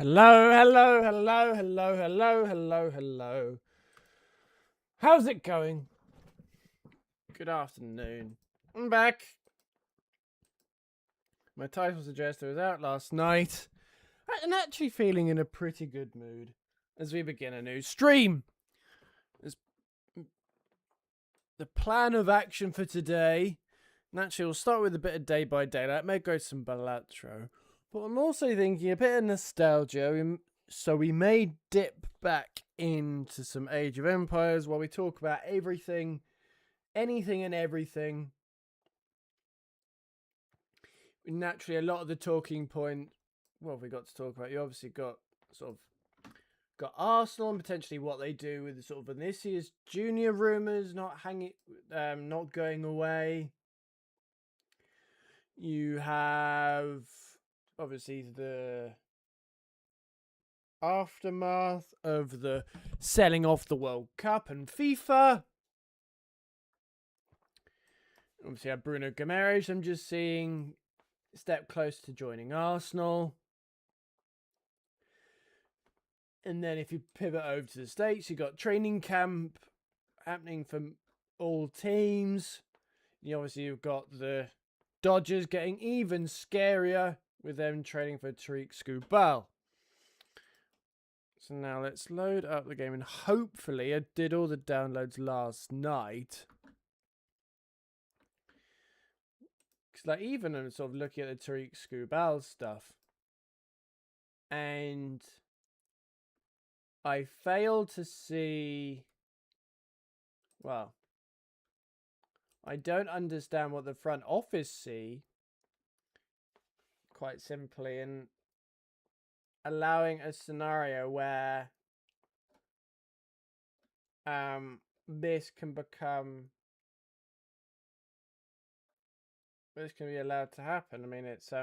Hello, hello, hello, hello, hello, hello, hello. How's it going? Good afternoon. I'm back. My title suggests I was out last night. I'm actually feeling in a pretty good mood as we begin a new stream. As the plan of action for today, naturally, we'll start with a bit of Day by Daylight. May go some Balatro, but I'm also thinking a bit of nostalgia. So we may dip back into some Age of Empires while we talk about everything, anything and everything. Naturally, a lot of the talking point, what have we got to talk about? You obviously got Arsenal and potentially what they do with the sort of Vinicius Junior rumours not going away. You have obviously the aftermath of the selling off the World Cup and FIFA. Obviously, I have Bruno Guimaraes. I'm just seeing step close to joining Arsenal. And then if you pivot over to the States, you got training camp happening for all teams. You've got the Dodgers getting even scarier with them trading for Tariq Skubal. So now let's load up the game, and hopefully I did all the downloads last night. Because even I'm sort of looking at the Tariq Skubal stuff, and I failed to see. Well, I don't understand what the front office see. Quite simply, in allowing a scenario where this can be allowed to happen. I mean, it's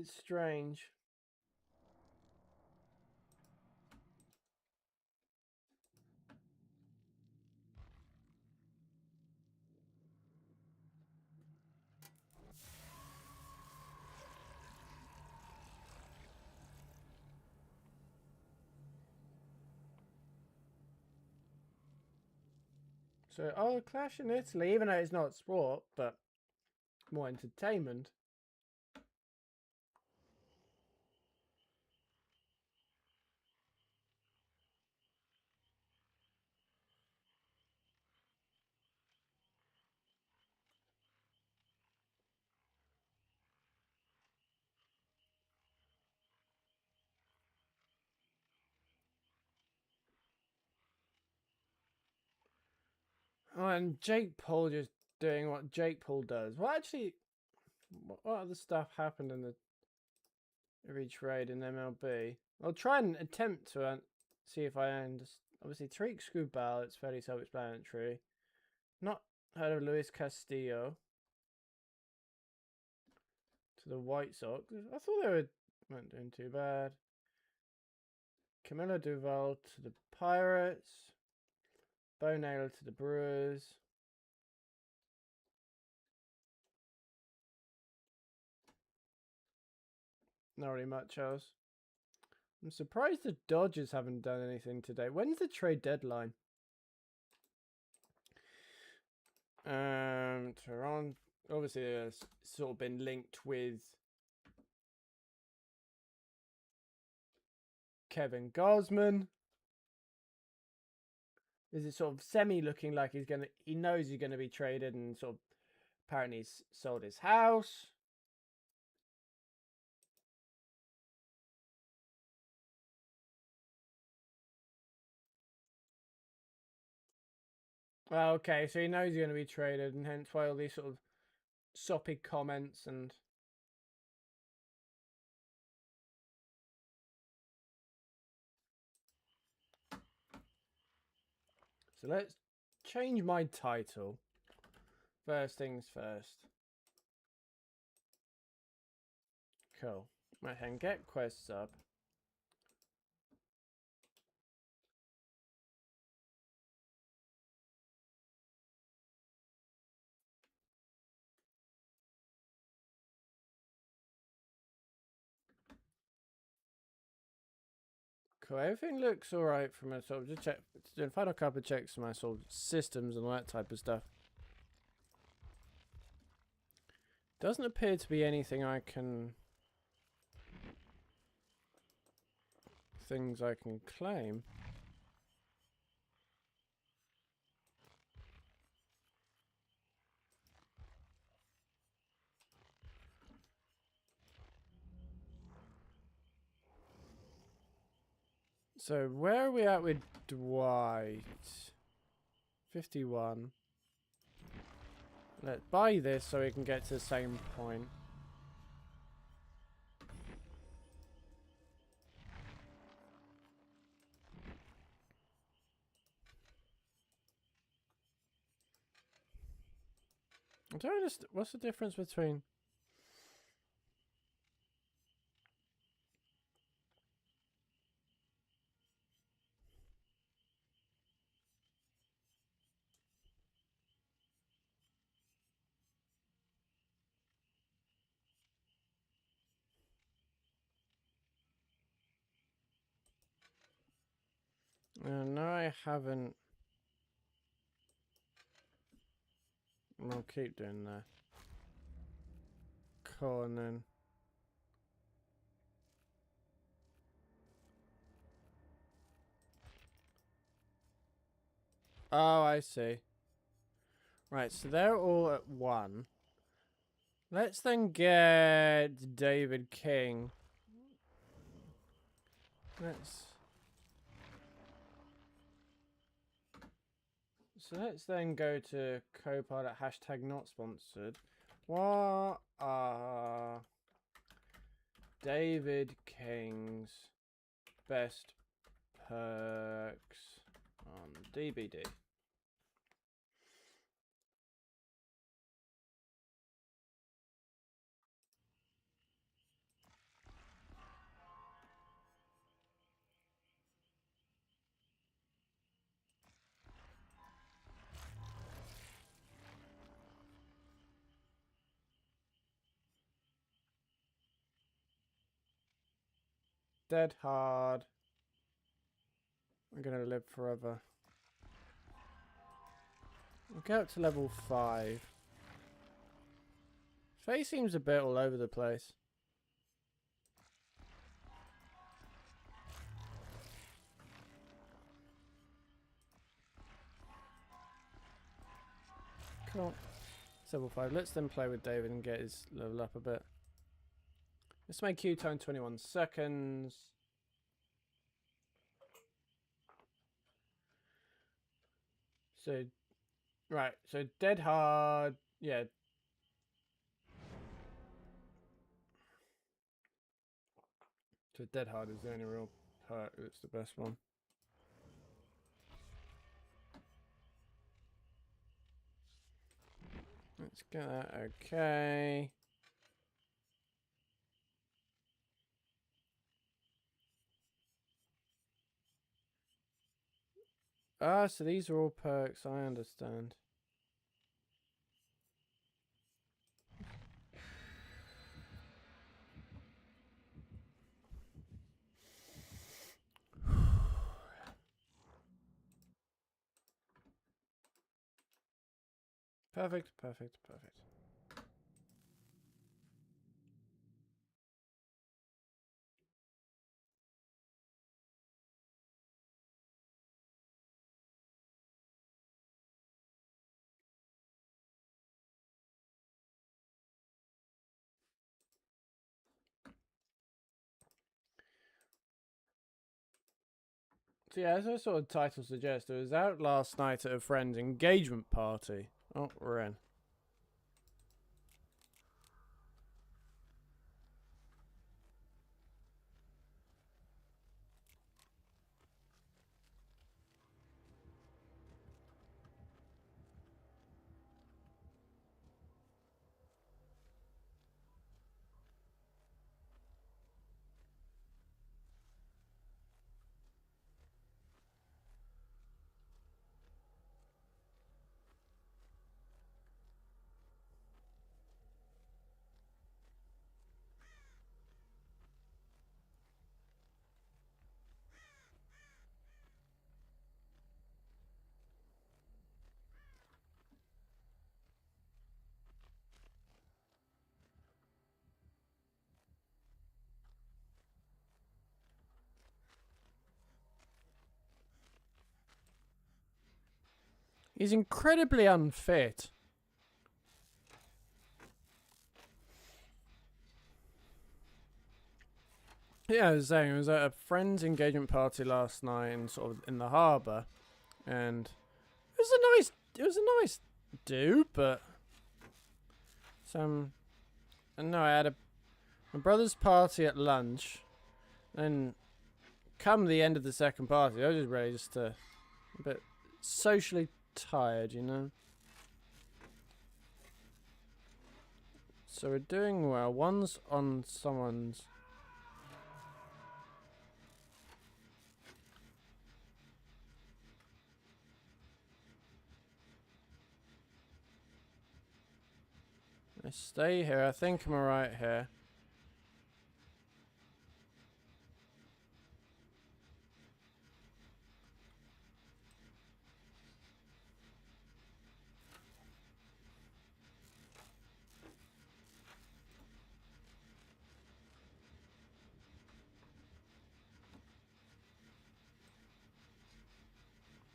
strange. So, Clash in Italy, even though it's not sport, but more entertainment. Oh, and Jake Paul just doing what Jake Paul does. Well, actually, what other stuff happened in the retrade in MLB? I'll try and attempt to see if I understand. Obviously, Tariq Skubal, it's fairly self-explanatory. Not heard of Luis Castillo to the White Sox. I thought they weren't doing too bad. Camilo Duval to the Pirates. Bo Naylor to the Brewers. Not really much else. I'm surprised the Dodgers haven't done anything today. When's the trade deadline? Toronto. Obviously, it's sort of been linked with Kevin Gausman. Is it sort of semi-looking like he knows he's gonna be traded, and sort of apparently he's sold his house. Well, okay, so he knows he's gonna be traded, and hence why all these sort of soppy comments and. So let's change my title. First things first. Cool. I can get quests up. Cool. Everything looks alright from a sort of just check. Doing final couple of checks on my sort of systems and all that type of stuff. Doesn't appear to be anything I can. Things I can claim. So where are we at with Dwight? 51. Let's buy this so we can get to the same point. I don't understand. What's the difference between... no, I haven't. I'll keep doing that. Cool, and then... Oh, I see. Right, so they're all at 1. Let's then get David King. Let's then go to Copilot hashtag not sponsored. What are David King's best perks on DBD? Dead hard. I'm gonna live forever. We'll get up to level 5. Faye seems a bit all over the place. Cool. Level 5. Let's then play with David and get his level up a bit. Let's make Q time 21 seconds. So, right. So dead hard. Yeah. So dead hard is the only real perk. It's the best one. Let's get that. Okay. Ah, so these are all perks. I understand. Perfect, perfect, perfect. So yeah, as the sort of title suggests, I was out last night at a friend's engagement party. Oh, we're in. He's incredibly unfit. Yeah, I was saying, I was at a friend's engagement party last night in sort of in the harbour, and it was a nice do, but some, and no, I had my brother's party at lunch, and come the end of the second party, I was just ready a bit socially tired, you know. So we're doing well. One's on someone's. I stay here. I think I'm alright here.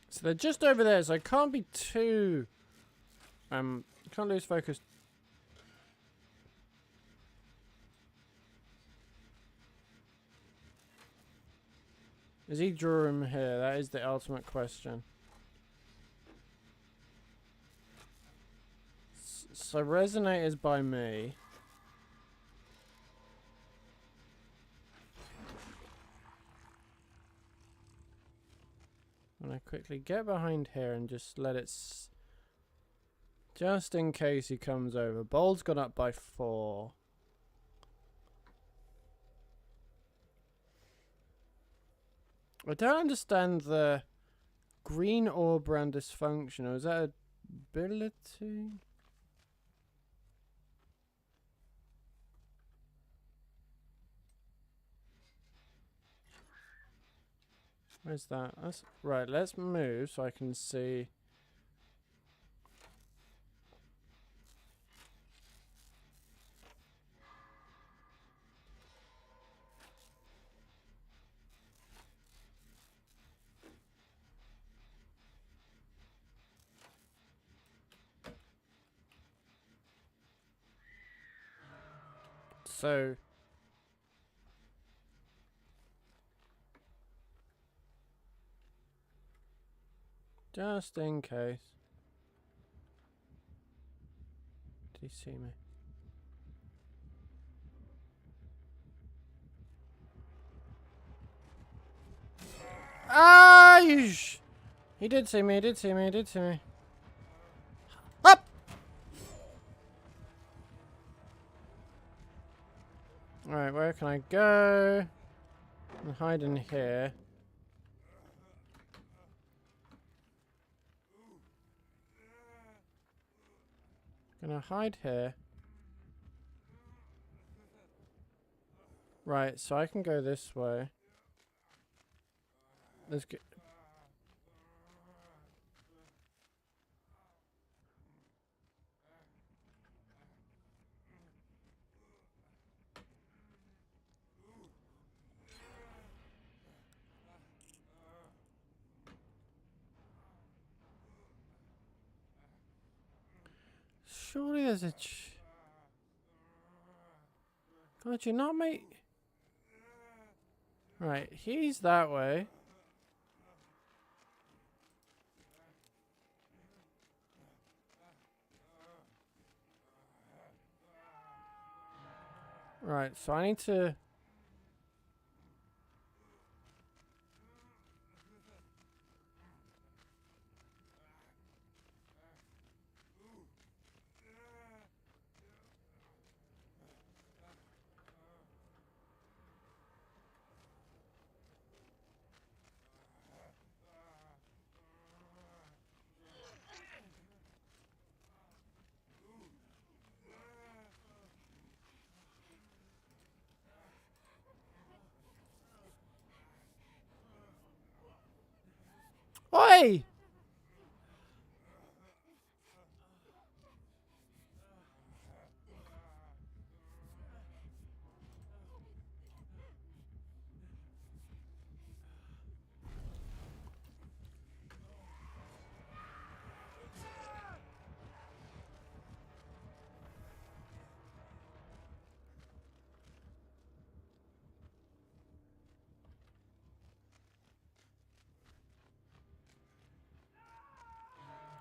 So they're just over there, so I can't be too... can't lose focus. Is he drawing here? That is the ultimate question. So resonate is by me. And I quickly get behind here and just let it... just in case he comes over. Bowl's gone up by 4. I don't understand the green orb brand dysfunctional. Is that ability? Where's that? That's right. Let's move so I can see. So just in case. Did he see me? Ah, he did see me, he did see me, he did see me. Up! Alright, where can I go? I'm hiding here. Gonna hide here. Right, so I can go this way. Let's get... Surely there's a... God, you're not mate... Right, he's that way. Right, so I need to... Oi!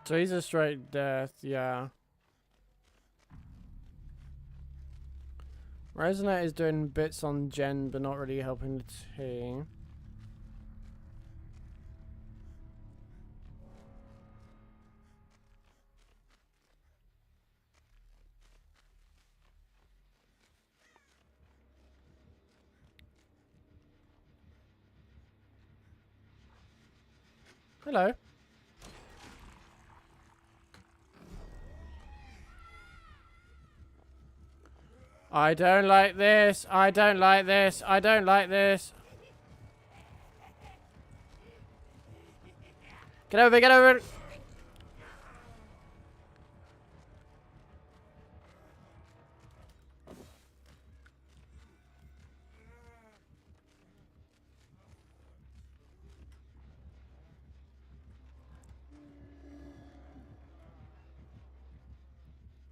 So he's a straight death, yeah. Resonate is doing bits on Jen, but not really helping the team. Hello. I don't like this. I don't like this. I don't like this. Get over, get over.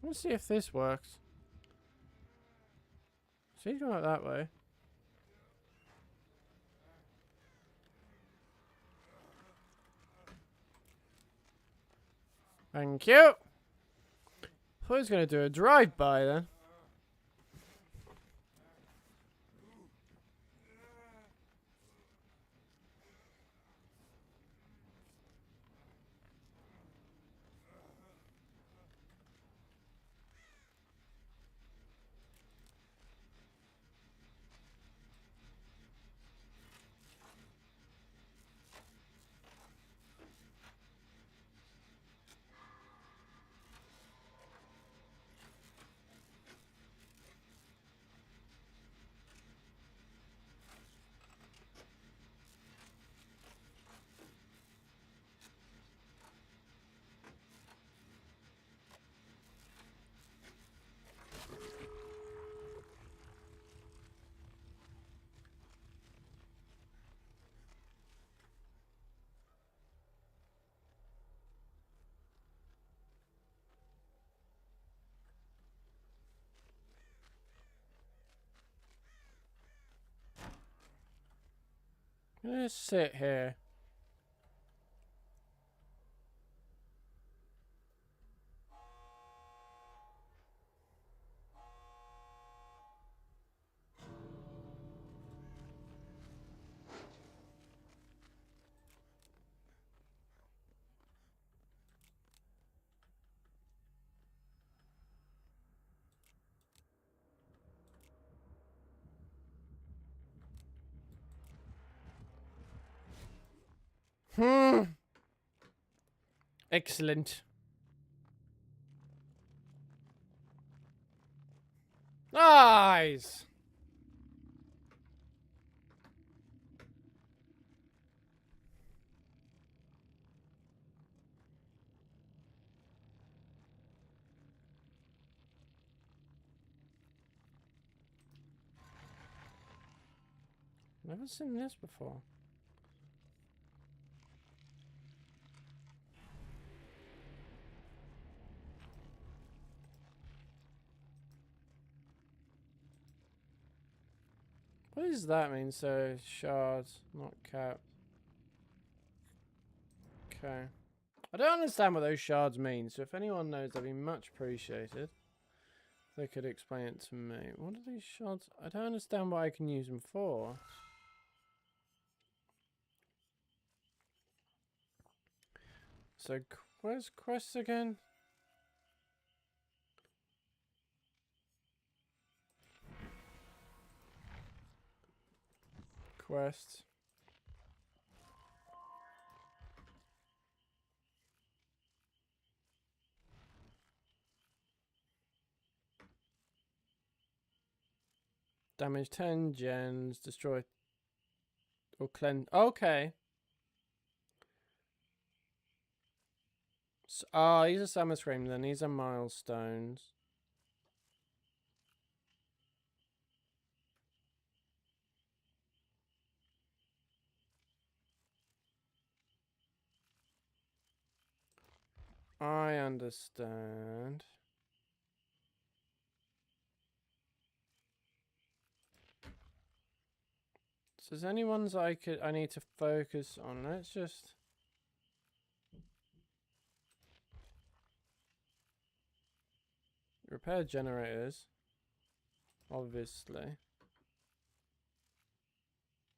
Let's see if this works. So he's going out that way. Thank you. Thought he was going to do a drive-by then. Let's sit here. Excellent. Nice. Never seen this before. What does that mean? So, shards, not cap. Okay. I don't understand what those shards mean, so if anyone knows, that'd be much appreciated. If they could explain it to me. What are these shards? I don't understand what I can use them for. So, where's quests again? Quests. Damage 10 gens, destroy or cleanse. Okay. So, these are Summer Scream then. These are milestones. I understand. So there's any ones I need to focus on. Let's just Repair generators. Obviously.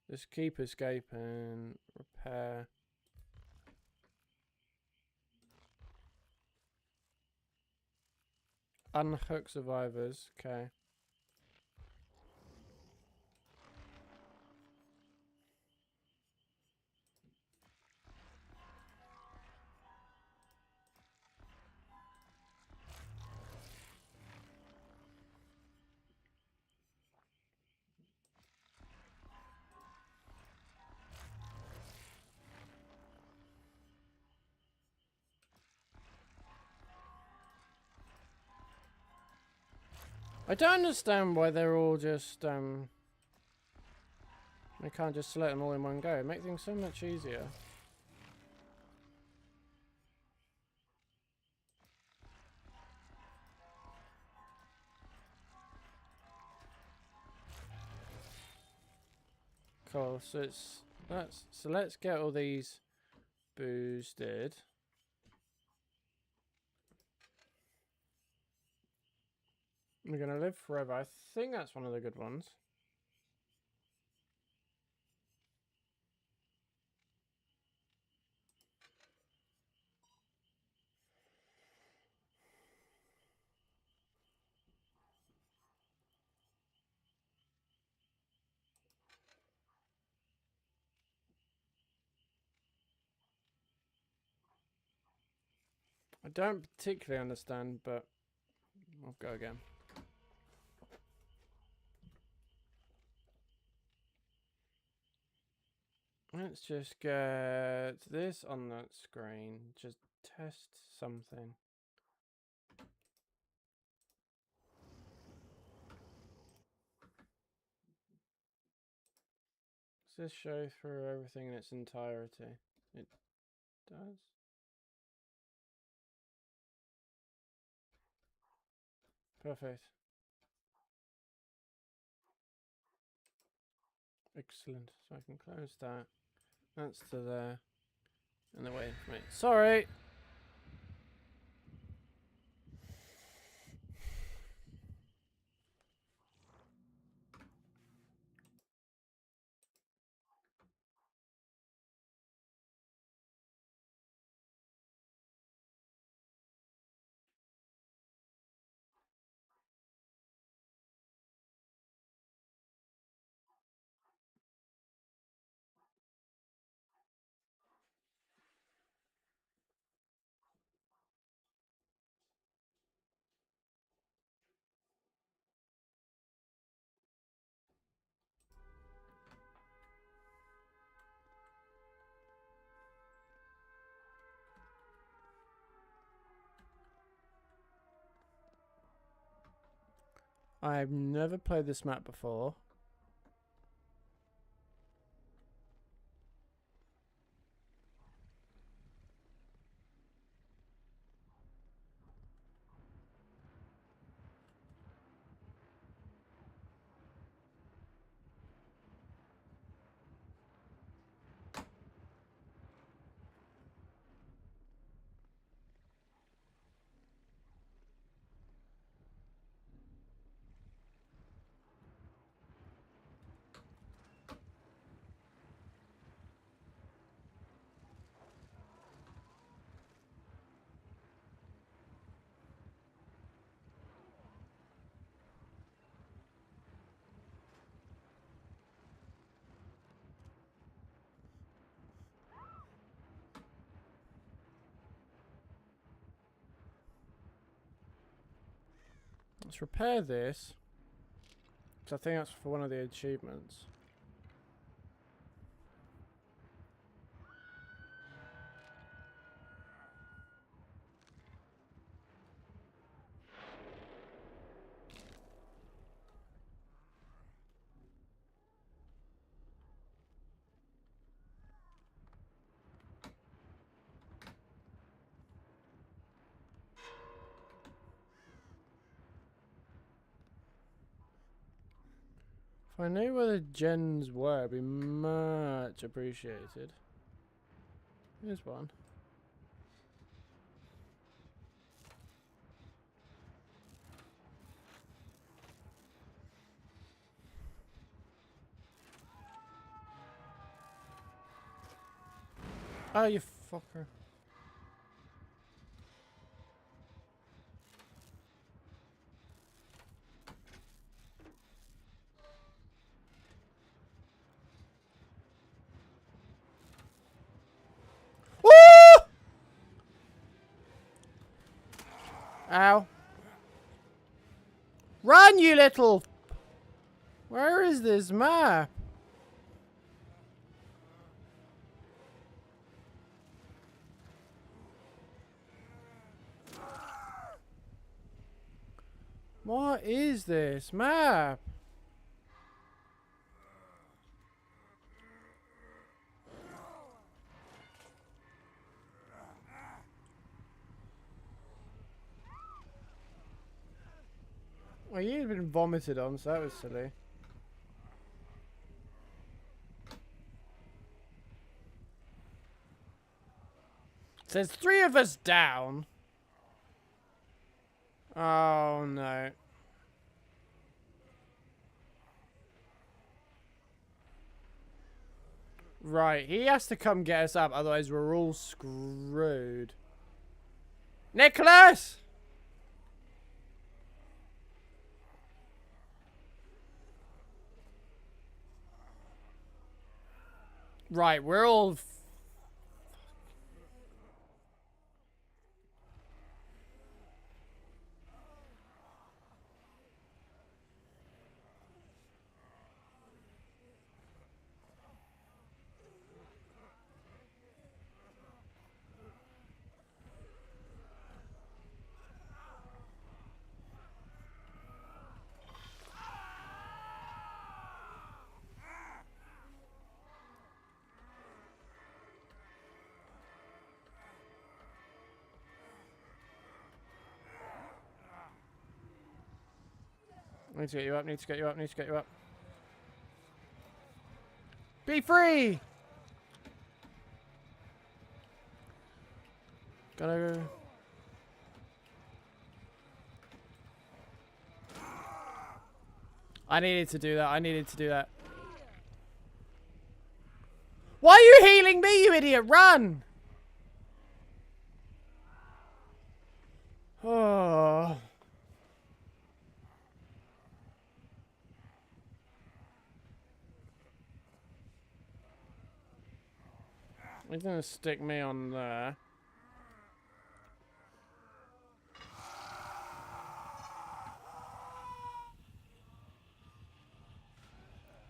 Just keep escaping. Repair. Unhook survivors. Okay. I don't understand why they're all just, they can't just select them all in one go. Make things so much easier. Cool, so let's get all these boosted. We're gonna live forever. I think that's one of the good ones. I don't particularly understand, but I'll go again. Let's just get this on that screen. Just test something. Does this show through everything in its entirety? It does. Perfect. Excellent. So I can close that. That's to there. And away from me. Sorry! I've never played this map before. Let's repair this. Because I think that's for one of the achievements. If I knew where the gens were, it'd be much appreciated. Here's one. Oh, you fucker. Woo! Ow. Run, you little... Where is this map? What is this map? Well, you've been vomited on, so that was silly. So there's 3 of us down. Oh no. Right, he has to come get us up, otherwise we're all screwed. Nicholas! Right, we're all... Need to get you up, need to get you up, need to get you up. Be free! Gotta go. I needed to do that, I needed to do that. Why are you healing me, you idiot? Run! Oh. He's gonna stick me on there.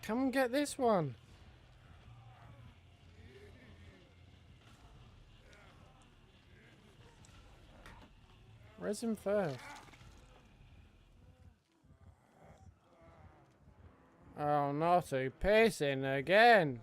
Come and get this one. Where's him first? Oh, naughty. Pacing again.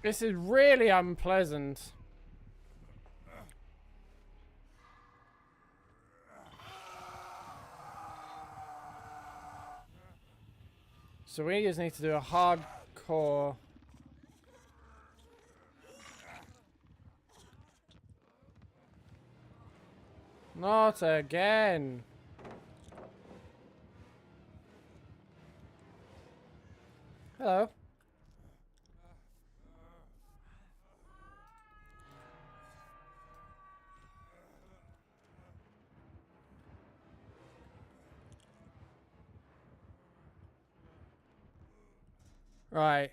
This is really unpleasant. So we just need to do a hardcore... Not again. Hello. Right.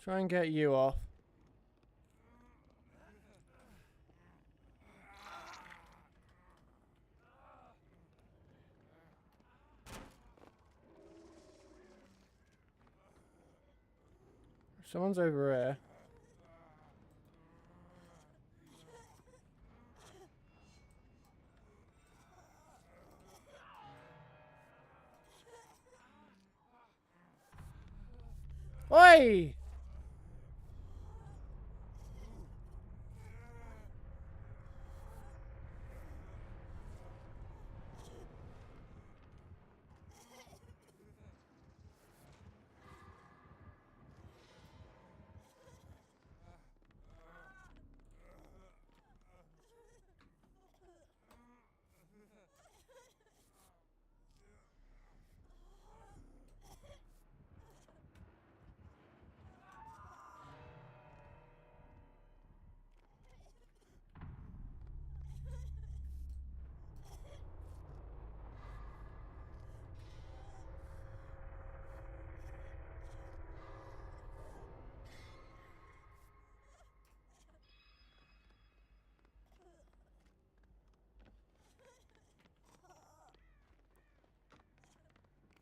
Try and get you off. Someone's over here. Oi!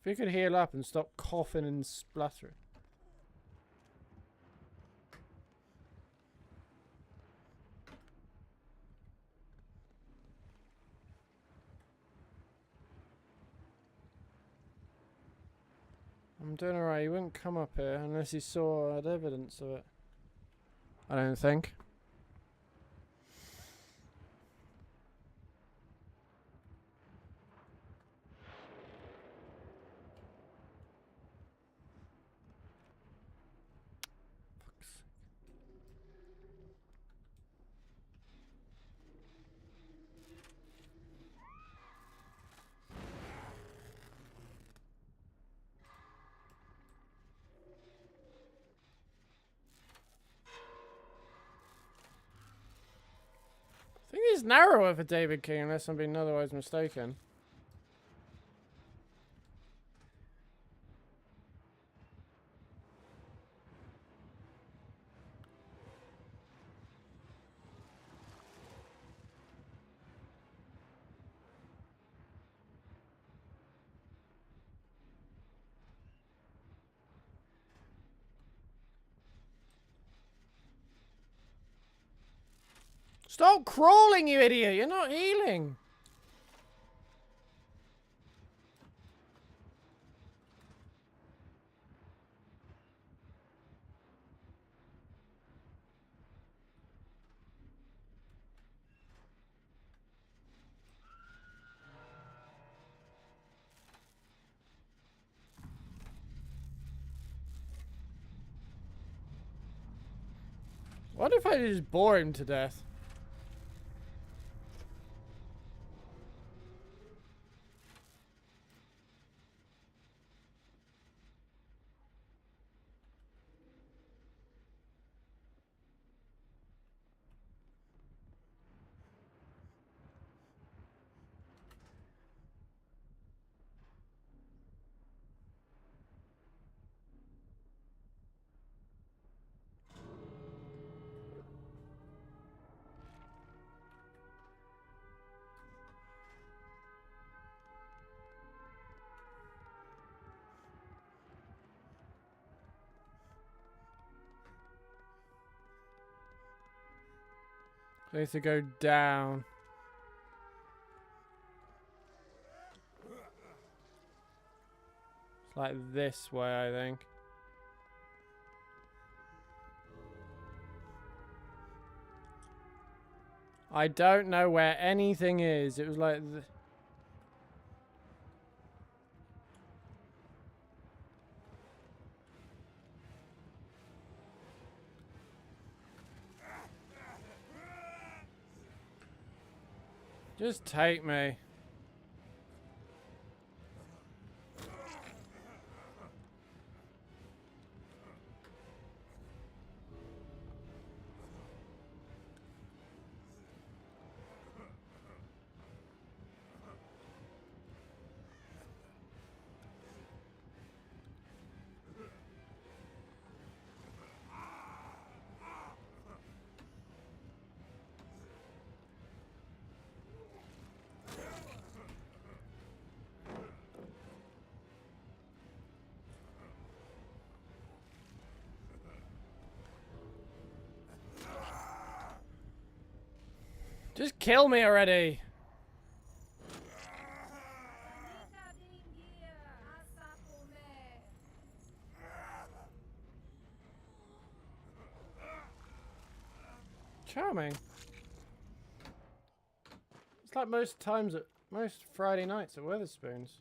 If you could heal up and stop coughing and spluttering. I'm doing alright. He wouldn't come up here unless he saw had evidence of it. I don't think. I think he's narrower for David King unless I'm being otherwise mistaken. Stop crawling, you idiot! You're not healing! What if I just bore him to death? I need to go down. It's like this way, I think. I don't know where anything is. It was like... Just take me. Just kill me already. Charming. It's like most times at most Friday nights at Weatherspoons.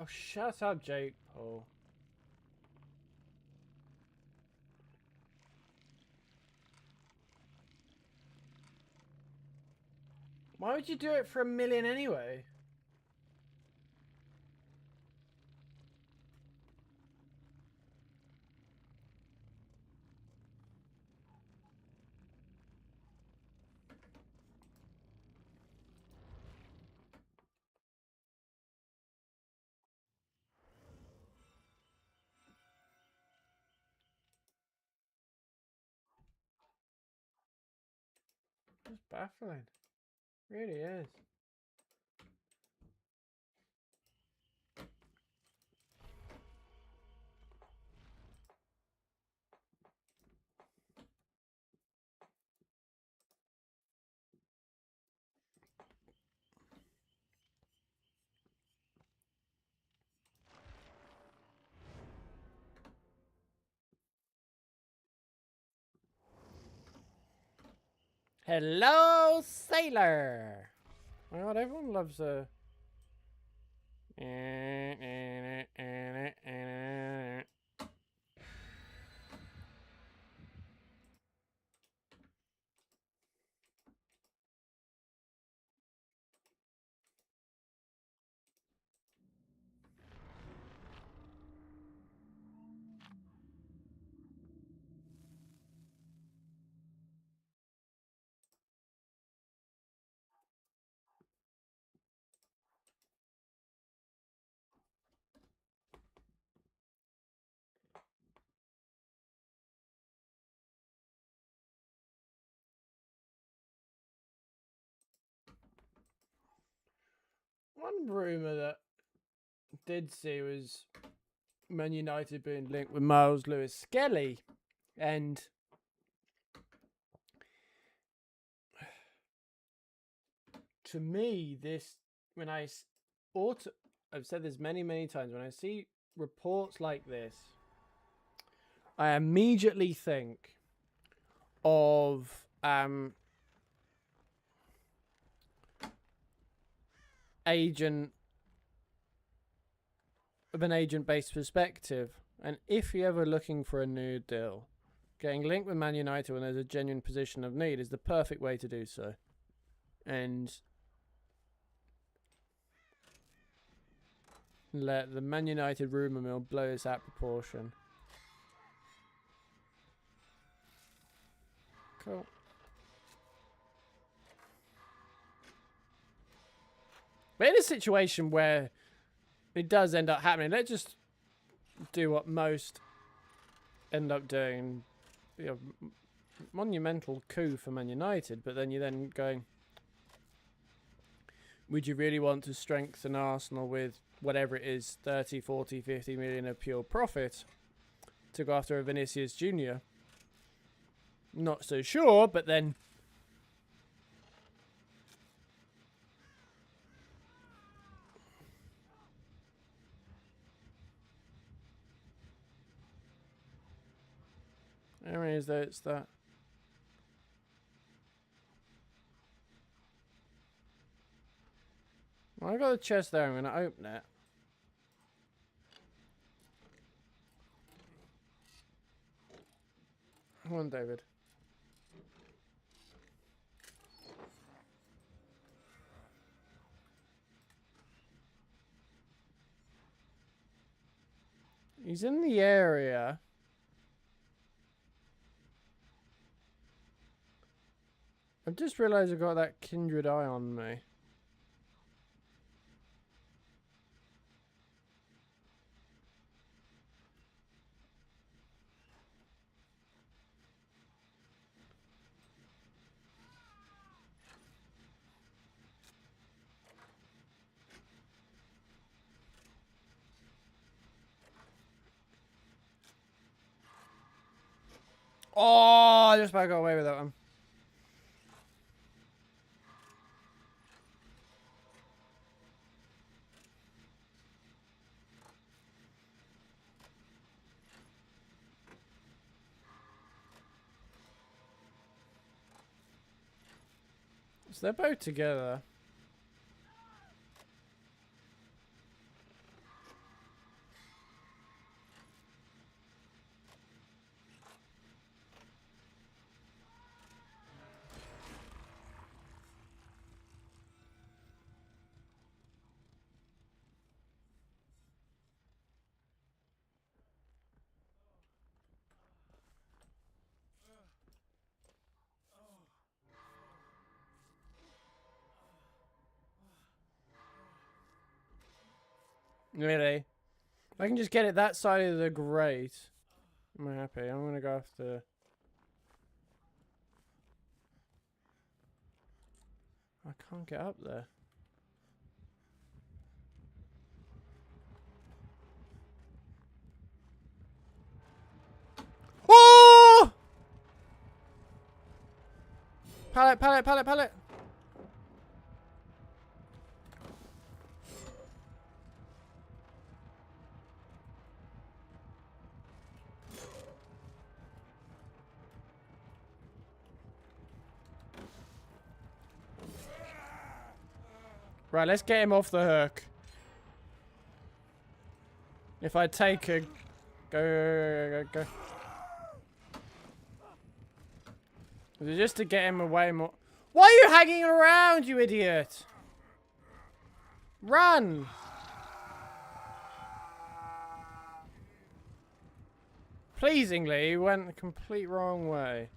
Oh, shut up, Jake Paul. Why would you do it for $1 million anyway? It's baffling. It really is. Hello, sailor. Oh my God, everyone loves a. One rumour that I did see was Man United being linked with Miles Lewis Skelly, and to me, this when I've said this many times. When I see reports like this, I immediately think of an agent-based perspective. And if you're ever looking for a new deal, getting linked with Man United when there's a genuine position of need is the perfect way to do so. And let the Man United rumour mill blow this out of proportion. Cool. But in a situation where it does end up happening, let's just do what most end up doing. You know, monumental coup for Man United, but then you're then going, would you really want to strengthen Arsenal with whatever it is, 30, 40, 50 million of pure profit to go after a Vinicius Jr.? Not so sure, but then anyways, though, it's that. Well, I got the chest there, I'm going to open it. Come on, David. He's in the area. I've just realised I've got that kindred eye on me. Oh, I just about got away with that one. So they're both together. Really? If I can just get it that side of the grate, I'm happy. I'm gonna go after... I can't get up there. Oh! Pallet, pallet, pallet, pallet. Right, let's get him off the hook. If I take a... Go. Is it just to get him away more? Why are you hanging around, you idiot? Run! Pleasingly, you went the complete wrong way.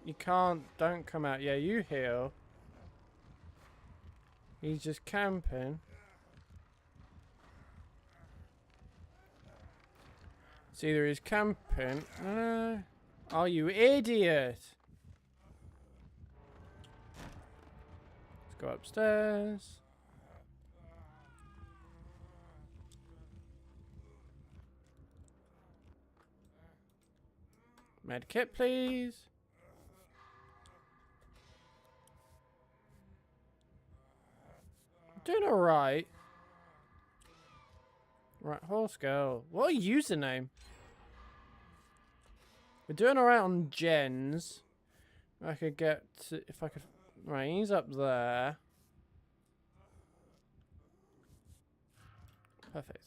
You can't... Don't come out. Yeah, you heal. He's just camping. It's either he's camping... Oh, you idiot! Let's go upstairs. Medkit, please. Doing alright. Right, horse girl. What a username. We're doing alright on gens. I could get to, if I could... Right, he's up there. Perfect.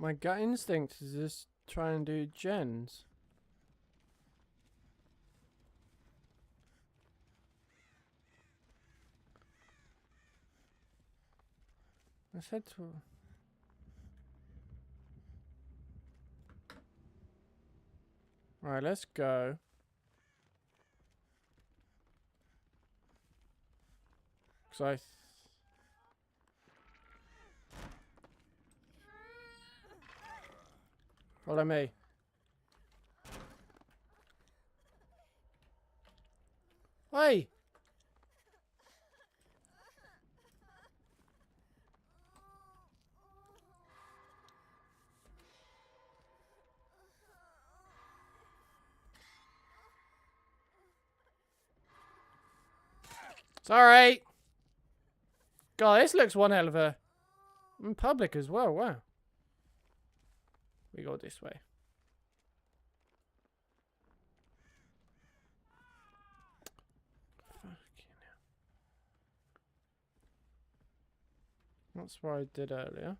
My gut instinct is just try and do gens. Let's head to... Right, let's go. Because Follow me. Hey! Sorry! God, this looks one hell of a... In public as well, wow. We go this way. Fucking hell. That's what I did earlier.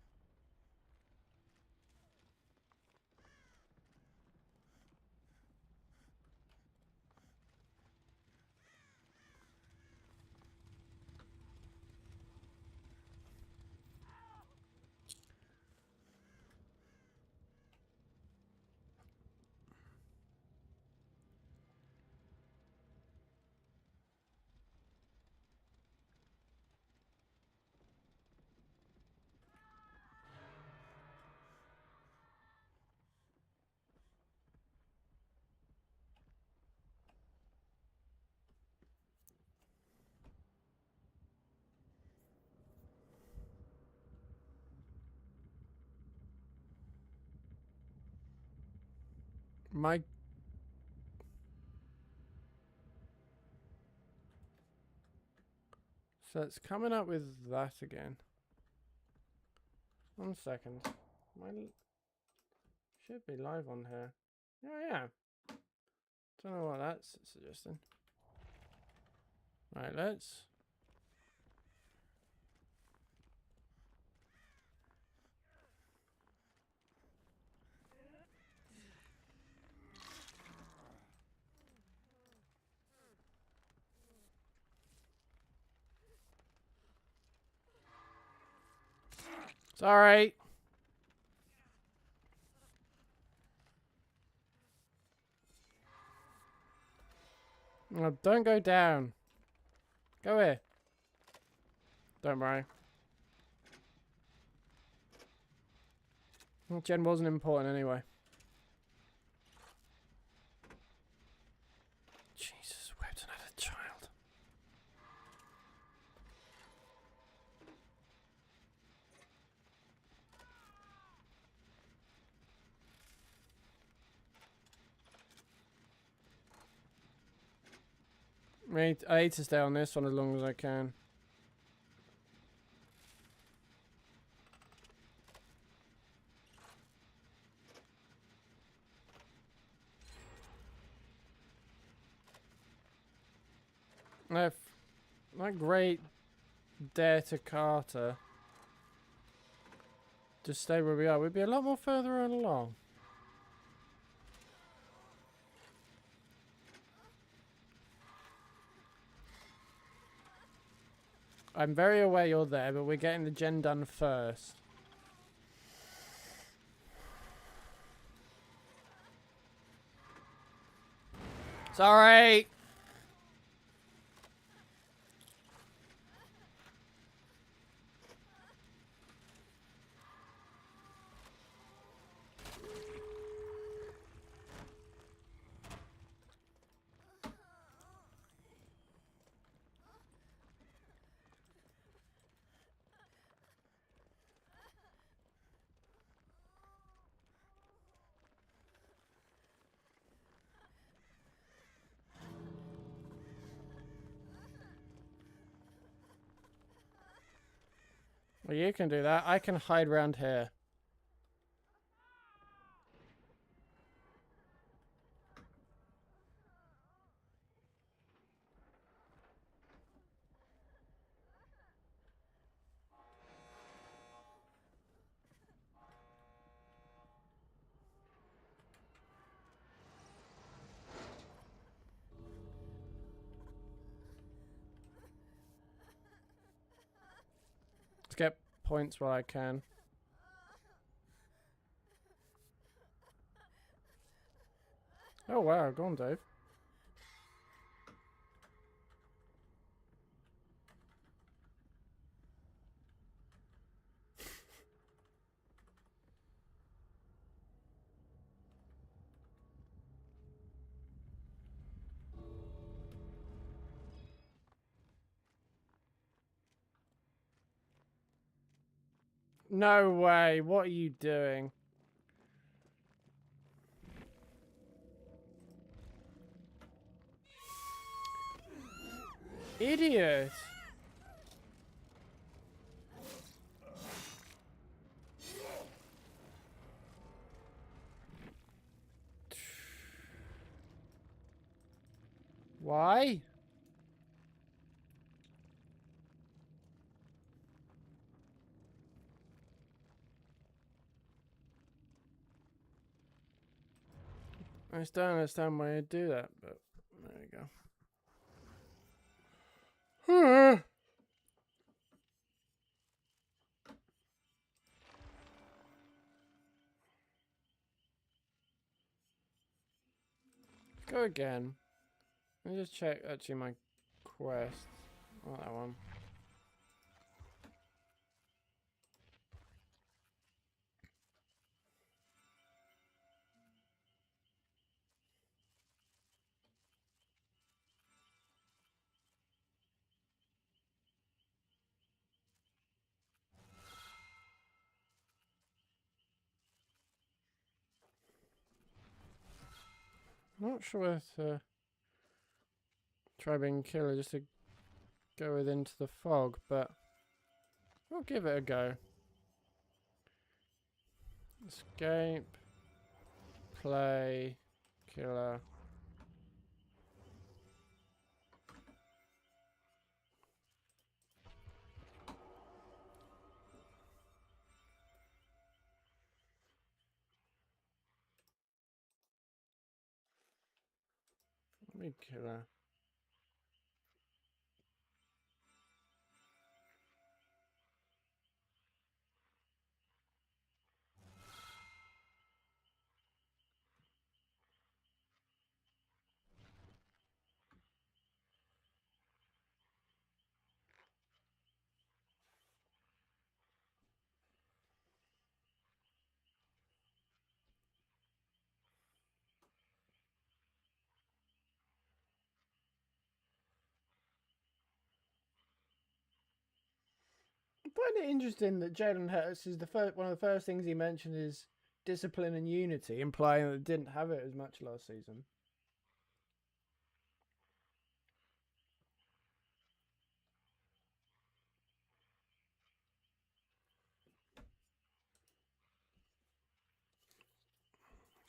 My... So it's coming up with that again. 1 second. Should be live on here. Oh yeah. Don't know what that's suggesting. Right, let's... Sorry. Oh, don't go down. Go here. Don't worry. Well, Jen wasn't important anyway. Jesus, wept another child. I need to stay on this one as long as I can. If that great dare to Carter just stay where we are, we'd be a lot more further along. I'm very aware you're there, but we're getting the gen done first. Sorry! Well, you can do that. I can hide around here. Let's get points while I can. Oh wow, go on, Dave. No way, what are you doing? Idiot! Why? I just don't understand why you do that, but there you go. Let's go again. Let me just check actually my quest. Not that one. Not sure whether to try being killer just to go with into the fog, but we'll give it a go. Escape, play, killer. Let me killer. I find it interesting that Jalen Hurts is one of the first things he mentioned is discipline and unity, implying that they didn't have it as much last season.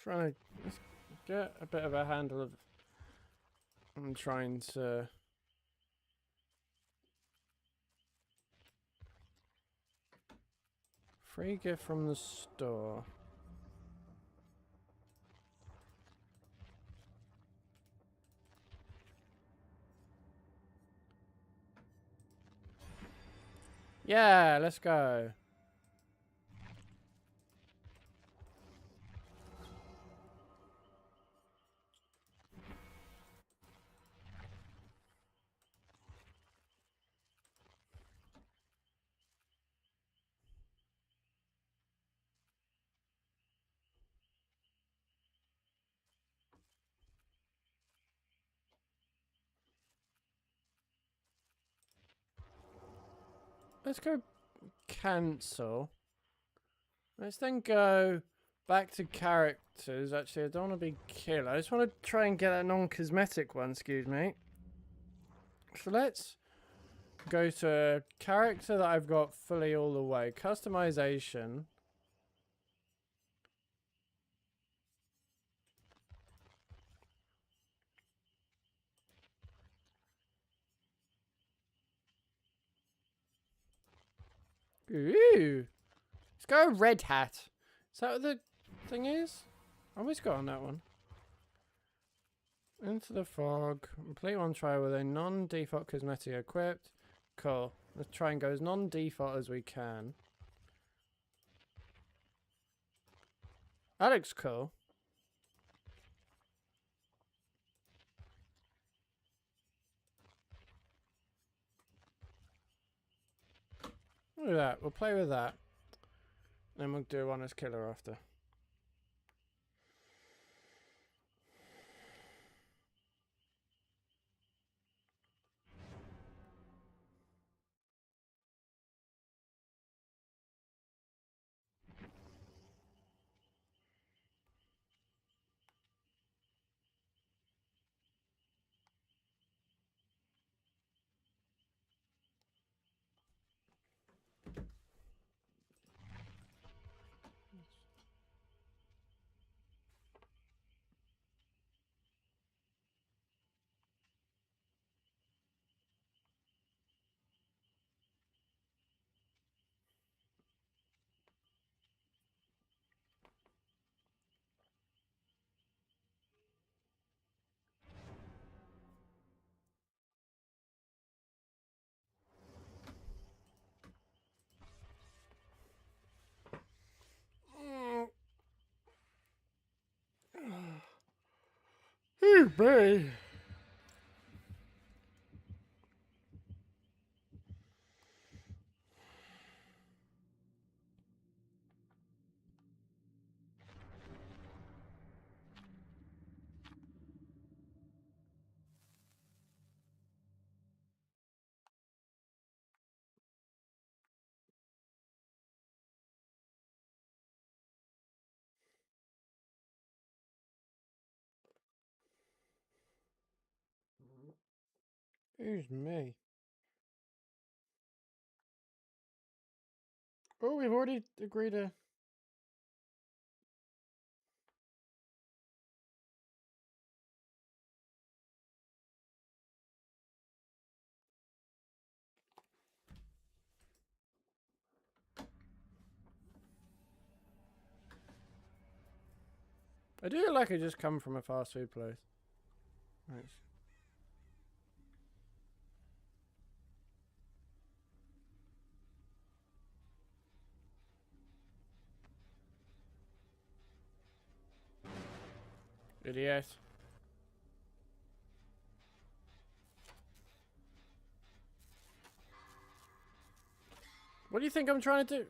Trying to get a bit of a handle of. I'm trying to. Free gift from the store. Yeah, let's go. Let's go cancel. Let's then go back to characters. Actually, I don't want to be killer. I just want to try and get that non-cosmetic one, excuse me. So let's go to a character that I've got fully all the way. Customization. Ooh. Let's go red hat. Is that what the thing is? I always got on that one. Into the fog. Complete one try with a non-default cosmetic equipped. Cool. Let's try and go as non-default as we can. That looks cool. Look at that. We'll play with that. Then we'll do one as killer after. me. Who's me? Oh, we've already agreed to... I do like I just come from a fast food place. Nice. Idiot. What do you think I'm trying to do?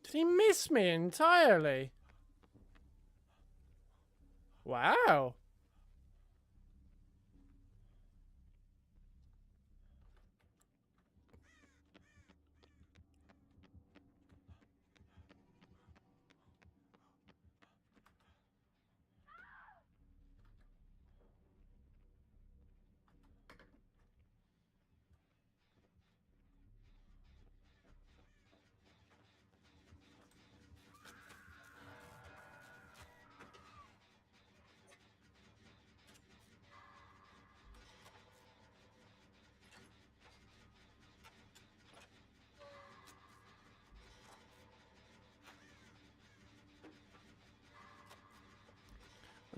Did he miss me entirely? Wow.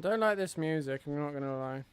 I don't like this music, I'm not gonna lie.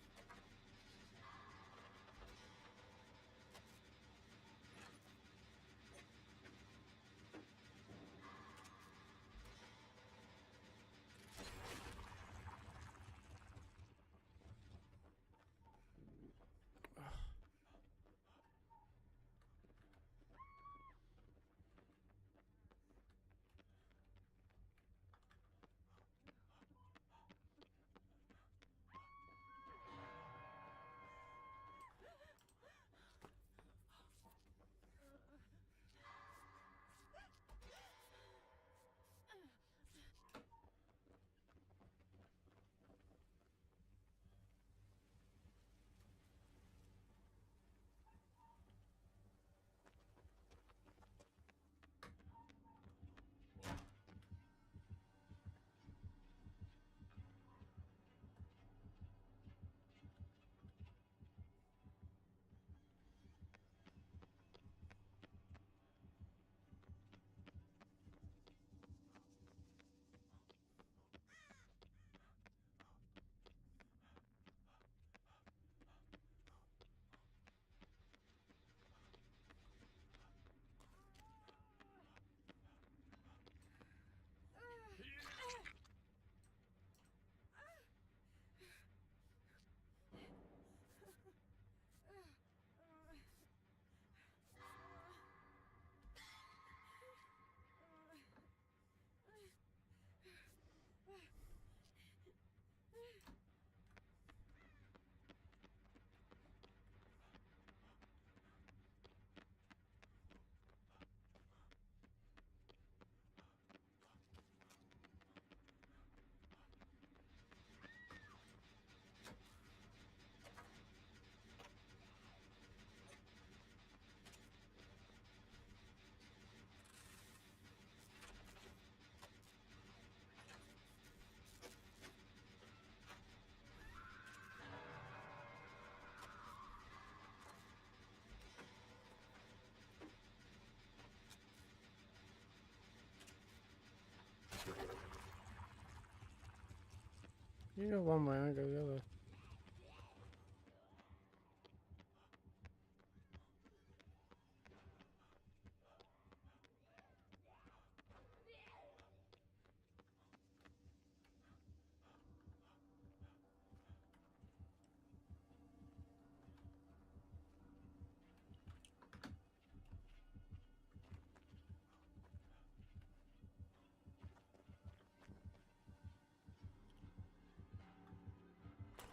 You go one way, I go the other.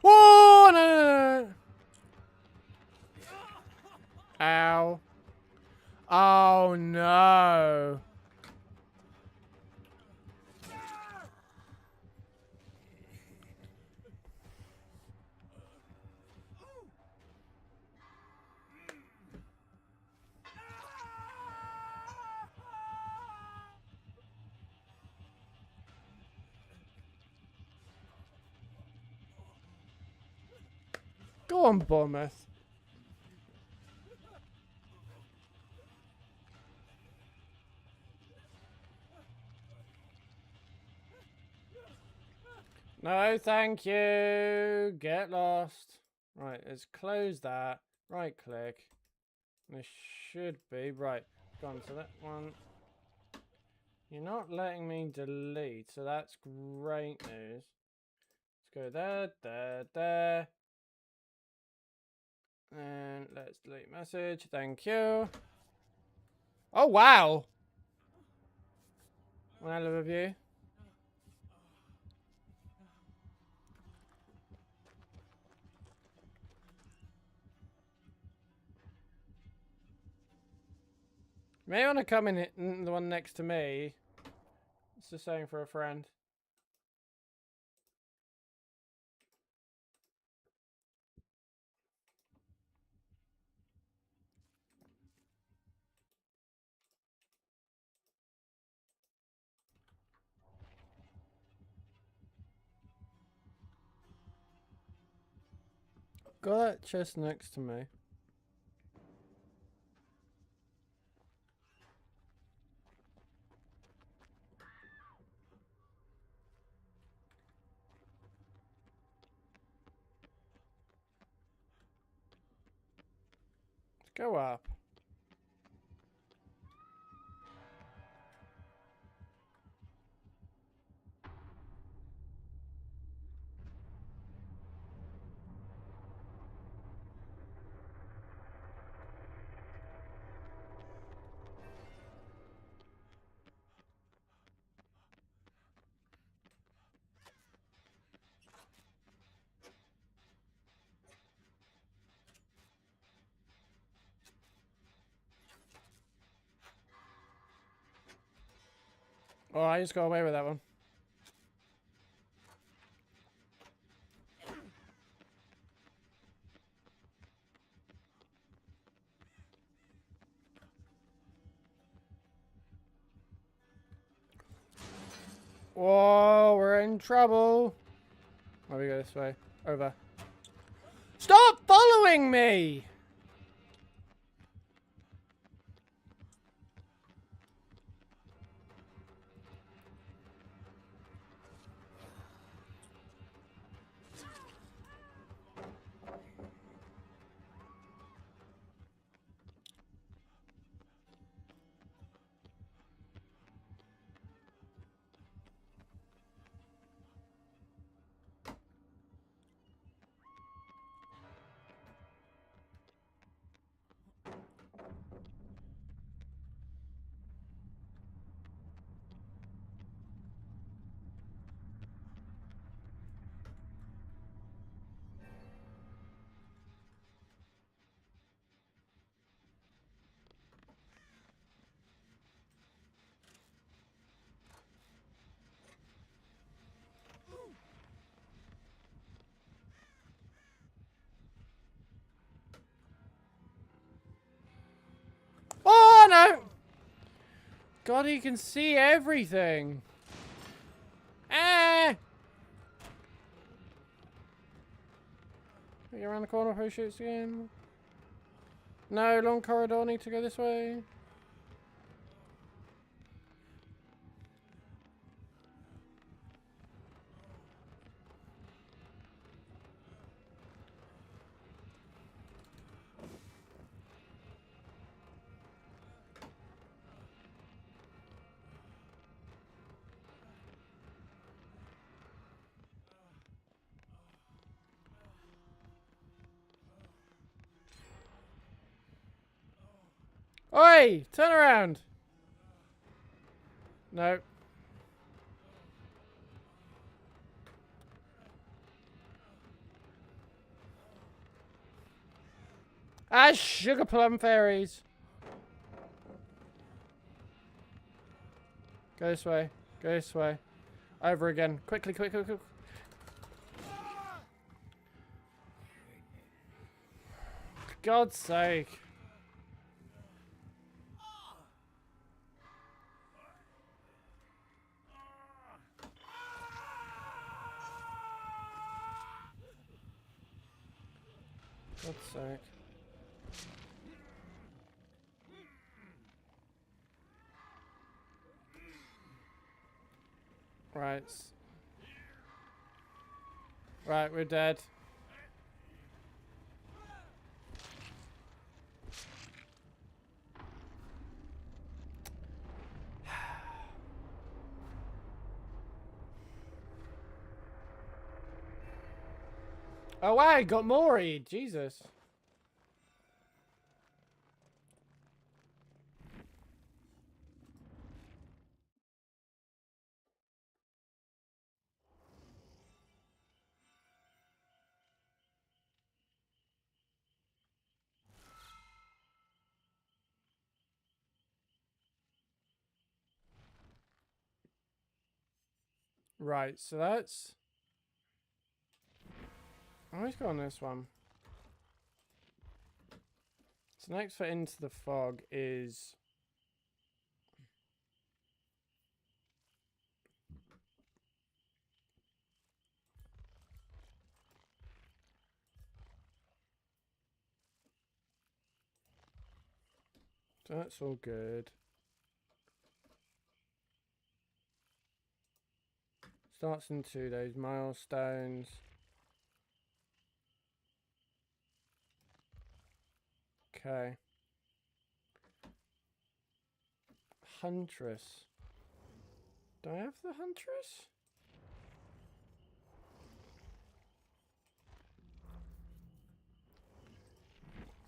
Oh, no, no, no. Ow. Oh, no. Go on, Bournemouth. No, thank you. Get lost. Right, let's close that. Right click. This should be right. Gone to that one. You're not letting me delete, so that's great news. Let's go there, there, there. And let's delete message. Thank you. Oh, wow. One hell of a view. May want to come in the one next to me. It's just saying for a friend. Got that chest next to me. Let's go up. Oh, I just got away with that one. Whoa, we're in trouble. Oh, we go this way. Over. Stop following me! Oh, no! God, he can see everything. Ah! Get around the corner before he shoots again. No, long corridor, need to go this way. Oi! Turn around! No. Ah, sugar plum fairies! Go this way. Go this way. Over again. Quickly, quickly, quickly. For God's sake. God's sake. Right. Right, we're dead. Oh wow, I got Maury! Jesus. Right, so that's... I always go on this one. So next for Into the Fog is... So that's all good. Starts in 2 days. Milestones. Okay. Huntress. Do I have the Huntress?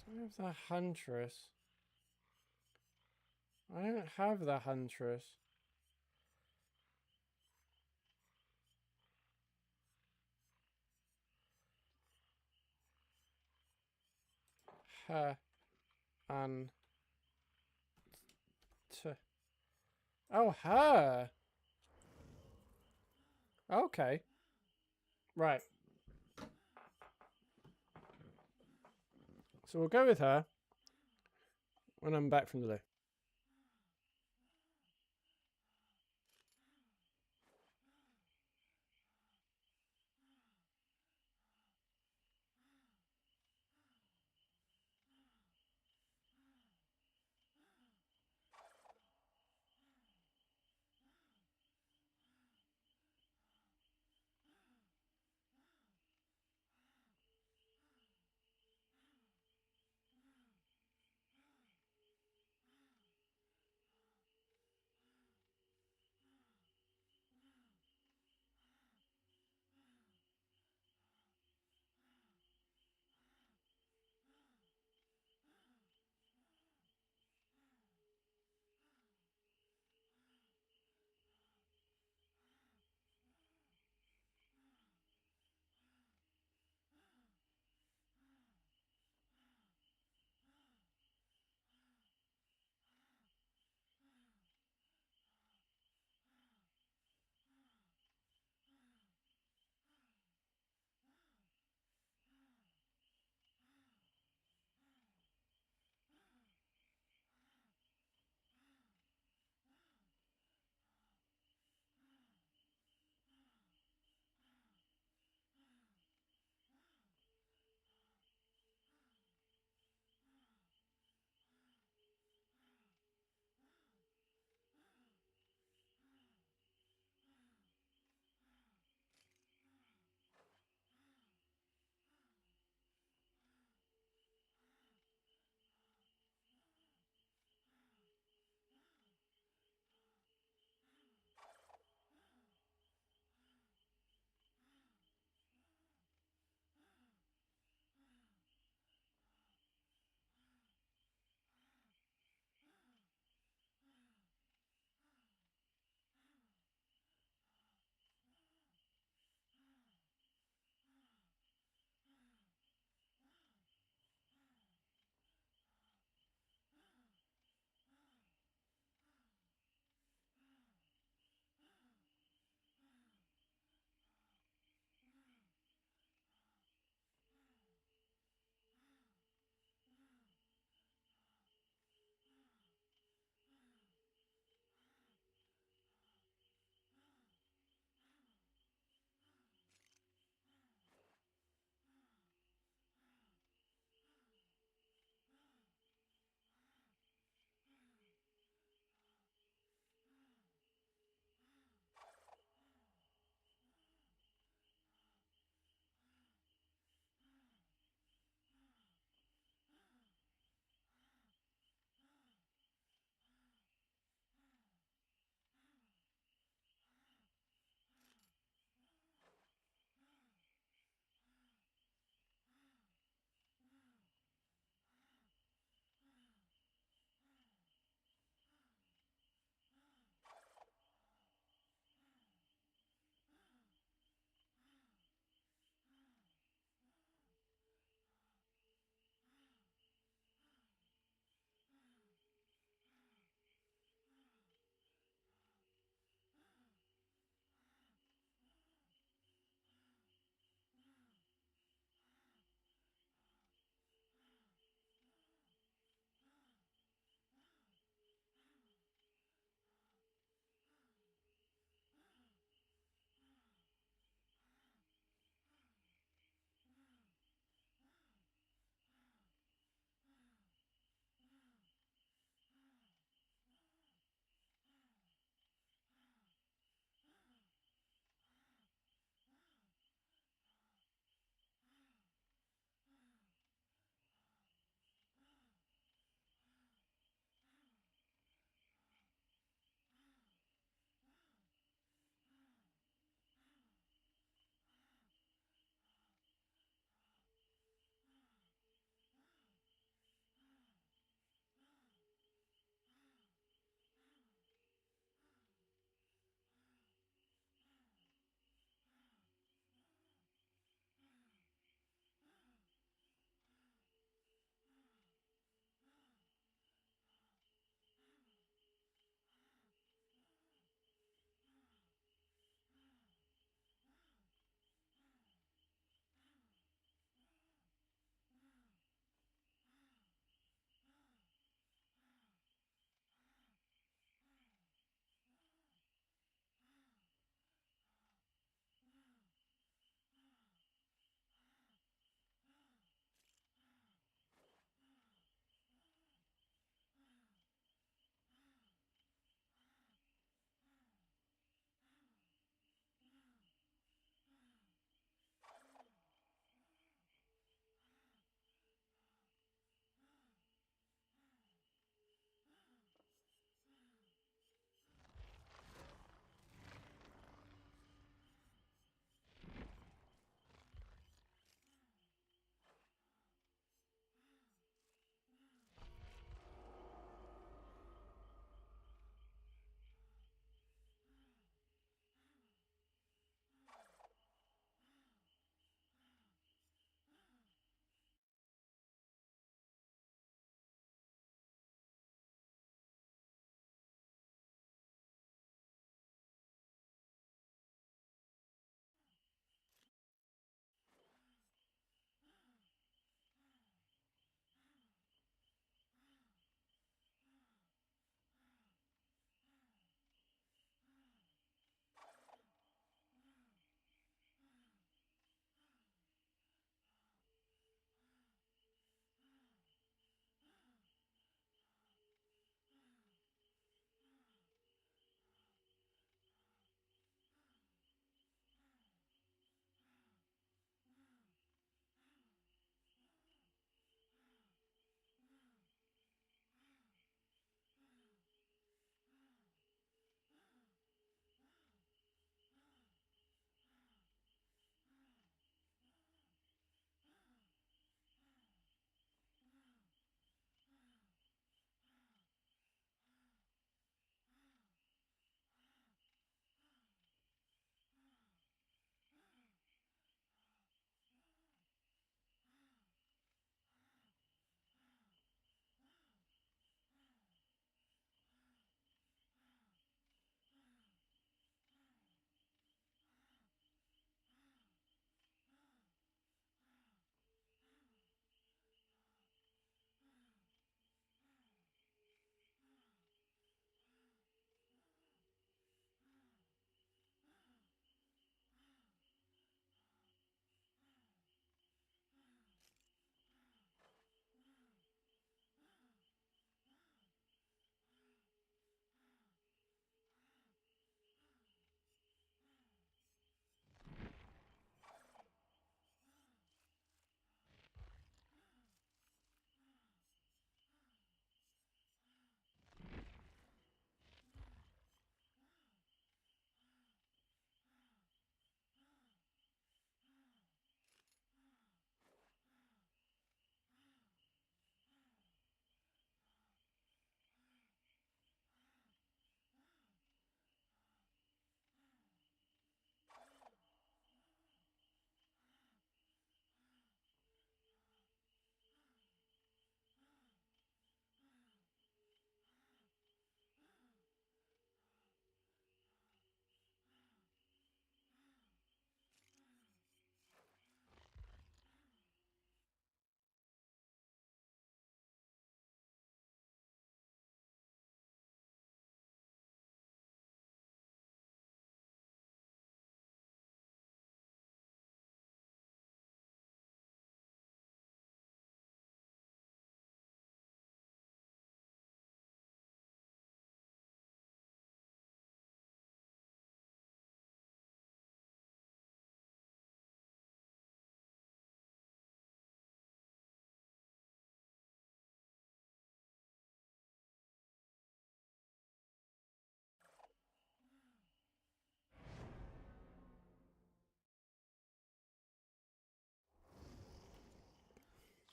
Do I have the Huntress? I don't have the Huntress. Her. An. T. Oh, her. Okay. Right. So we'll go with her when I'm back from the loo.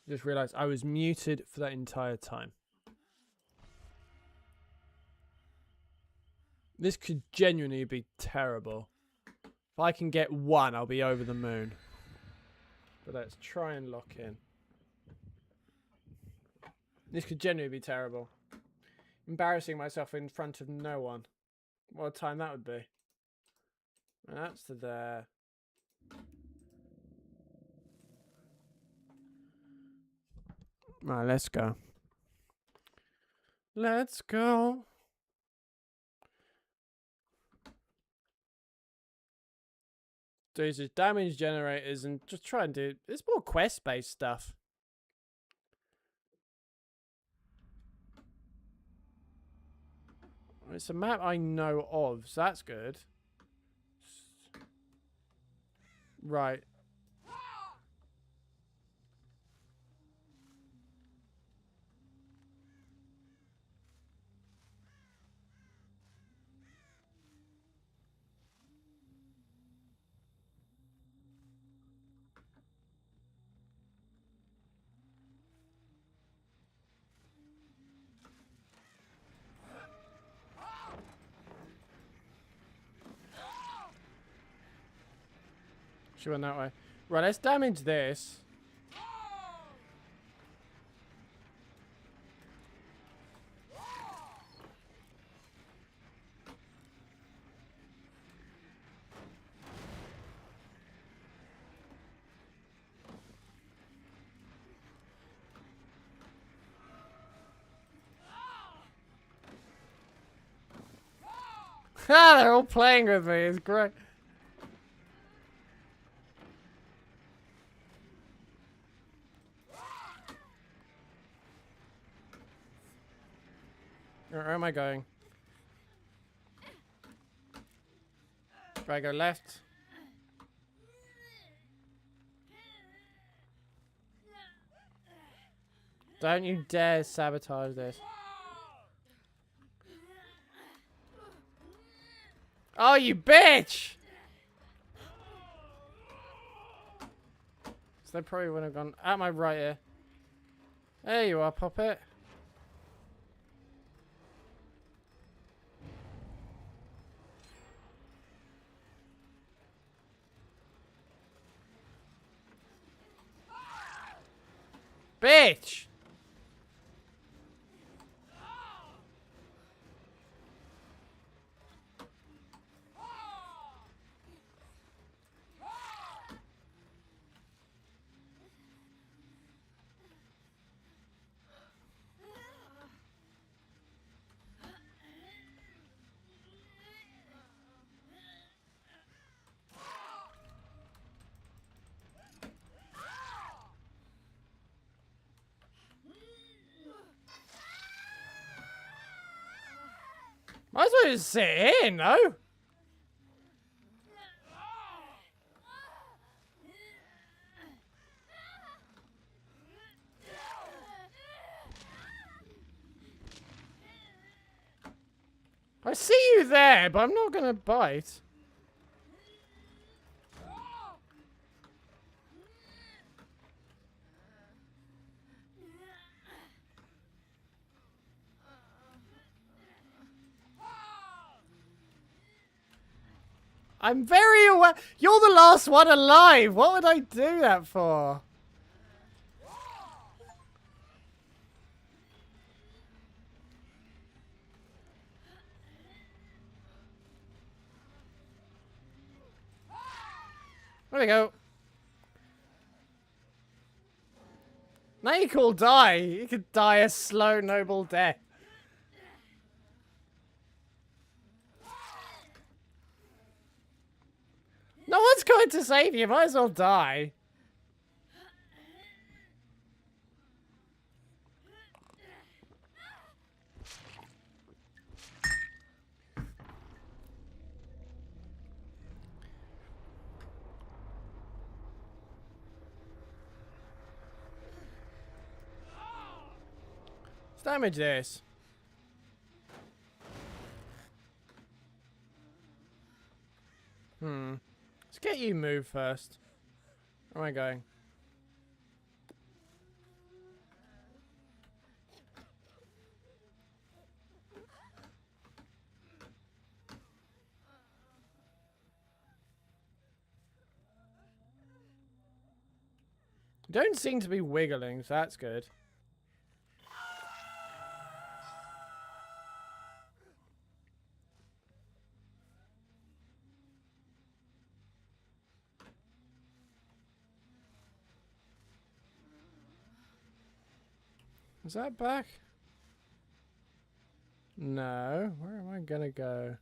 Just realised I was muted for that entire time. This could genuinely be terrible. If I can get one, I'll be over the moon. But let's try and lock in. This could genuinely be terrible. Embarrassing myself in front of no one. What a time that would be. And that's to there. Right, let's go. Let's go. Do some damage generators and just try and do... It's more quest-based stuff. It's a map I know of, so that's good. Right. She went that way. Right, let's damage this. Ha! They're all playing with me. It's great. Where am I going? Do I go left? Don't you dare sabotage this. Oh, you bitch! So they probably would have gone at my right ear. There you are, puppet. Bitch! Might as well just sit here, no? I see you there, but I'm not gonna bite. I'm very aware. You're the last one alive. What would I do that for? There we go. Now you can all die. You could die a slow, noble death. No one's going to save you. Might as well die. Let's damage this. Let's get you moved first. Where am I going? Don't seem to be wiggling, so that's good. Is that back? No. Where am I gonna go?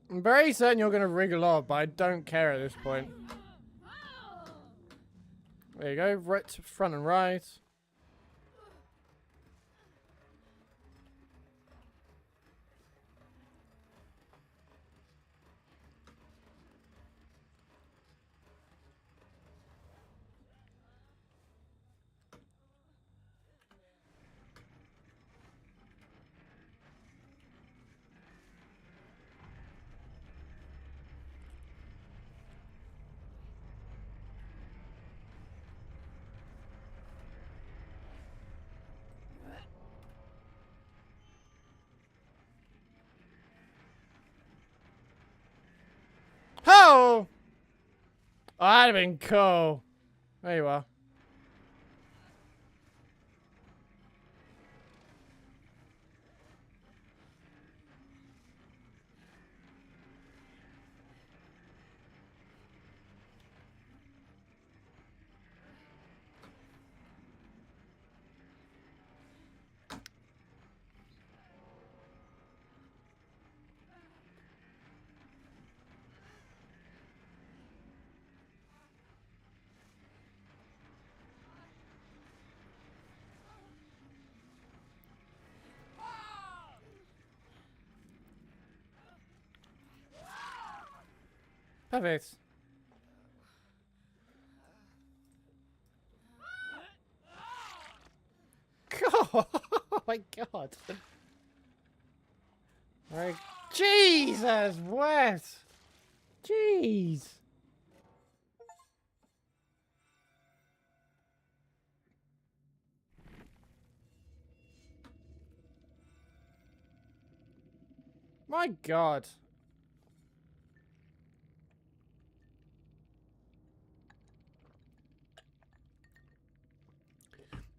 I'm very certain you're gonna wriggle off, but I don't care at this point. There you go, right to front and right. Oh! Oh, that'd have been cool. There you are. Perfect. God. Oh my god. Like, Jesus, what? Jeez. My god.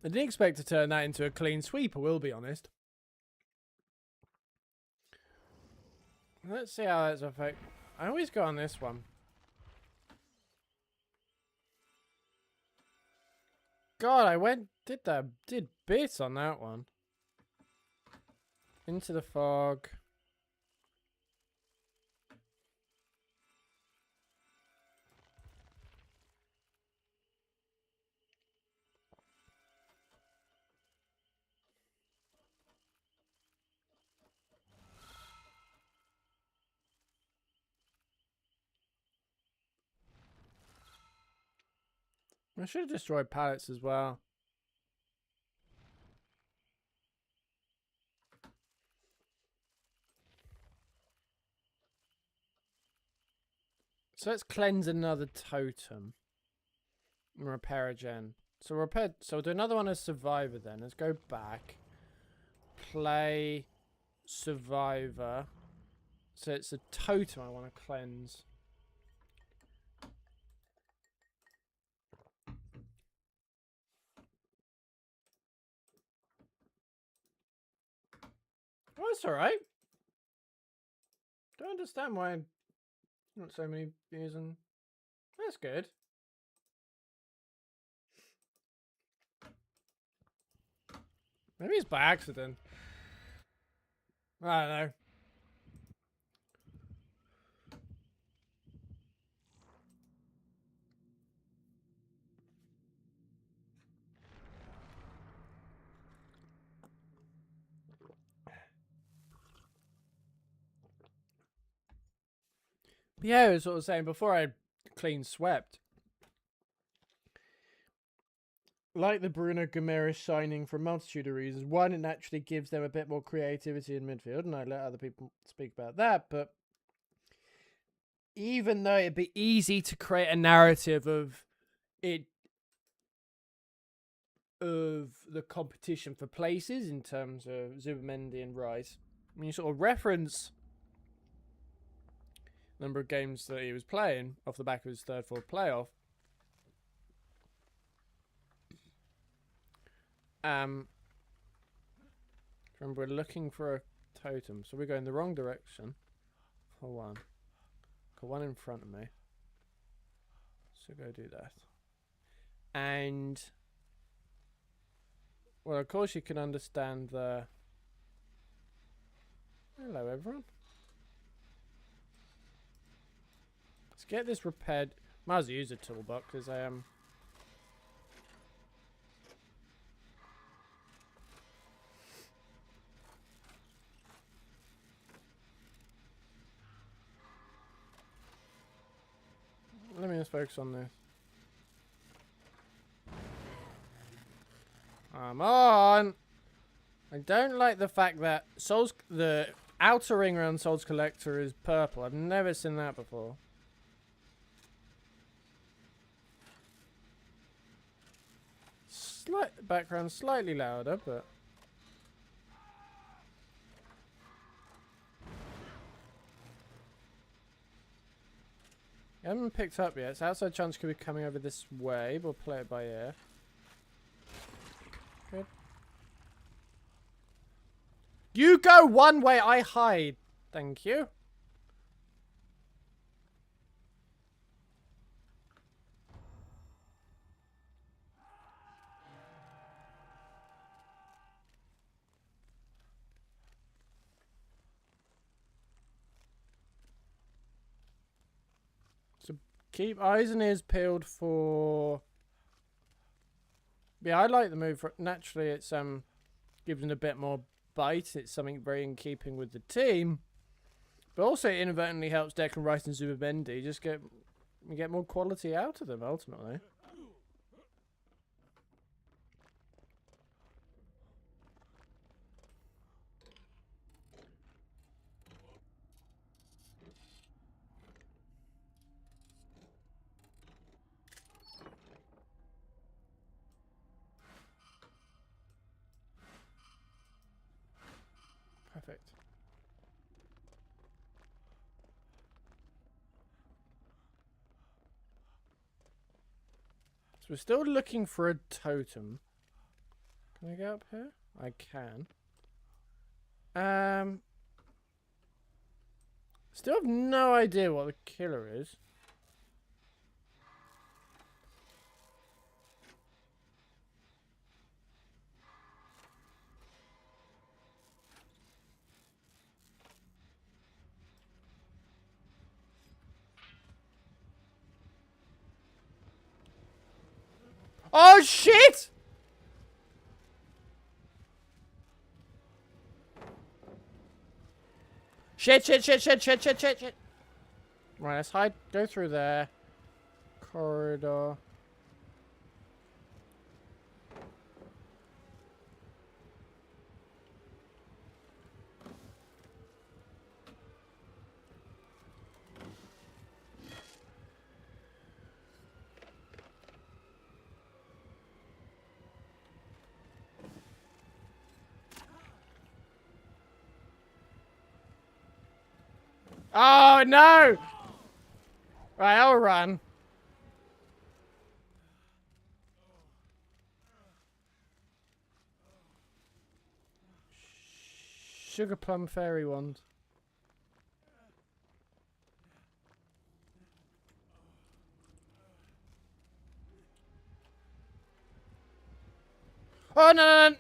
I didn't expect to turn that into a clean sweep, I will be honest. Let's see how that's affect. I always go on this one. God, I did bits on that one. Into the fog. I should have destroyed pallets as well. So let's cleanse another totem. And repair again. So we'll do another one as survivor then. Let's go back. Play survivor. So it's a totem I want to cleanse. Oh, it's alright. Don't understand why not so many views and that's good. Maybe it's by accident. I don't know. But yeah, I was sort of saying before I clean swept. like the Bruno Gomes signing for a multitude of reasons. One, it naturally gives them a bit more creativity in midfield, and I let other people speak about that. But even though it'd be easy to create a narrative of the competition for places in terms of Zubimendi and Rice, when you sort of reference the number of games that he was playing off the back of his third, fourth playoff, remember, we're looking for a totem, so we're going the wrong direction. For one, got one in front of me, so go do that. And well, of course you can understand the. Hello, everyone. Let's get this repaired. Might as well use a toolbox because I am. Let me just focus on this. Come on! I don't like the fact that the outer ring around Soul's Collector is purple. I've never seen that before. Background slightly louder, but I haven't picked up yet. So outside chance could be coming over this way. We'll play it by ear. Good. You go one way, I hide. Thank you. So keep eyes and ears peeled for. Yeah, I like the move. Naturally, it's gives it a bit more bite. It's something very in keeping with the team, but also it inadvertently helps Declan Rice and Zubimendi just get more quality out of them ultimately. Perfect. So we're still looking for a totem. Can I get up here? I can. Still have no idea what the killer is. Oh shit! Shit. Right, let's hide. Go through there. Corridor. Oh no! Right, I'll run. Sugar plum fairy wand. Oh no!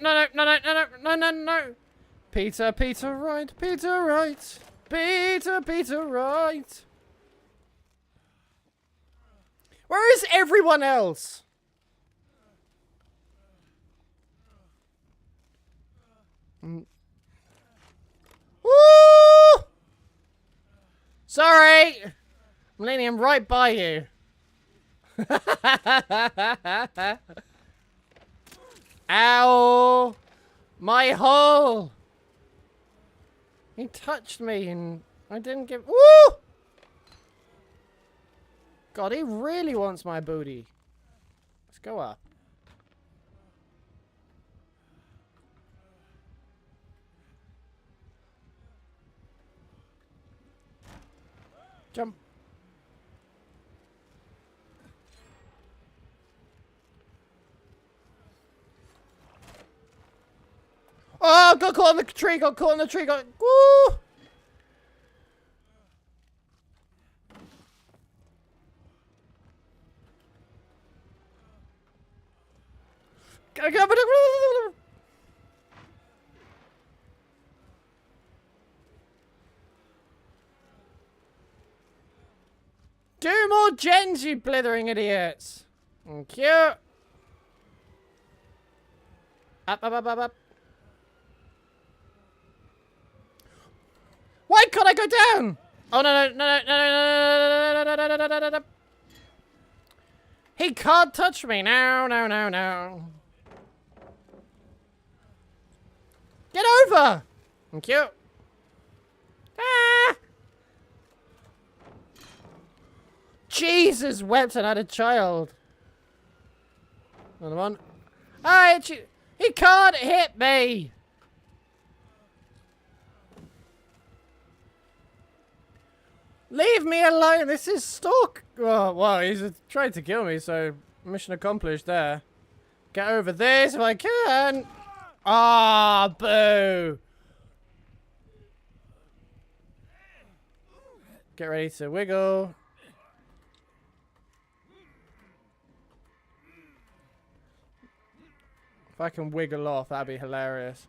Peter Wright. Peter Wright. Where is everyone else? Woo! Sorry! I'm leaning right by you. Ow! My hole! He touched me and I didn't give... Woo! God, he really wants my booty. Let's go up. Jump. Oh, got caught on the tree, got caught on the tree, got... Woo! Do more gens, you blithering idiots! Thank you. Up, up, up, up, up. Why can't I go down? Oh no, no, no, no, no, no, no, no, no, no, no, no. He can't touch me. No, no, no, no. Get over! Thank you. Ah! Jesus wept and had a child. Another one. Ah, he can't hit me. Leave me alone. This is stalk. Oh, well, he's trying to kill me, so mission accomplished there. Get over this if I can. Ah, boo. Get ready to wiggle. If I can wiggle off, that'd be hilarious.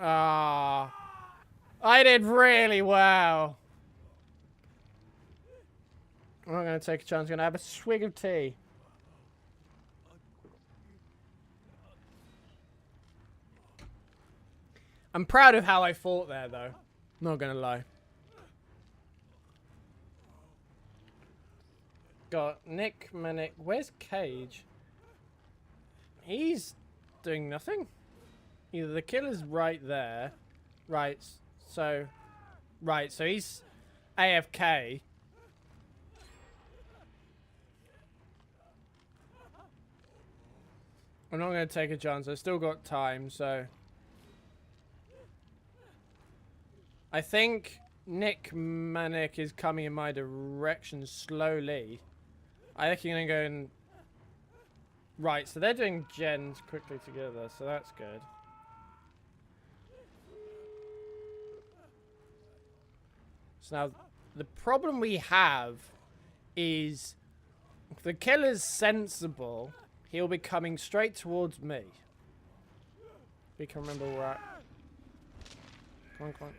Ah. I did really well. I'm not going to take a chance. I'm going to have a swig of tea. I'm proud of how I fought there, though. Not going to lie. Got Nick Manic. Where's Cage? He's doing nothing. Either the killer's right there. Right, so he's AFK. I'm not going to take a chance. I've still got time, so I think Nick Manic is coming in my direction slowly. I think he's going to go in. Right, so they're doing gens quickly together, so that's good. So now, the problem we have is if the killer's sensible, he'll be coming straight towards me. We can remember where we're at. Come on, come on.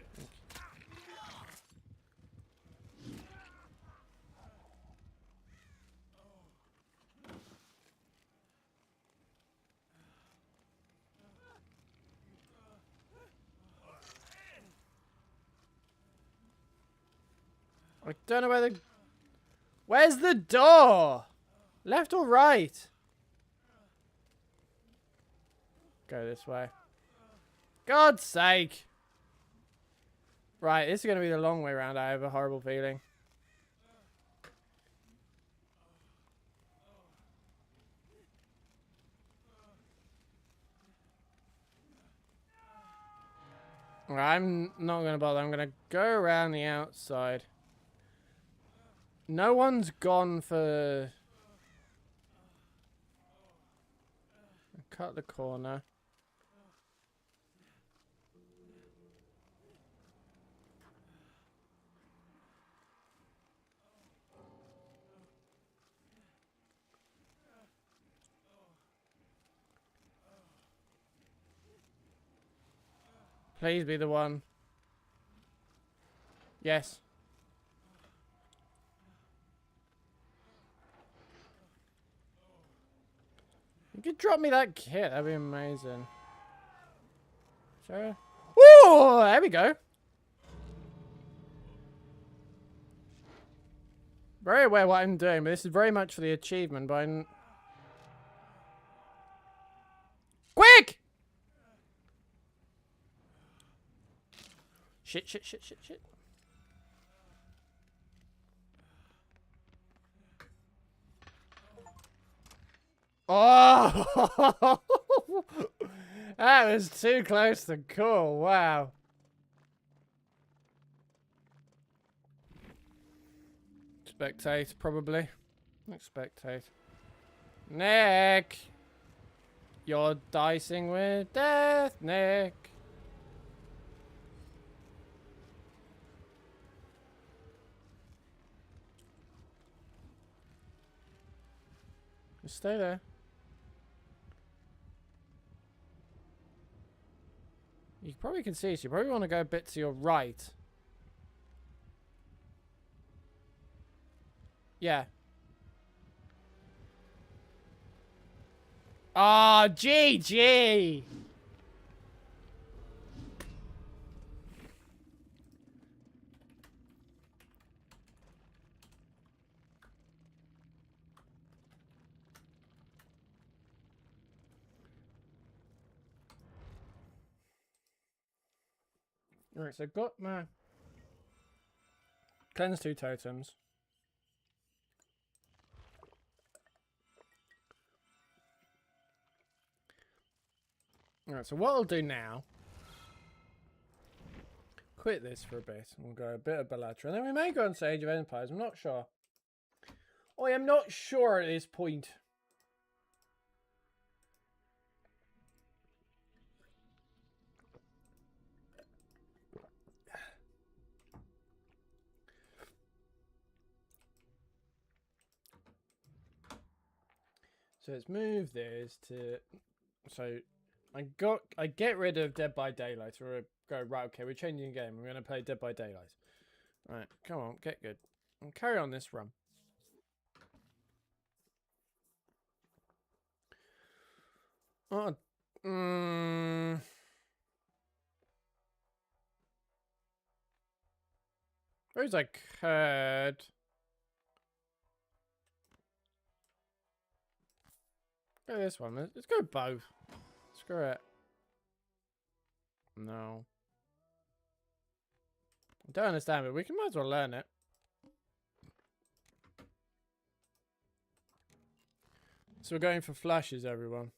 I don't know where the... Where's the door? Left or right? Go this way. God's sake. Right, this is going to be the long way around. I have a horrible feeling. I'm not going to bother. I'm going to go around the outside. No one's gone for... Cut the corner. Please be the one. Yes. You could drop me that kit. That'd be amazing. Sure. Woo! There we go. Very aware what I'm doing, but this is very much for the achievement, but I'm... Shit, shit, shit, shit, shit. Oh! That was too close to call. Wow. Spectate, probably. Spectate. Nick! You're dicing with death, Nick. Just stay there. You probably can see, so you probably want to go a bit to your right. Yeah. Ah, GG! Alright, so I've got my cleanse 2 totems. Alright, so what I'll do now, quit this for a bit, and we'll go a bit of Balatro, and then we may go on Age of Empires, I'm not sure. I am not sure at this point. So let's move this to, so I get rid of Dead by Daylight, or go, right, okay, we're changing the game, we're going to play Dead by Daylight. Right, come on, get good. And carry on this run. Oh, suppose I could. Go this one. Let's go both. Screw it. No. I don't understand, but we can might as well learn it. So we're going for flashes, everyone.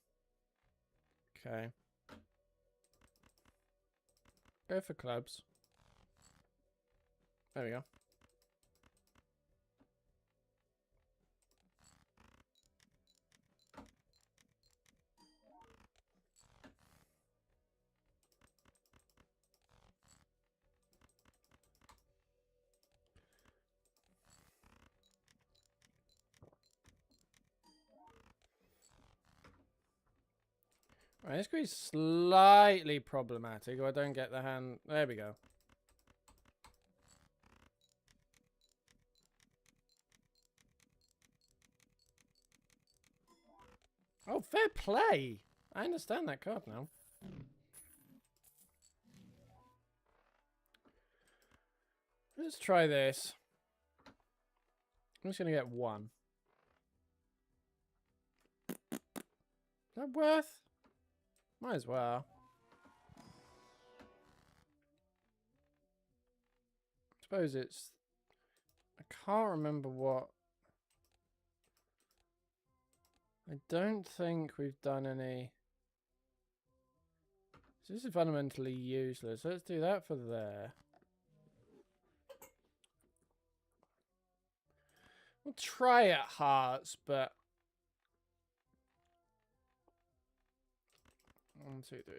Okay. Go for clubs. There we go. Alright, this could be slightly problematic, or I don't get the hand. There we go. Oh, fair play! I understand that card now. Let's try this. I'm just going to get one. Is that worth? Might as well. I suppose it's... I can't remember what... I don't think we've done any... So this is fundamentally useless. Let's do that for there. We'll try at hearts, but... 1, 2, 3.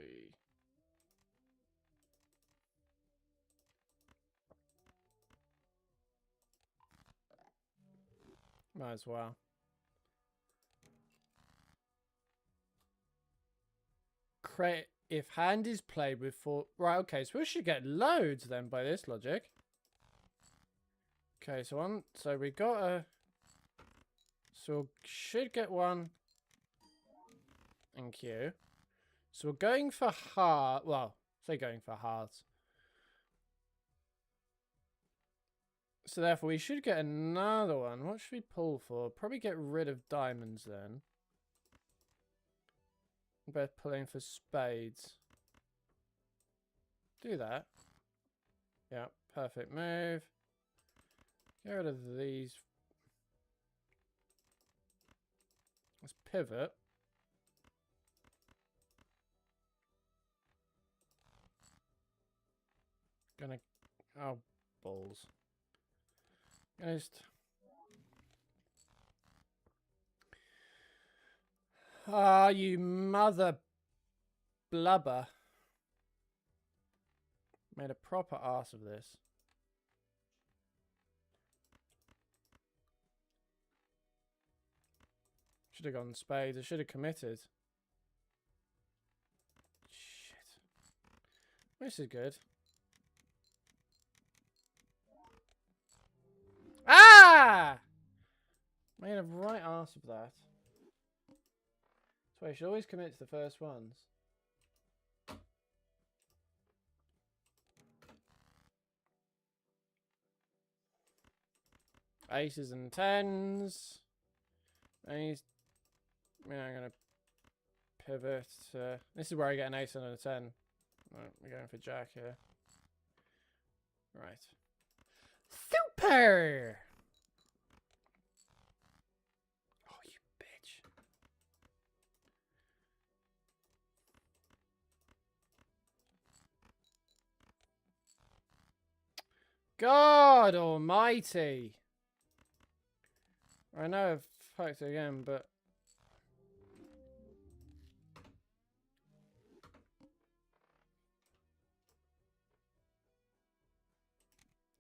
Might as well. If hand is played with 4... Right, okay, so we should get loads then by this logic. Okay, so we got a... So we should get one in queue. So we're going for heart. Well, say going for hearts. So therefore we should get another one. What should we pull for? Probably get rid of diamonds then. Better pulling for spades. Do that. Yeah, perfect move. Get rid of these. Let's pivot. Gonna... Oh, balls. Gonna just... Ah, you mother blubber. Made a proper ass of this. Should have gone spades. I should have committed. Shit. This is good. Ah! Made a right ass of that. That's why you should always commit to the first ones. Aces and tens. Ace. Yeah, I'm gonna pivot. This is where I get an ace and a 10. Right, we're going for jack here. Right. Super! Oh, you bitch. God almighty. I know I've fucked it again, but...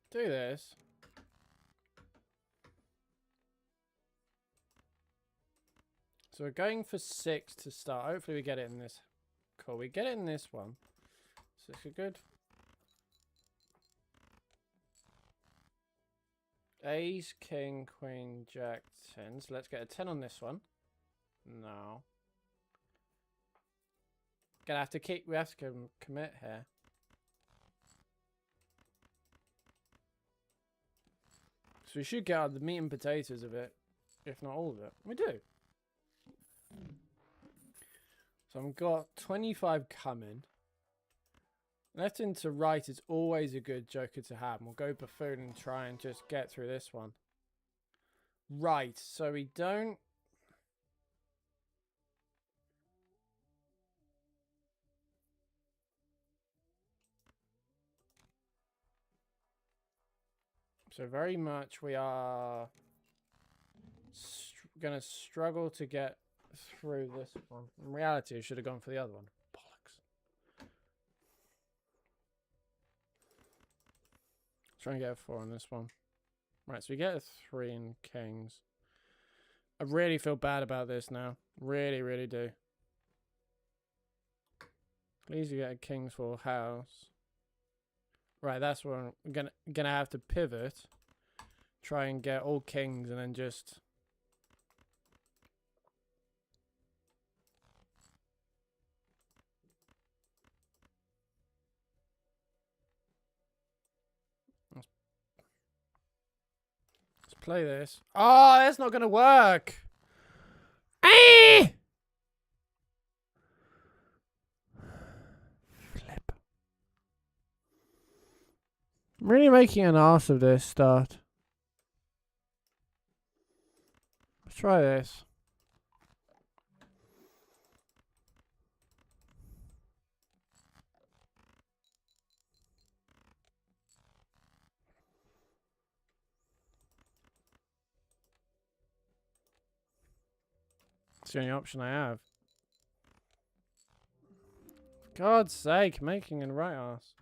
do this. So we're going for 6 to start. Hopefully we get it in this. Cool, we get it in this one. So it's a good... Ace, king, queen, jack, 10. So let's get a 10 on this one. No. Gonna have to keep... we have to commit here. So we should get out the meat and potatoes of it. If not all of it. We do. So I've got 25 coming. Left into right is always a good joker to have. We'll go buffoon and try and just get through this one. Right, so we don't... so very much we are going to struggle to get through this one. In reality, I should have gone for the other one. Bollocks. Try and get a 4 on this one. Right, so we get a 3 in kings. I really feel bad about this now. Really, really do. Please you get a king's full house. Right, that's where I'm gonna have to pivot. Try and get all kings and then just... let's play this. Oh, that's not gonna work! Ah! Flip. I'm really making an ass of this start. Let's try this. It's the only option I have. For God's sake, making a right ass.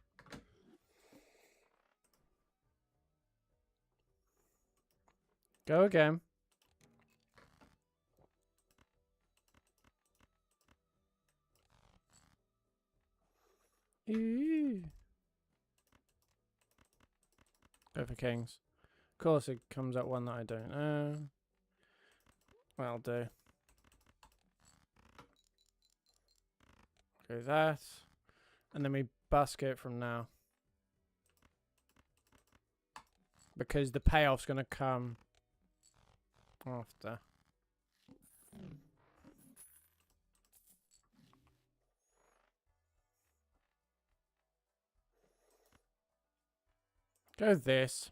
Go again. Ooh. Go for kings. Of course it comes up one that I don't know. That'll do. Go that. And then we busk it from now. Because the payoff's going to come after. Go this.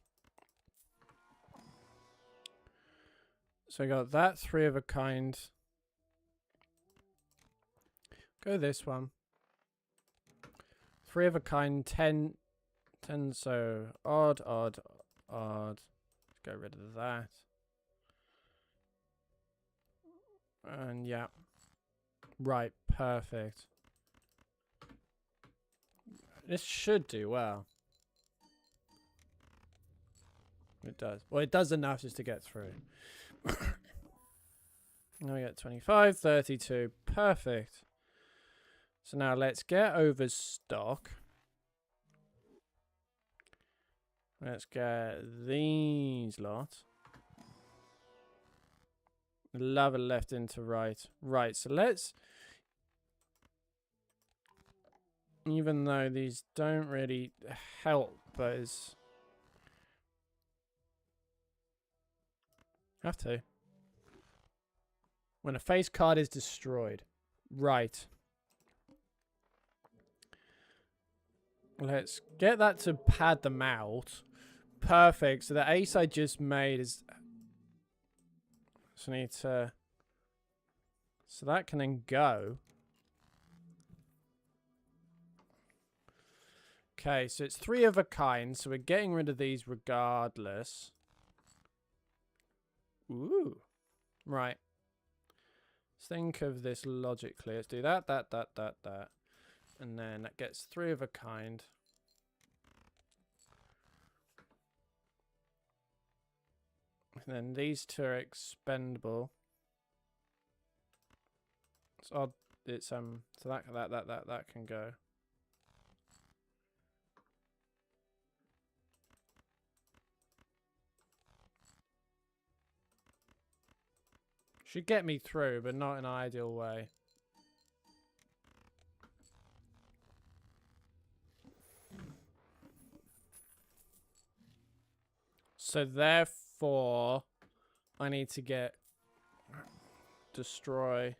So I got that 3 of a kind. Go this one. 3 of a kind, 10, so odd, odd, odd. Get rid of that. And yeah. Right, perfect. This should do well. It does. Well, it does enough just to get through. Now we get 25, 32. Perfect. So now let's get over stock. Let's get these lot. Lava left into right. Right, so let's... Even though these don't really help, but it's... Have to. When a face card is destroyed. Right. Let's get that to pad them out. Perfect. So the ace I just made is... So I need to... So that can then go. Okay, so it's 3 of a kind. So we're getting rid of these regardless. Ooh. Right. Let's think of this logically. Let's do that. And then that gets 3 of a kind. And then these 2 are expendable. It's odd. It's so that can go. Should get me through, but not in an ideal way. So therefore, I need to get destroy.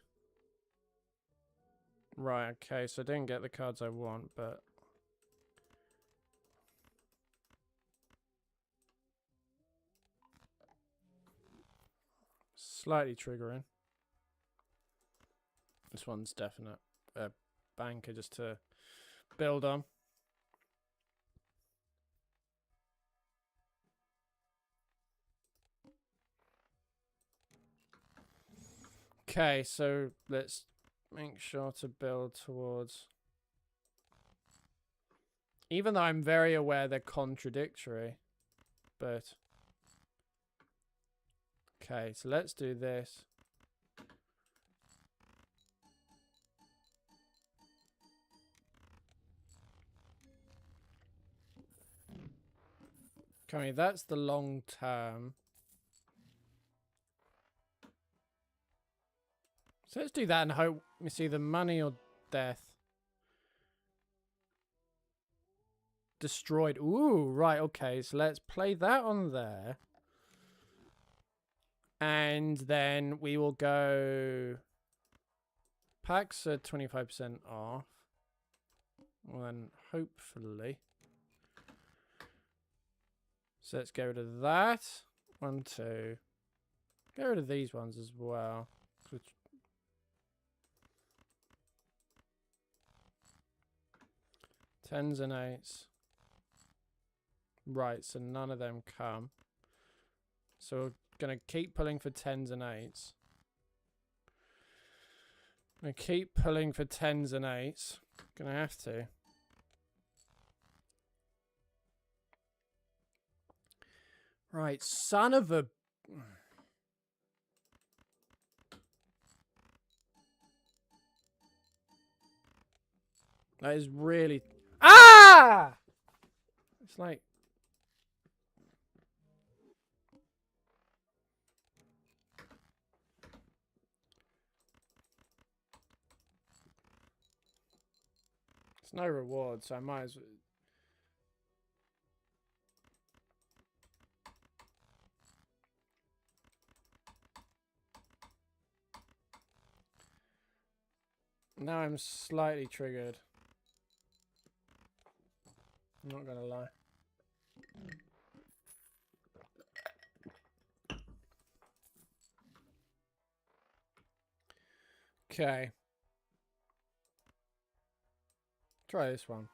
Right, okay, so I didn't get the cards I want, but... Slightly triggering. This one's definite. Banker just to build on. Okay, so let's make sure to build towards... Even though I'm very aware they're contradictory, but... Okay, so let's do this. Okay, that's the long term. So let's do that and hope it's either money or death. Destroyed. Ooh, right, okay. So let's play that on there. And then we will go... Packs are 25% off. Well, then hopefully... So let's get rid of that. 1, 2. Get rid of these ones as well. Tens and 8s. Right, so none of them come. So we're going to keep pulling for 10s and 8s. I'm going to keep pulling for 10s and 8s. Going to have to. Right, son of a... That is really... Ah! It's like... It's no reward, so I might as well... Now I'm slightly triggered. I'm not gonna lie. Okay. Try this one.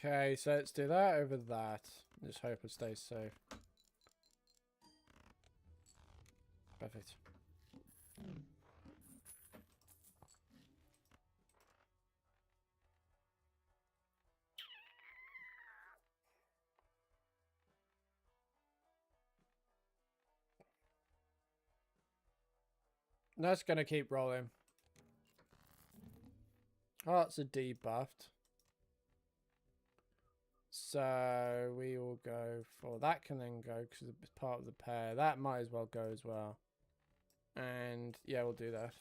Okay, so let's do that over that. Just hope it stays safe. Perfect. That's going to keep rolling. Hearts are debuffed. So we will go for that. Can then go because it's part of the pair. That might as well go as well. And yeah, we'll do that.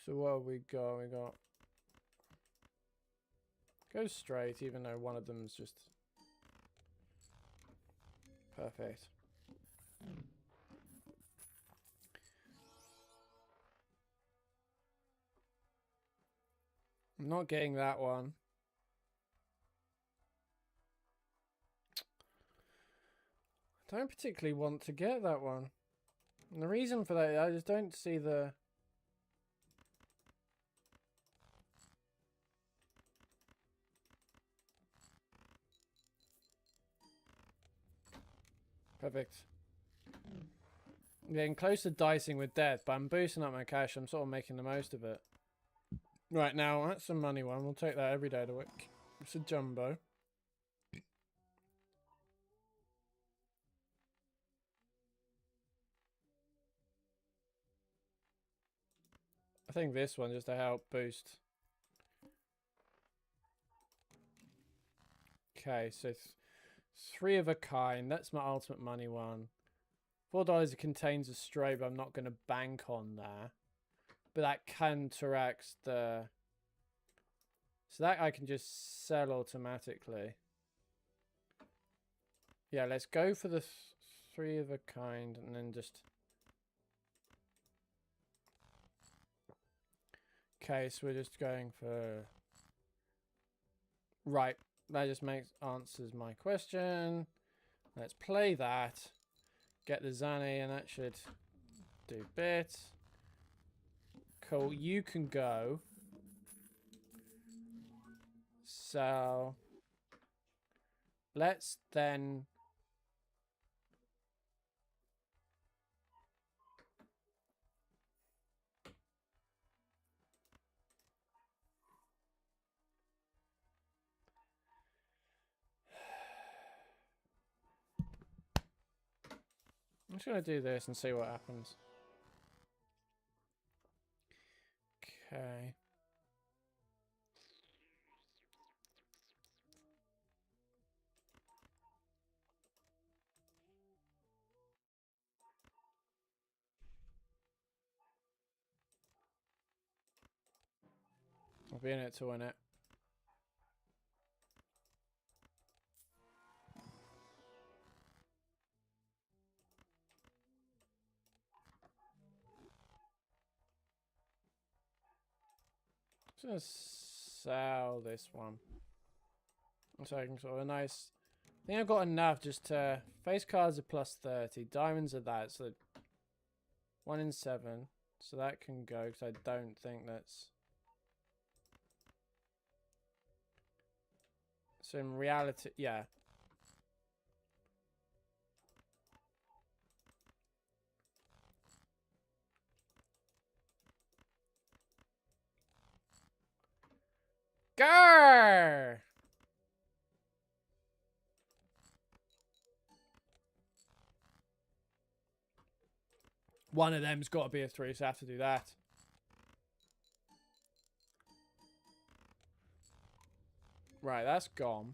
So what have we got? We got go straight, even though one of them is just perfect. I'm not getting that one. I don't particularly want to get that one. And the reason for that, I just don't see the... Perfect. I'm getting close to dicing with death, but I'm boosting up my cash. I'm sort of making the most of it. Right, now, that's a money one. We'll take that every day of the week. It's a jumbo. I think this one just to help boost. Okay, so three of a kind. That's my ultimate money one. $4 contains a stray, but I'm not going to bank on that. But that counteracts the... So that I can just sell automatically. Yeah, let's go for the three of a kind and then just... Okay, so we're just going for... Right, that just answers my question. Let's play that. Get the Zanny, and that should do bit. Cool, you can go. So... Let's then... I'm just going to do this and see what happens. Okay. I'll be in it to win it. I'm just going to sell this one. So I can sort of a nice... I think I've got enough just to... Face cards are plus 30. Diamonds are that. So 1 in 7. So that can go because I don't think that's... So in reality... Yeah. Grrr! One of them's got to be a 3, so I have to do that. Right, that's gone.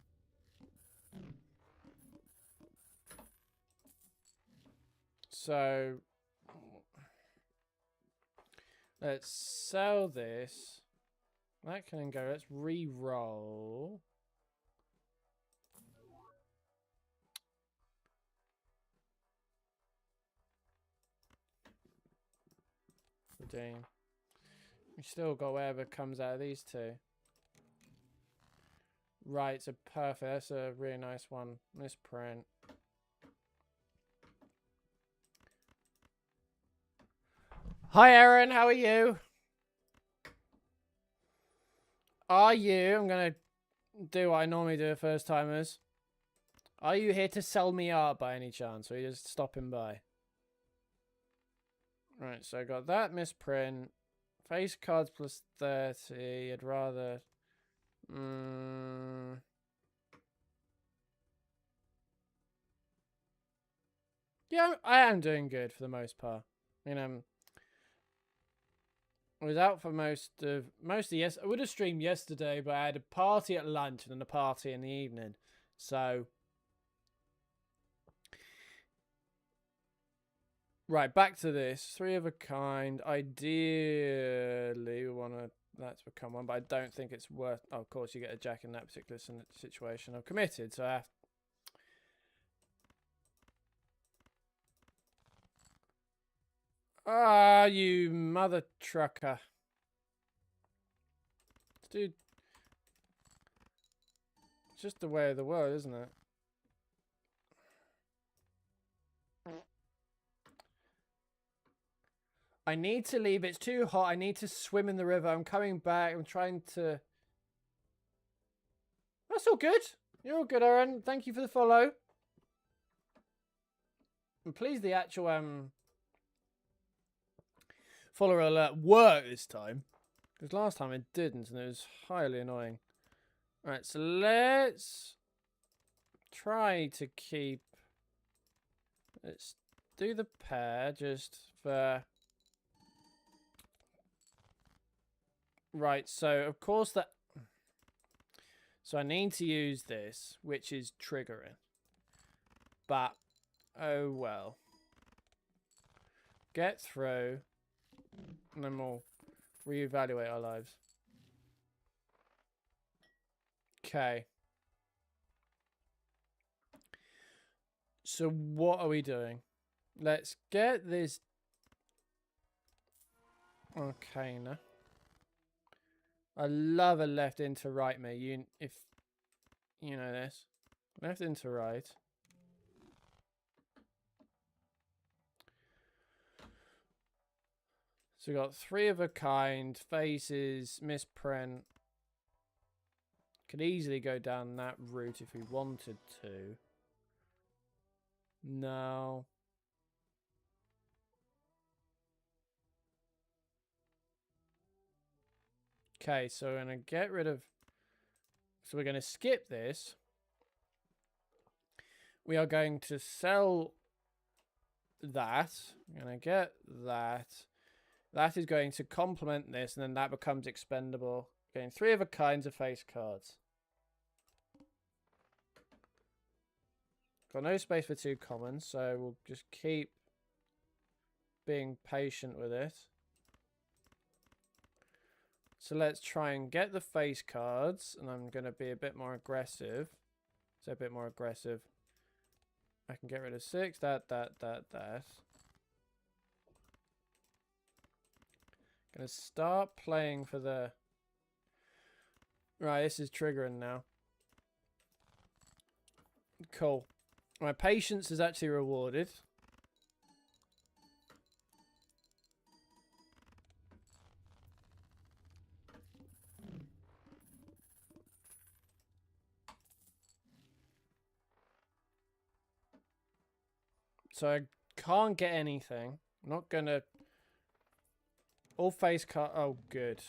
So... Let's sell this. That can go. Let's re-roll. redeem. We still got whatever comes out of these two. Right, so perfect. That's a really nice one. Misprint. Hi, Aaron. How are you? Are you? I'm going to do what I normally do at first timers. Are you here to sell me art by any chance? Or are you just stopping by? Right, so I got that misprint. Face cards plus 30. I'd rather... Yeah, I am doing good for the most part. I mean, I was out for most of yes. I would have streamed yesterday, but I had a party at lunch and then a party in the evening. So, right, back to this. 3 of a kind. Ideally, we want to that's become one, but I don't think it's worth. Oh, of course, you get a jack in that particular situation. I'm committed, so I have. Ah, you mother trucker. Dude. It's just the way of the world, isn't it? I need to leave. It's too hot. I need to swim in the river. I'm coming back. I'm trying to... That's all good. You're all good, Aaron. Thank you for the follow. I'm pleased the actual follower alert worked this time. Because last time it didn't, and it was highly annoying. Alright, so let's try to keep... Let's do the pair just for... Right, so of course that... So I need to use this, which is triggering. But, oh well. Get through, and then we'll reevaluate our lives. Okay. So what are we doing? Let's get this... Okay, no. I love a left into right me. If you know this. Left into right. So we got 3 of a kind, faces, misprint. Could easily go down that route if we wanted to. No. Okay, so we're going to get rid of... So we're going to skip this. We are going to sell that. We're going to get that. That is going to complement this, and then that becomes expendable. Getting 3 of a kinds of face cards. Got no space for 2 commons, so we'll just keep being patient with it. So let's try and get the face cards, and I'm going to be a bit more aggressive. So a bit more aggressive. I can get rid of 6, that. Gonna start playing for the... Right, this is triggering now. Cool. My patience is actually rewarded. So I can't get anything. I'm not gonna... All face card... Oh, good.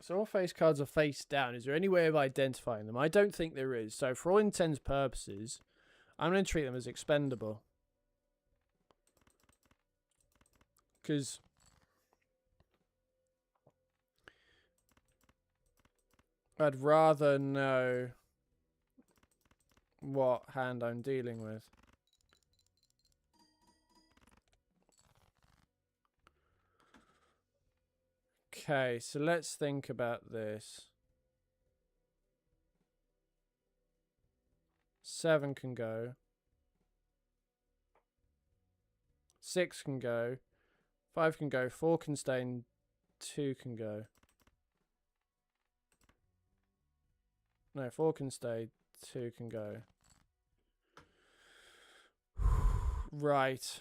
So all face cards are face down. Is there any way of identifying them? I don't think there is. So for all intents and purposes, I'm going to treat them as expendable. Because... I'd rather know what hand I'm dealing with. Okay, so let's think about this. 7 can go. 6 can go. 5 can go. 4 can stay and 2 can go. No, 4 can stay. 2 can go. Right.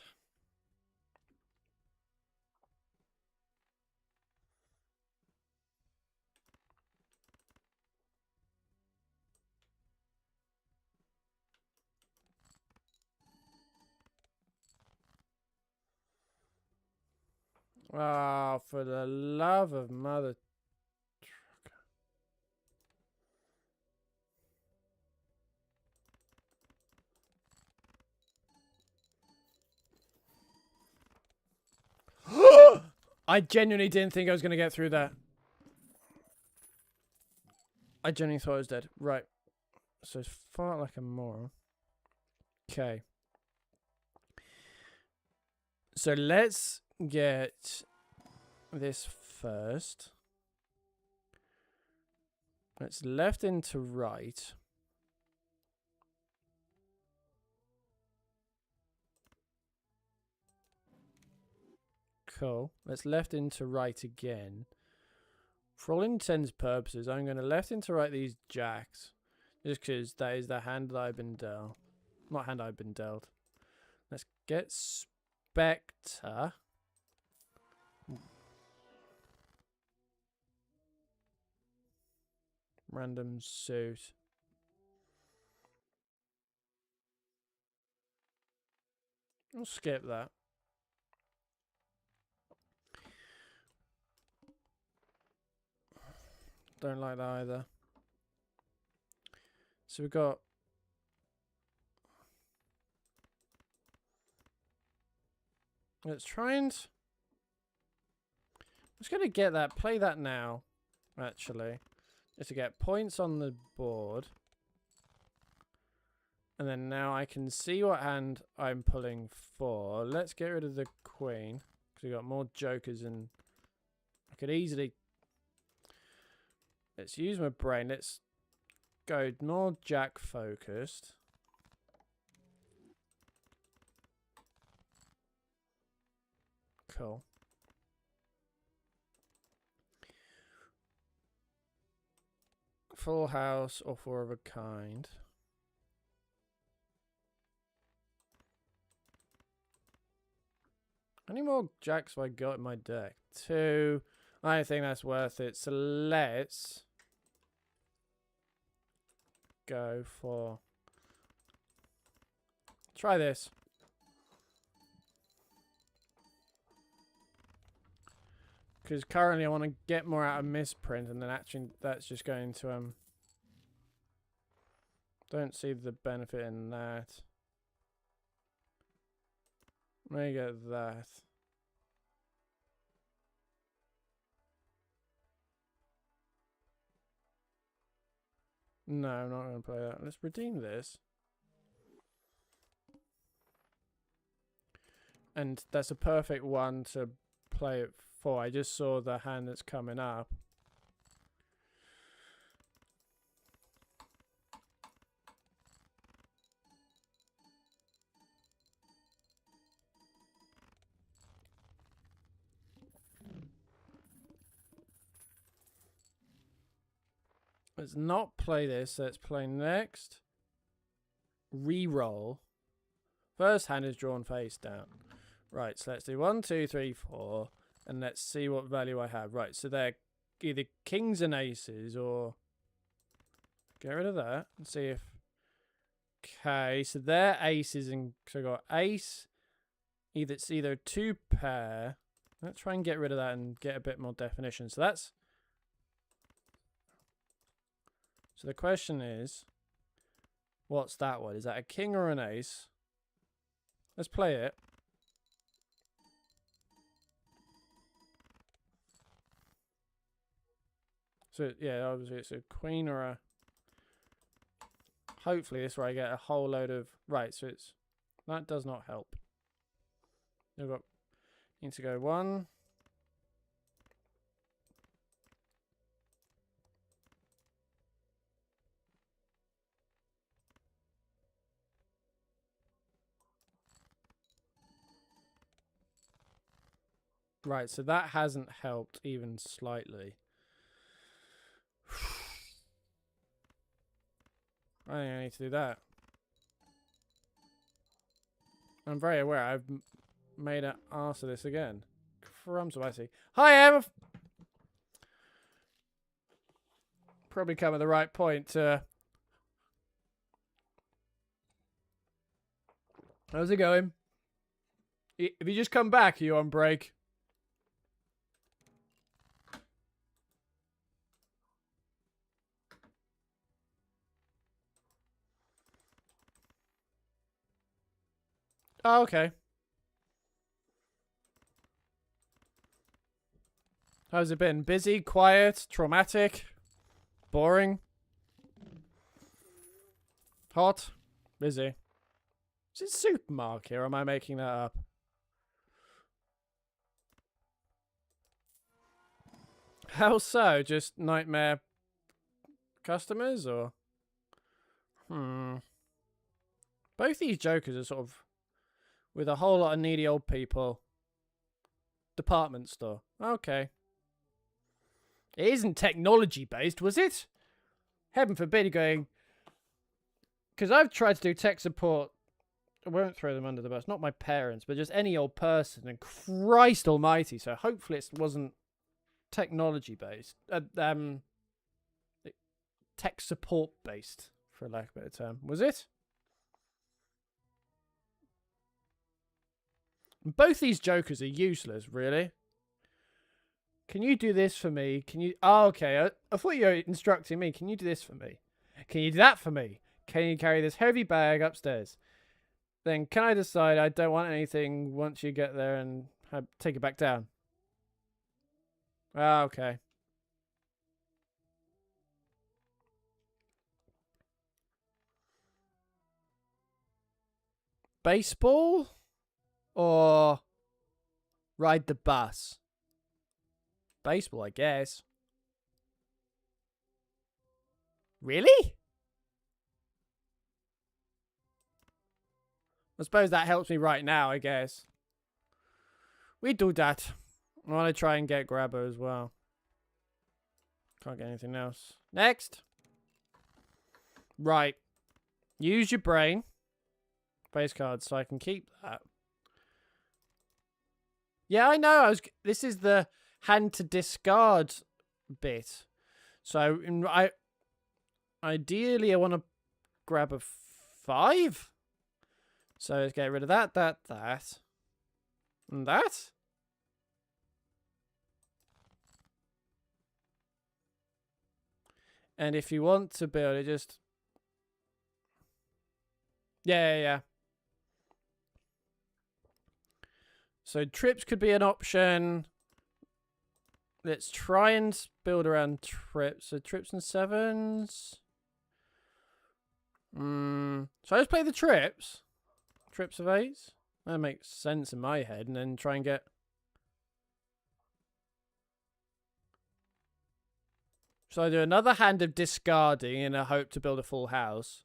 Ah, for the love of mother trucker. I genuinely didn't think I was going to get through that. I genuinely thought I was dead. Right. So it's far like a moron. Okay. So let's get this first. It's left into right. Cool. Let's left into right again. For all intents and purposes, I'm going to left into right these jacks. Just because that is the hand that I've been dealt. Not hand I've been dealt. Let's get Spectre. Random suit. I'll skip that. Don't like that either. So we've got... Let's try and... I'm just going to get that. Play that now, actually. Just to get points on the board. And then now I can see what hand I'm pulling for. Let's get rid of the queen. Because we've got more jokers and... I could easily... Let's use my brain. Let's go more jack focused. Cool. Full house or four of a kind. How many more jacks have I got in my deck? 2. I think that's worth it. So let's go for... Try this. Because currently I want to get more out of misprint, and then actually that's just going to... Don't see the benefit in that. Maybe get that. No, I'm not going to play that. Let's redeem this. And that's a perfect one to play it for. I just saw the hand that's coming up. Let's not play this. Let's play next. Reroll. First hand is drawn face down. Right, so let's do 1, 2, 3, 4. And let's see what value I have. Right, so they're either kings and aces or... Get rid of that and see if... Okay, so they're aces and... So I got ace. It's either 2 pair. Let's try and get rid of that and get a bit more definition. So that's... So the question is, what's that one? Is that a king or an ace? Let's play it. So, yeah, obviously it's a queen or a... Hopefully this is where I get a whole load of... Right, so it's... That does not help. You've got... Need to go 1... Right, so that hasn't helped even slightly. I think I need to do that. I'm very aware I've made an arse of this again. Crumbs, I see. Hi, Em! Probably come at the right point to... How's it going? Have you just come back? Are you on break? Oh, okay. How's it been? Busy, quiet, traumatic, boring, hot, busy. Is it supermarket or am I making that up? How so? Just nightmare customers or? Both these jokers are sort of with a whole lot of needy old people. Department store. Okay. It isn't technology based, was it? Heaven forbid you're going... Because I've tried to do tech support. I won't throw them under the bus. Not my parents, but just any old person. And Christ almighty. So hopefully it wasn't technology based. Tech support based, for lack of a better term. Was it? Both these jokers are useless, really. Can you do this for me? Can you... Oh, okay. I thought you were instructing me. Can you do this for me? Can you do that for me? Can you carry this heavy bag upstairs? Then can I decide I don't want anything once you get there and take it back down? Ah, okay. Baseball? Or ride the bus? Baseball, I guess. Really? I suppose that helps me right now, I guess. We do that. I want to try and get Grabber as well. Can't get anything else. Next. Right. Use your brain. Face cards, so I can keep that. Yeah, I know. This is the hand to discard bit. So, ideally, I want to grab a 5. So, let's get rid of that, and that. And if you want to build it, just... Yeah. So trips could be an option. Let's try and build around trips. So trips and 7s. So I just play the trips. Trips of 8s. That makes sense in my head. And then try and get... So I do another hand of discarding in a hope to build a full house.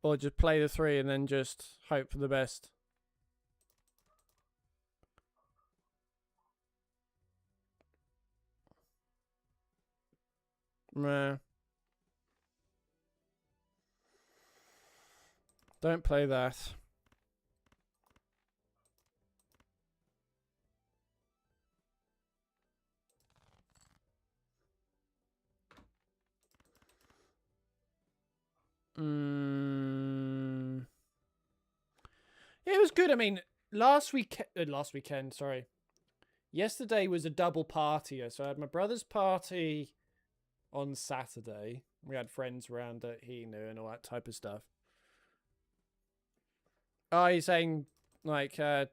Or just play the 3 and then just hope for the best. Meh. Don't play that. Yeah, it was good. I mean, last weekend, sorry. Yesterday was a double partier. So I had my brother's party on Saturday. We had friends around that he knew and all that type of stuff. Oh, you're saying, like, oh,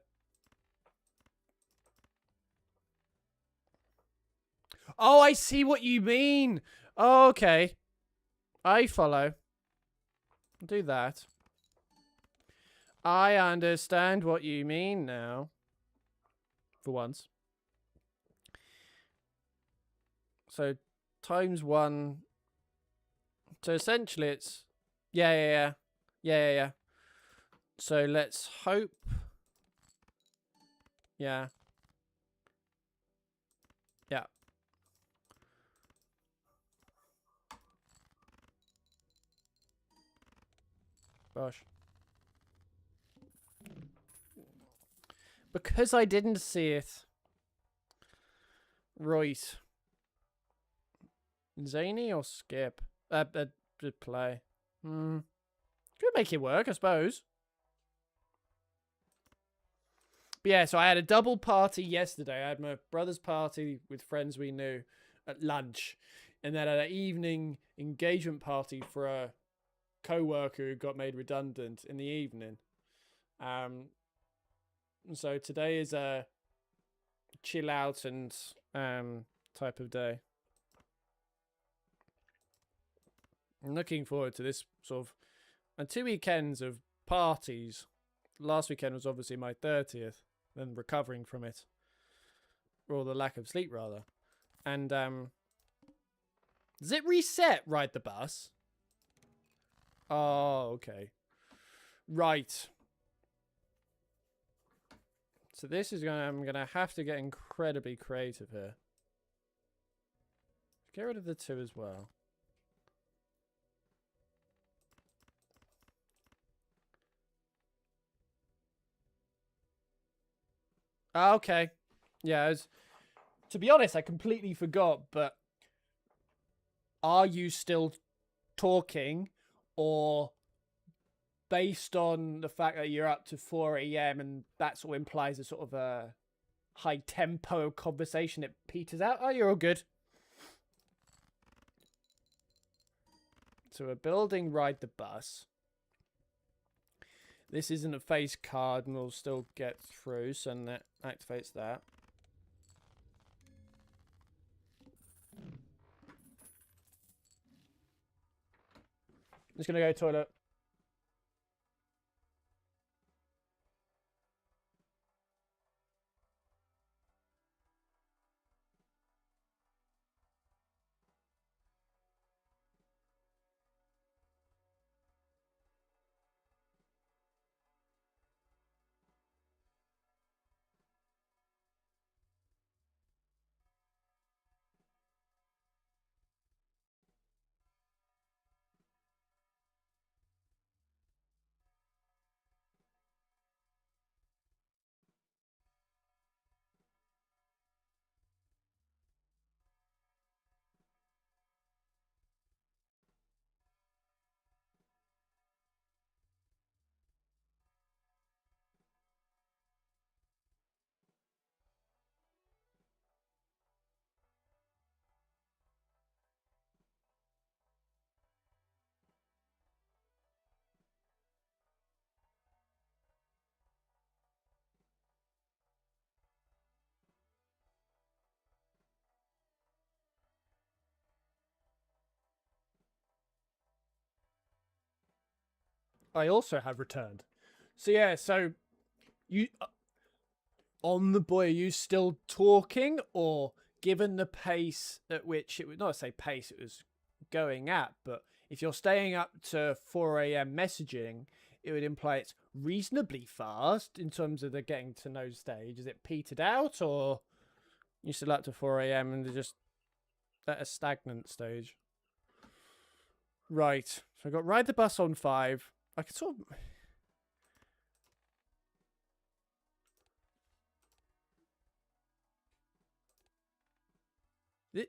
I see what you mean. Oh, okay. I follow. Do that. I understand what you mean now. For once. So, times 1. So, essentially, it's... Yeah. So, let's hope Yeah. Yeah. Gosh. Because I didn't see it. Right. Zany or skip? Play. Could make it work, I suppose. But yeah, so I had a double party yesterday. I had my brother's party with friends we knew at lunch. And then an evening engagement party for a co-worker who got made redundant in the evening. So today is a chill out and type of day. I'm looking forward to this sort of, and 2 weekends of parties. Last weekend was obviously my 30th, then recovering from it, or the lack of sleep rather. And does it reset? Ride the bus. Oh, okay. Right. So this is I'm gonna have to get incredibly creative here. Get rid of the 2 as well. Okay. Yeah, to be honest, I completely forgot, but are you still talking, or based on the fact that you're up to 4 a.m. and that sort of implies a sort of a high tempo conversation, it peters out? Oh, you're all good. So we're building ride the bus. This isn't a face card and we'll still get through, so that activates that. Just gonna go to toilet. I also have returned. So yeah, so you on the boy, are you still talking, or given the pace at which it would not say pace it was going at, but if you're staying up to 4 a.m. messaging, it would imply it's reasonably fast in terms of the getting to know stage. Is it petered out, or you still up to 4 a.m. and they're just at a stagnant stage? Right. So I got ride the bus on 5. I could sort of.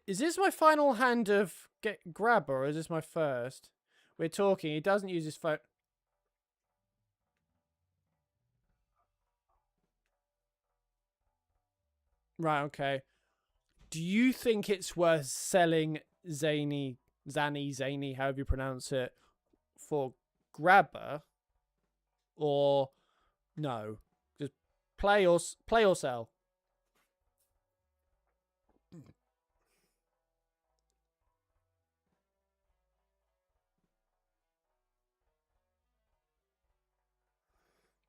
Is this my final hand of get grab, or is this my first? We're talking. He doesn't use his phone. Right. Okay. Do you think it's worth selling Zany, however you pronounce it, for grabber, or no? Just play or sell.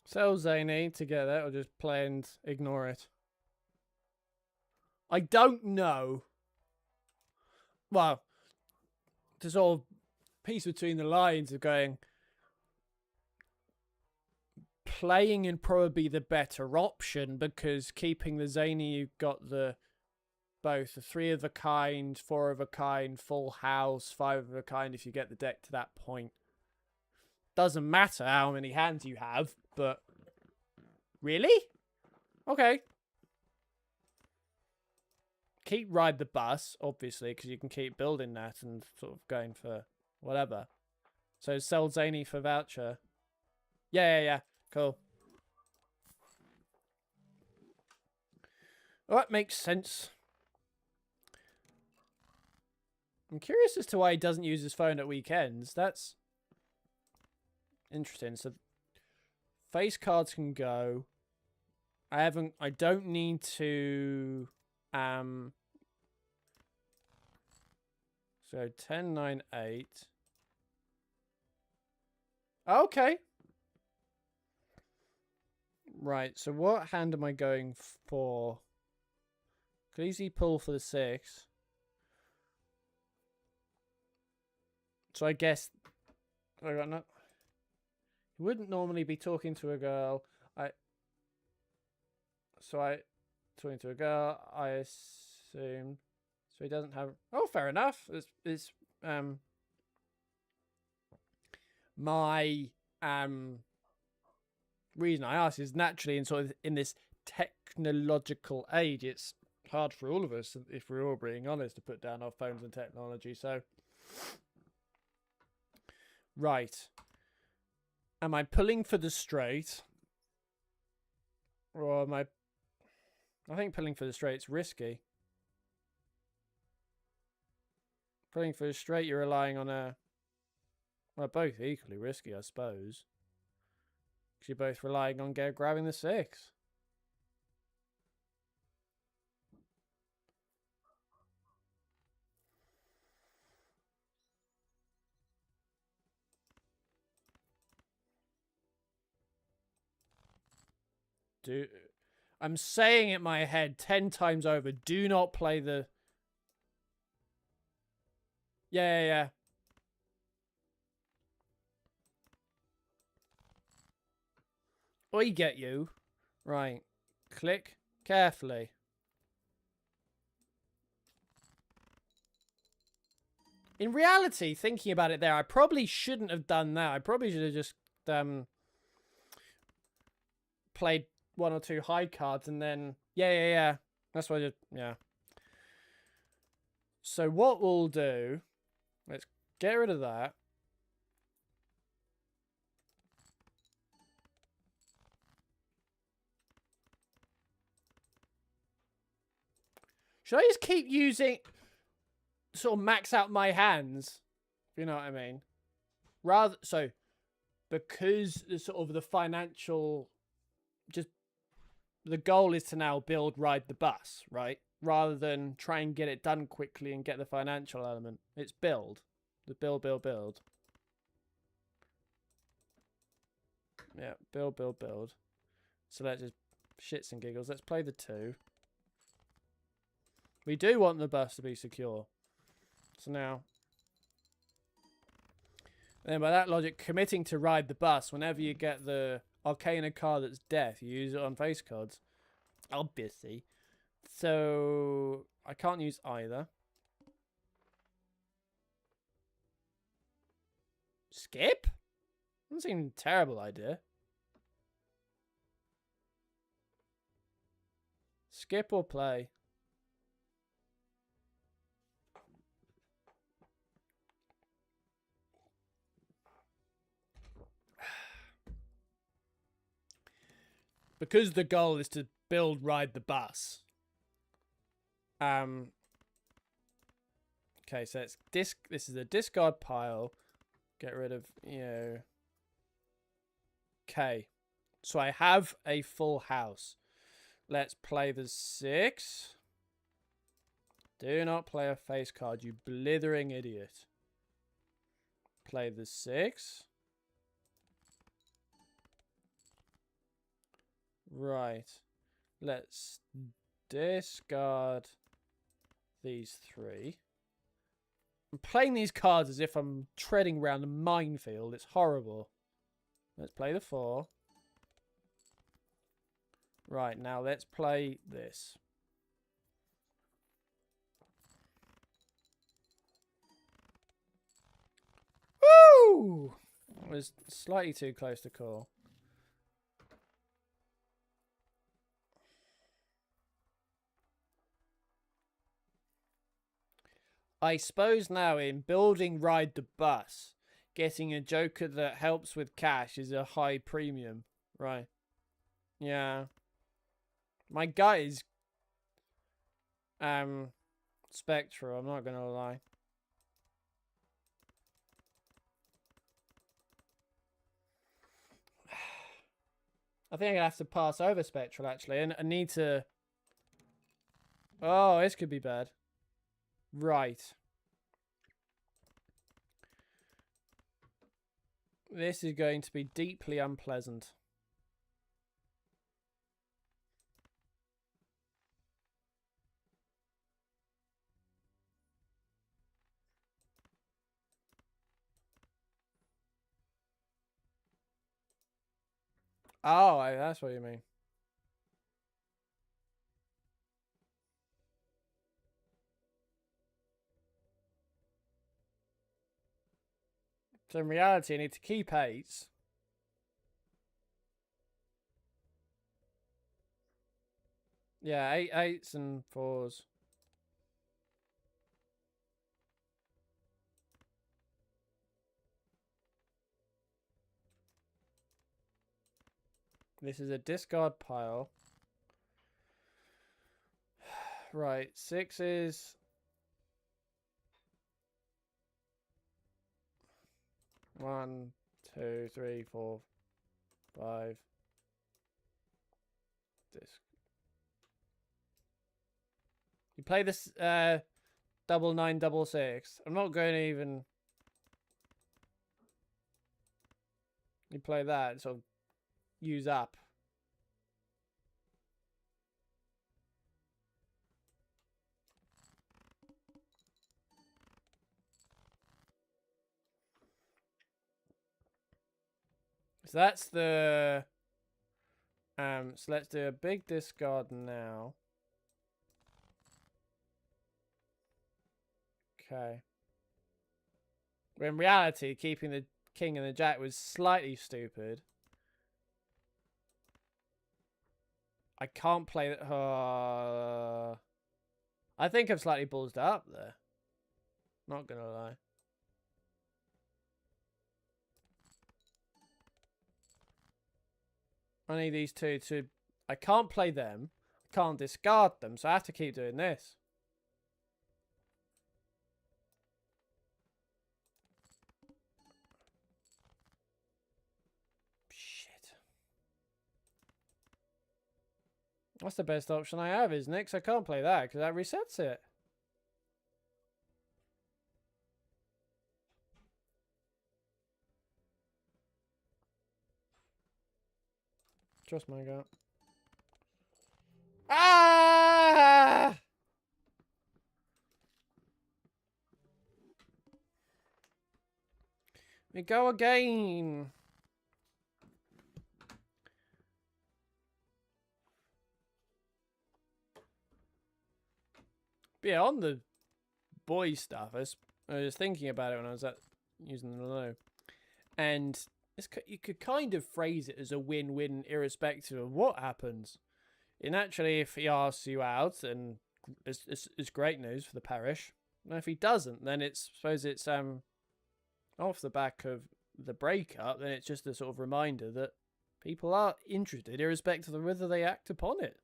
Sell Zany to get that, or just play and ignore it. I don't know. Well, to sort of piece between the lines of going, playing in probably the better option, because keeping the zany, you've got the both the 3 of a kind, 4 of a kind, full house, 5 of a kind if you get the deck to that point. Doesn't matter how many hands you have, but really? Okay. Keep ride the bus, obviously, because you can keep building that and sort of going for whatever. So sell zany for voucher. Yeah. Cool. Well, that makes sense. I'm curious as to why he doesn't use his phone at weekends. That's interesting. So face cards can go. I don't need to so 10, 9, 8. Okay. Right, so what hand am I going for? Could easily pull for the 6. So I guess I got no. You wouldn't normally be talking to a girl. Talking to a girl, I assume. So he doesn't have. Oh, fair enough. It's my reason I ask is naturally in this technological age, it's hard for all of us, if we're all being honest, to put down our phones and technology. So, right, am I pulling for the straight, or am I? I think pulling for the straight's risky. Pulling for the straight, you're relying on a. Well, both equally risky, I suppose. Because you're both relying on grabbing the 6. I'm saying it in my head 10 times over. Do not play the. Yeah. I get you. Right. Click carefully. In reality, thinking about it there, I probably shouldn't have done that. I probably should have just played 1 or 2 high cards and then... Yeah. That's what I did. Yeah. So what we'll do... Let's get rid of that. Should I just keep using... Sort of max out my hands? You know what I mean? So, because the financial... Just... The goal is to now ride the bus, right? Rather than try and get it done quickly and get the financial element. It's build. The build. Yeah, build. So let's just shits and giggles. Let's play the 2. We do want the bus to be secure. So now... And then by that logic, committing to ride the bus, whenever you get the Arcana card that's death, you use it on face cards. Obviously. So, I can't use either. Skip? Doesn't seem a terrible idea. Skip or play? Because the goal is to ride the bus. Okay, so it's this is a discard pile. Get rid of, Okay. So I have a full house. Let's play the 6. Do not play a face card, you blithering idiot. Play the 6. Right. Let's discard these 3. I'm playing these cards as if I'm treading around a minefield. It's horrible. Let's play the 4. Right, now let's play this. Woo! It was slightly too close to call. I suppose now in building Ride the Bus, getting a Joker that helps with cash is a high premium. Right. Yeah. My gut is Spectral, I'm not gonna lie. I think I'm gonna have to pass over Spectral actually, and I need to. Oh, this could be bad. Right. This is going to be deeply unpleasant. Oh, that's what you mean. So in reality, I need to keep 8s. Yeah, 8s and 4s. This is a discard pile. Right, 6s. 1, 2, 3, 4, 5. Disc. You play this 9966. I'm not going to even. You play that, so use up. So that's the. So let's do a big discard now. Okay. In reality, keeping the king and the jack was slightly stupid. I can't play that. I think I'm slightly ballsed up there. Not gonna lie. I need these two to. I can't play them. I can't discard them, so I have to keep doing this. Shit. That's the best option I have, isn't it? 'Cause I can't play that because that resets it. Trust my gut. Ah! We go again. But yeah, on the boy stuff, I was thinking about it when I was using the low, and you could kind of phrase it as a win-win, irrespective of what happens. And actually, if he asks you out, then it's great news for the parish. And if he doesn't, then I suppose it's off the back of the breakup. Then it's just a sort of reminder that people are interested, irrespective of whether they act upon it.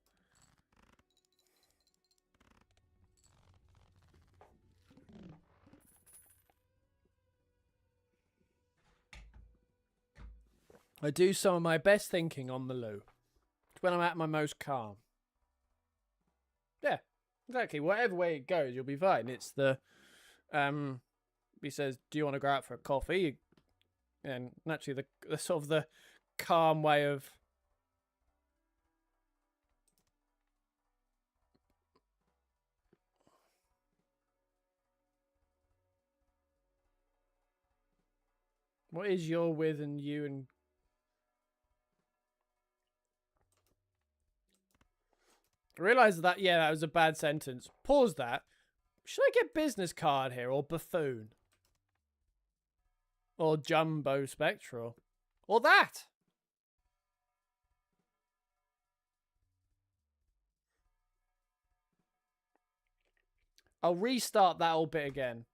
I do some of my best thinking on the loo. It's when I'm at my most calm. Yeah, exactly. Whatever way it goes, you'll be fine. It's the he says, "Do you want to go out for a coffee?" And naturally, the sort of the calm way of. What is your with and you and I realised that, yeah, that was a bad sentence. Pause that. Should I get business card here or buffoon? Or jumbo spectral? Or that? I'll restart that whole bit again.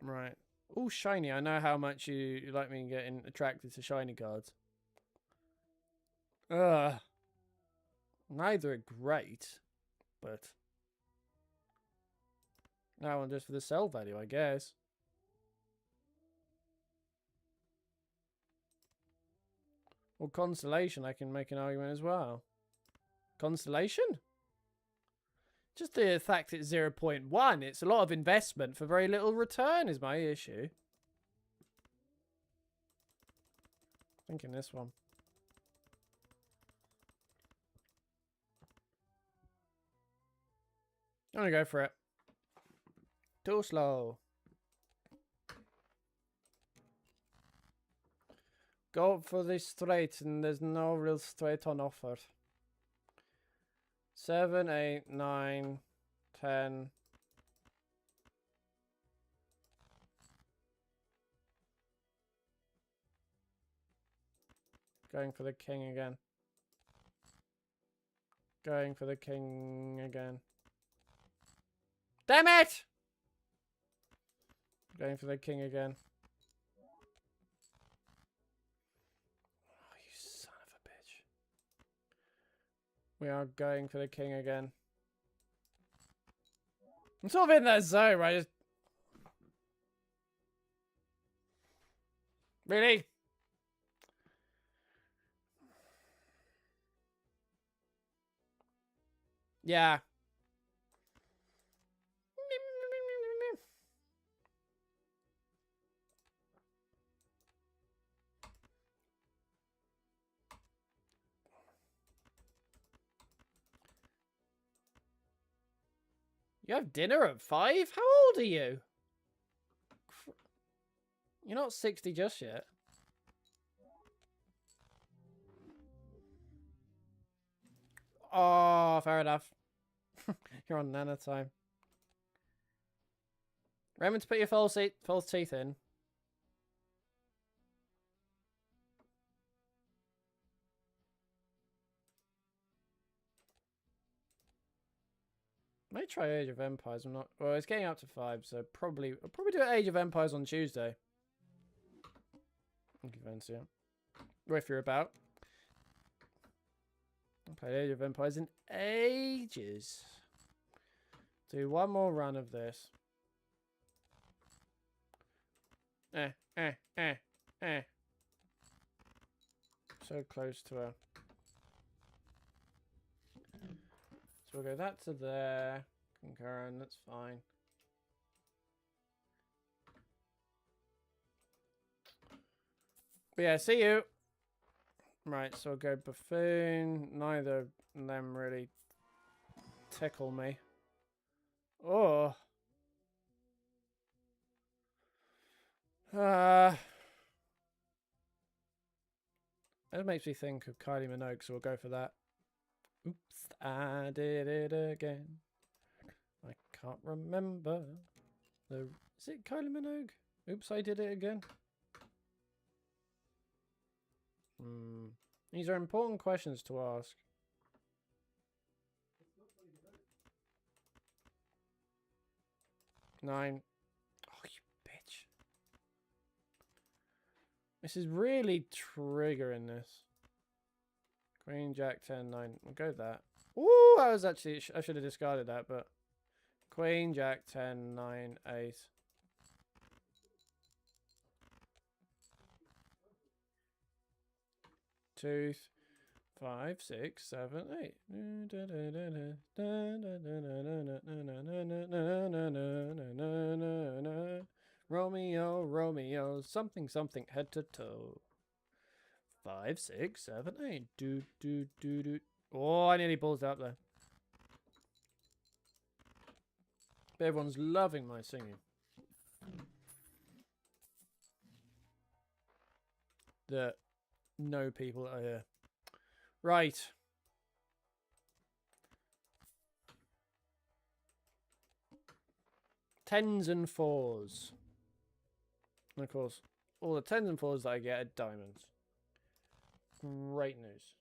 Right. Oh, shiny. I know how much you like me getting attracted to shiny cards. Neither are great, but that one just for the sell value, I guess. Or Constellation, I can make an argument as well. Constellation? Just the fact it's 0.1, it's a lot of investment for very little return is my issue. Thinking this one. I'm gonna go for it. Too slow. Go for the straight, and there's no real straight on offer. 7, 8, 9, 10. Going for the king again. Going for the king again. Damn it! Going for the king again. Oh, you son of a bitch. We are going for the king again. I'm sort of in that zone, right? Really? Yeah. You have dinner at 5? How old are you? You're not 60 just yet. Oh, fair enough. You're on nano time. Remember to put your false teeth in. May try Age of Empires. I'm not. Well, it's getting up to 5, so I'll probably do Age of Empires on Tuesday. If you fancy it, or if you're about. I played Age of Empires in ages. Do one more run of this. So close to her. So we'll go that to there. Concurrent, that's fine. But yeah, see you. Right, so I'll go buffoon. Neither of them really tickle me. Oh. That makes me think of Kylie Minogue, so we'll go for that. Oops, I did it again. I can't remember. Is it Kylie Minogue? Oops, I did it again. These are important questions to ask. Nine. Oh, you bitch. This is really triggering this. Queen, Jack, 10, 9. We'll go that. Ooh, I was actually... I should have discarded that, but... Queen, Jack, 10, 9, 8. Tooth. 5, 6, 7, 8. Romeo, Romeo, something, something, head to toe. 5, 6, 7, 8. Do, do, do, do. Oh, I nearly balls out there. But everyone's loving my singing. that know people that are here. Right. Tens and fours. And of course, all the tens and fours that I get are diamonds. Great news.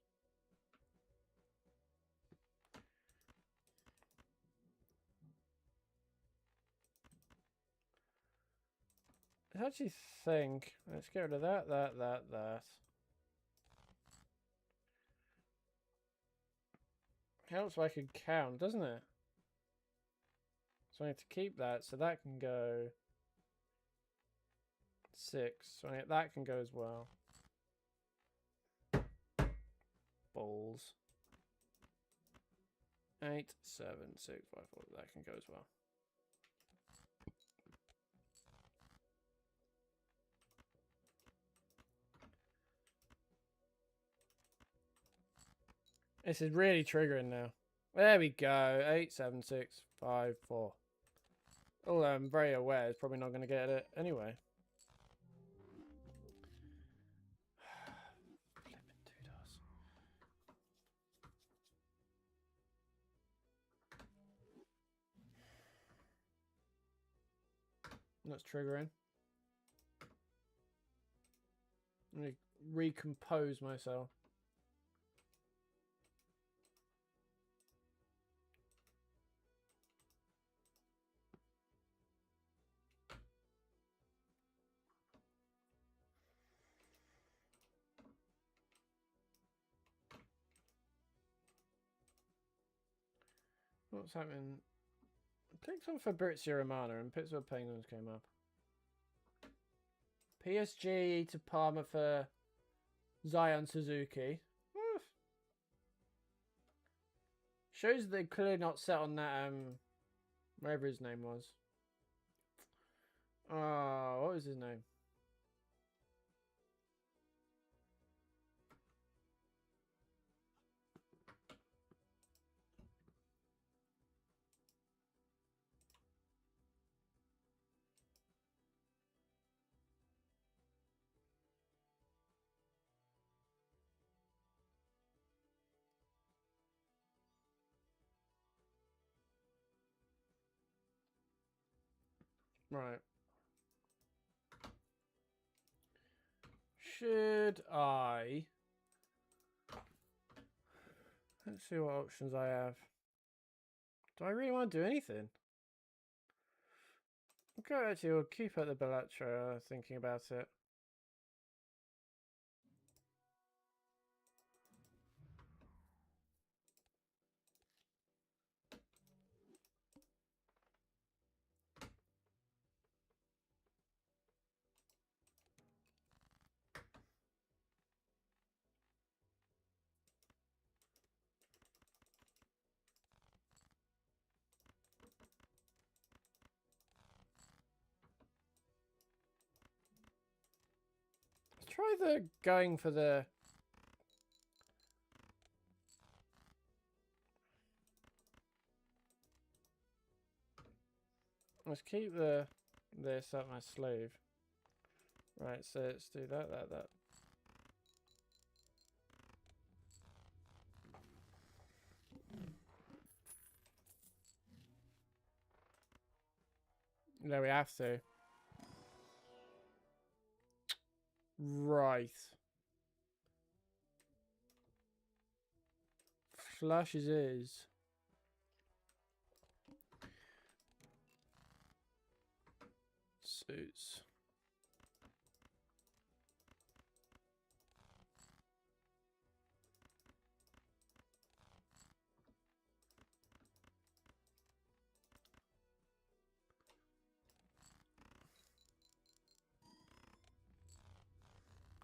I actually think, let's get rid of that. Helps if I can count, doesn't it? So I need to keep that, so that can go 6. So that can go as well. Balls. 8, 7, 6, 5, 4. That can go as well. This is really triggering now. There we go. 8, 7, 6, 5, 4. Oh, I'm very aware it's probably not going to get it anyway. Flipping doodles. That's triggering. Let me recompose myself. What's happening? Clicked on Fabrizio Romano and Pittsburgh Penguins came up. PSG to Parma for Zion Suzuki. Shows they're clearly not set on that, whatever his name was. Oh, what was his name? Right. Should I... Let's see what options I have. Do I really want to do anything? Okay, actually, we'll keep at the Bellatra, thinking about it. Let's try the going for the... Let's keep this up my sleeve. Right, so let's do that. No, we have to. Right. Flushes is. Suits.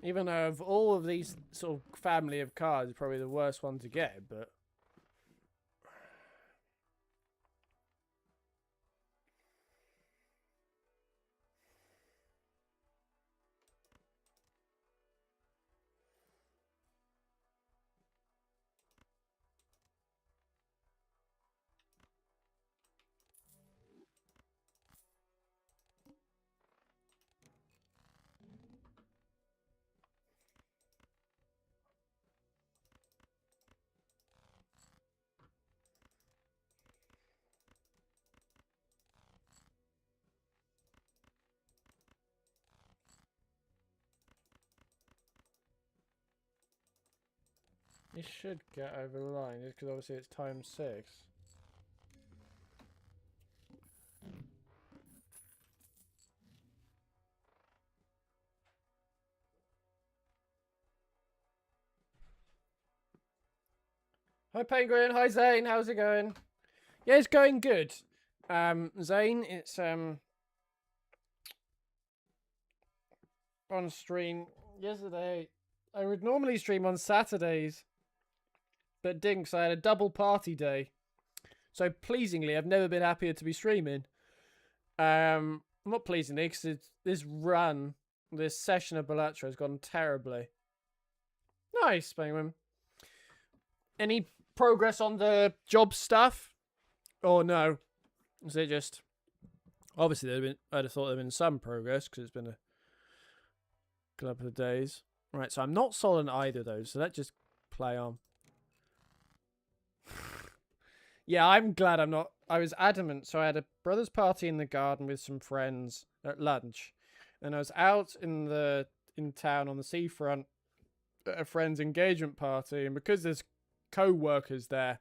Even though of all of these sort of family of cards, probably the worst one to get, but... You should get over the line, just because obviously it's times 6. Hi Penguin, hi Zane, how's it going? Yeah, it's going good. Zane, it's on stream yesterday. I would normally stream on Saturdays, but didn't, because I had a double party day. So pleasingly, I've never been happier to be streaming. Not pleasingly, because this session of Balatro has gone terribly. Nice, Penguin. Any progress on the job stuff? Or no? Is it just... Obviously, I'd have thought there'd been some progress, because it's been a couple of days. Right, so I'm not sold on either of those, so let's just play on. Yeah, I'm glad I'm not. I was adamant. So I had a brother's party in the garden with some friends at lunch. And I was out in town on the seafront at a friend's engagement party. And because there's co-workers there,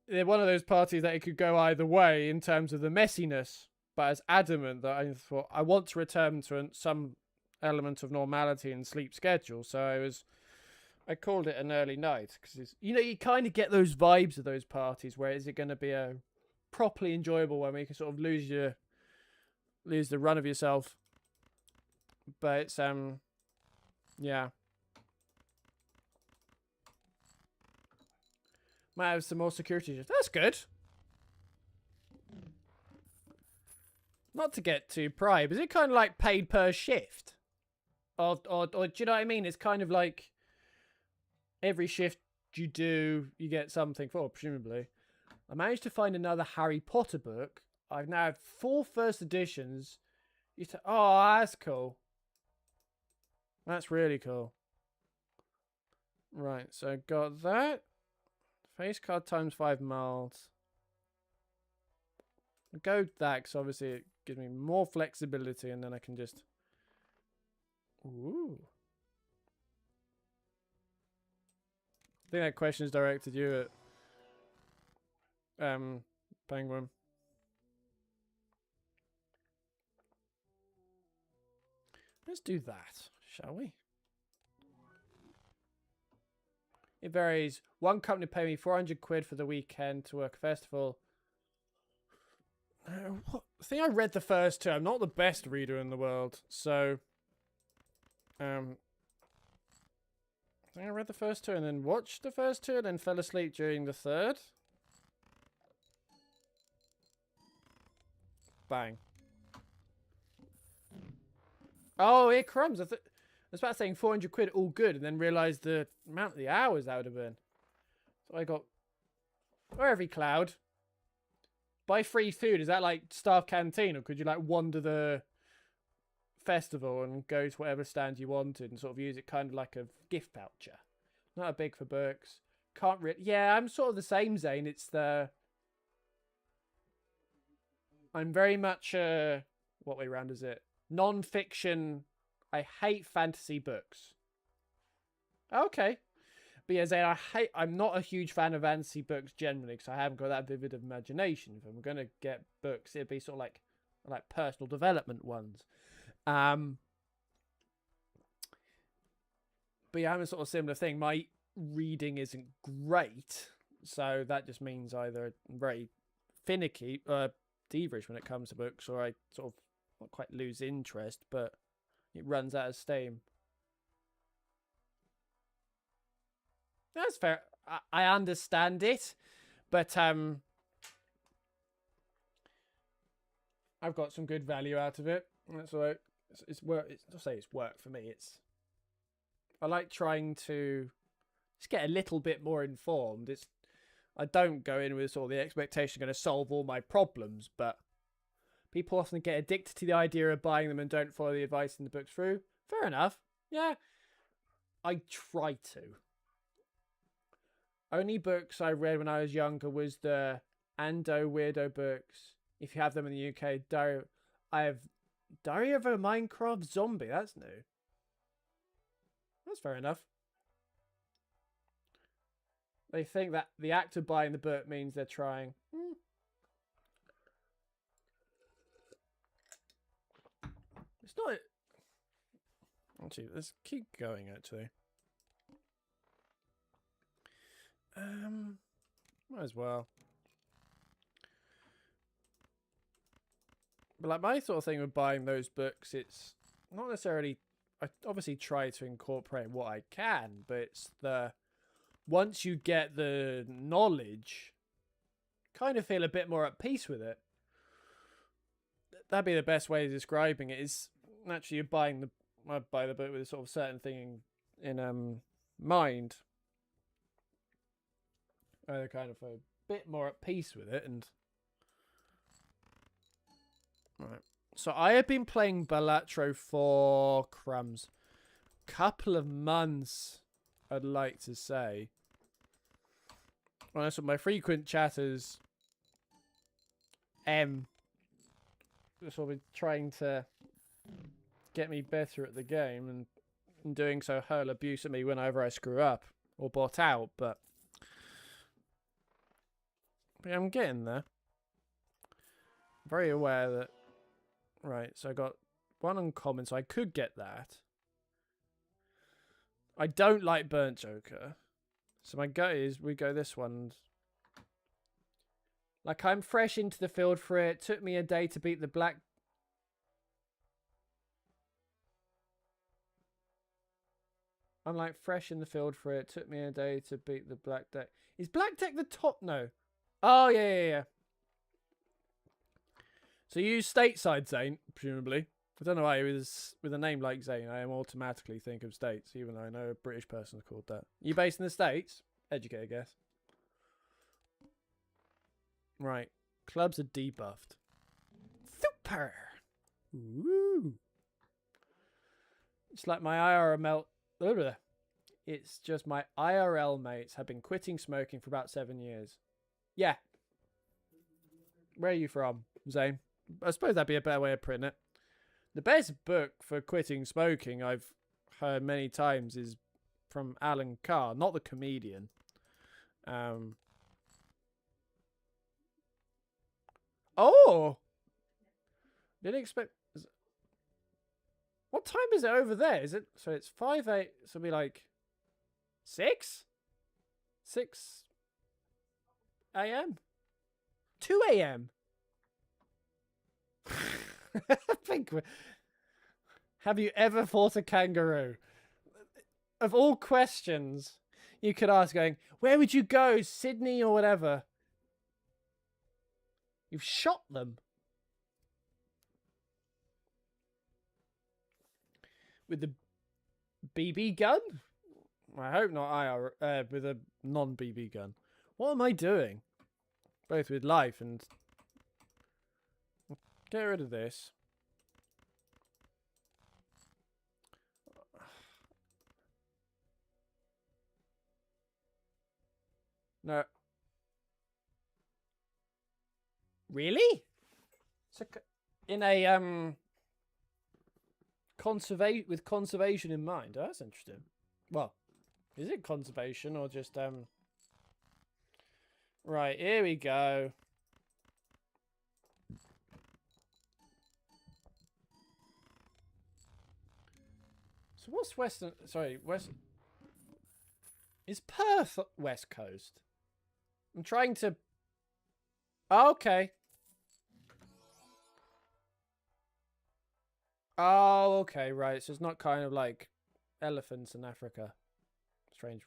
they're one of those parties that it could go either way in terms of the messiness. But I was adamant that I thought I want to return to some element of normality and sleep schedule. So I called it an early night because you kind of get those vibes of those parties where is it going to be a properly enjoyable one where you can sort of lose the run of yourself. But it's yeah, might have some more security. That's good. Not to get too pry, but is it kind of like paid per shift, or do you know what I mean? It's kind of like every shift you do, you get something for, presumably. I managed to find another Harry Potter book. I've now had 4 first editions. Oh, that's cool. That's really cool. Right, so got that. Face card times 5 miles. I'll go with that, because obviously it gives me more flexibility, and then I can just... Ooh. I think that question is directed you at Penguin. Let's do that, shall we? It varies. One company paid me 400 quid for the weekend to work a festival. I think I read the first 2. I'm not the best reader in the world, so I think I read the first 2 and then watched the first 2 and then fell asleep during the 3rd. Bang. Oh, here crumbs. I was about saying 400 quid, all good, and then realised the amount of the hours that would have been. So I got... Or every cloud. Buy free food. Is that like staff canteen, or could you like wander the festival and go to whatever stand you wanted and sort of use it kind of like a gift voucher? Not a big for books. Can't really... Yeah, I'm sort of the same, Zane. It's the... I'm very much... What way round is it? Non-fiction. I hate fantasy books. Okay. But yeah, Zane, I'm not a huge fan of fantasy books generally because I haven't got that vivid of imagination. If I'm going to get books, it'd be sort of like personal development ones. But yeah, I'm a sort of similar thing. My reading isn't great, so that just means either I'm very finicky, thievish when it comes to books, or I sort of not quite lose interest, but it runs out of steam. That's fair. I understand it, but I've got some good value out of it. That's why it's work. I'll say it's work for me. I like trying to just get a little bit more informed. I don't go in with sort of the expectation I'm going to solve all my problems, but people often get addicted to the idea of buying them and don't follow the advice in the books through. Fair enough. Yeah, I try to. Only books I read when I was younger was the Ando Weirdo books. If you have them in the UK, I have Diary of a Minecraft Zombie. That's new. That's fair enough. They think that the act of buying the book means they're trying. It's not... Actually, let's keep going, actually. Might as well. But like my sort of thing with buying those books, it's not necessarily... I obviously try to incorporate what I can, but it's the... Once you get the knowledge, kind of feel a bit more at peace with it. That'd be the best way of describing it. Is naturally you're buying I buy the book with a sort of certain thing in mind. I kind of a bit more at peace with it, and right. So I have been playing Balatro for crumbs, couple of months. I'd like to say. Well, that's what my frequent chatters. Sort of trying to get me better at the game, and in doing so hurl abuse at me whenever I screw up or bot out, but yeah, I'm getting there. Very aware that... Right, so I got one uncommon, so I could get that. I don't like Burnt Joker. So my gut is we go this one. Like, I'm fresh into the field for it. Took me a day to beat the black... I'm like fresh in the field for it. Took me a day to beat the black deck. Is black deck the top? No. Oh, yeah. So you use stateside Zane, presumably. I don't know why with a name like Zane, I am automatically think of states, even though I know a British person's called that. You based in the States? Educated guess. Right. Clubs are debuffed. Super! Woo! It's like my IRL It's just my IRL mates have been quitting smoking for about 7 years. Yeah. Where are you from, Zane? I suppose that'd be a better way of putting it. The best book for quitting smoking I've heard many times is from Alan Carr, not the comedian. Oh! Didn't expect... What time is it over there? Is it... So it's 5, 8... So it'll be like... 6? 6 a.m.? 2 a.m.? I think... Have you ever fought a kangaroo? Of all questions you could ask going, where would you go? Sydney or whatever? You've shot them. With the BB gun? I hope not IR, with a non-BB gun. What am I doing? Both with life and... Get rid of this. No. Really? So in a with conservation in mind. Oh, that's interesting. Well, is it conservation or just right, here we go. So what's western? Sorry, west. Is Perth West Coast? I'm trying to... Oh, okay. Oh, okay, right. So it's not kind of like elephants in Africa. Strange.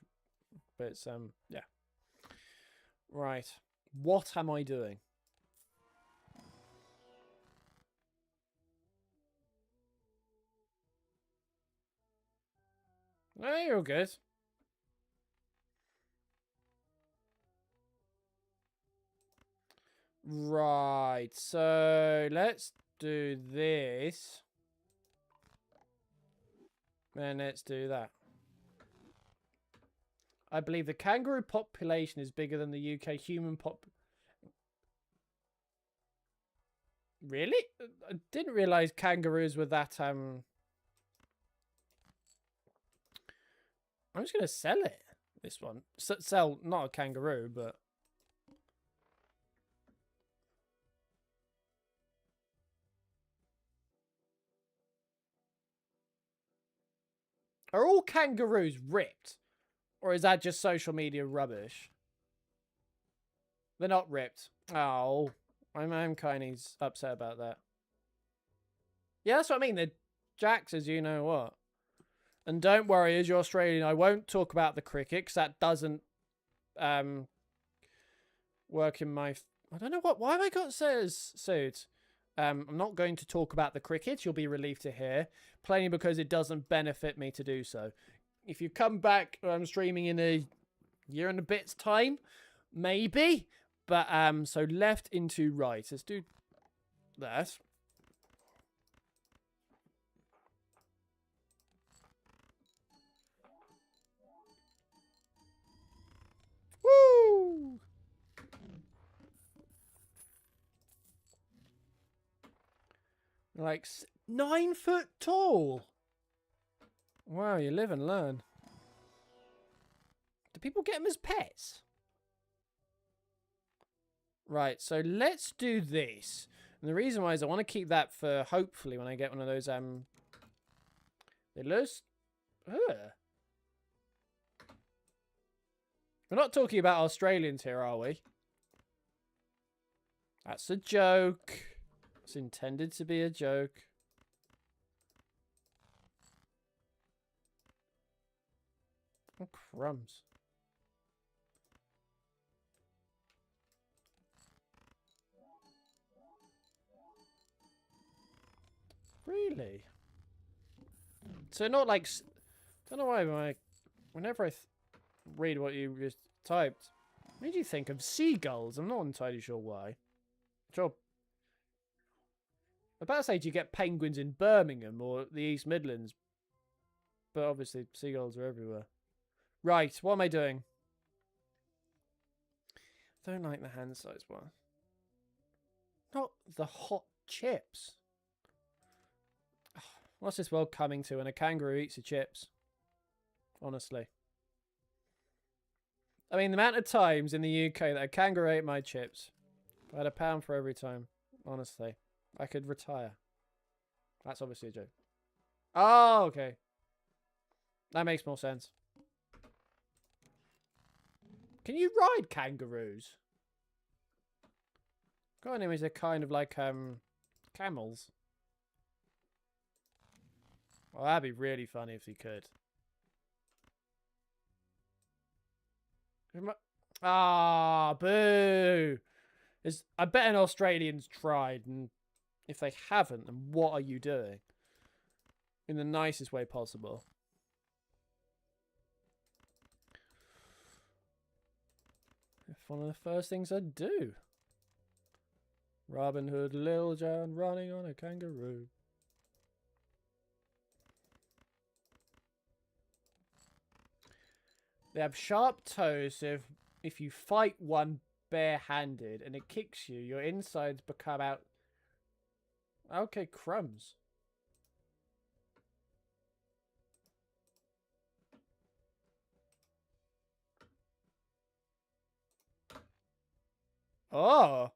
But it's, yeah. Right. What am I doing? No, you're good. Right, so let's do this. And let's do that. I believe the kangaroo population is bigger than the UK human pop. Really? I didn't realise kangaroos were that, I'm just going to sell it. This one. Sell, not a kangaroo, but... Are all kangaroos ripped? Or is that just social media rubbish? They're not ripped. Oh, I'm kind of upset about that. Yeah, that's what I mean. They're jacks as you know what. And don't worry, as you're Australian, I won't talk about the cricket because that doesn't work in my... I don't know what... Why have I got suit? I'm not going to talk about the cricket. You'll be relieved to hear. Plainly because it doesn't benefit me to do so. If you come back, I'm streaming in a year and a bit's time. Maybe. But, so left into right. Let's do that. Woo! Like 9 foot tall. Wow, you live and learn. Do people get them as pets? Right, so let's do this. And the reason why is I want to keep that for hopefully when I get one of those We're not talking about Australians here, are we? That's a joke. It's intended to be a joke. Oh, crumbs. Really? So not like... I don't know why whenever I read what you just typed, what made you think of seagulls? I'm not entirely sure why. Sure. I'm about to say, do you get penguins in Birmingham or the East Midlands? But obviously, seagulls are everywhere. Right, what am I doing? I don't like the hand size one. Not the hot chips. What's this world coming to when a kangaroo eats the chips? Honestly. I mean, the amount of times in the UK that a kangaroo ate my chips. If I had £1 for every time. Honestly. I could retire. That's obviously a joke. Oh, okay. That makes more sense. Can you ride kangaroos? Got an image they're kind of like camels. Well, that'd be really funny if you could. Ah, boo! I bet an Australian's tried, and if they haven't, then what are you doing? In the nicest way possible. If one of the first things I'd do. Robin Hood, Lil Jon running on a kangaroo. They have sharp toes, so if you fight one barehanded and it kicks you, your insides become out. Okay, crumbs. Oh.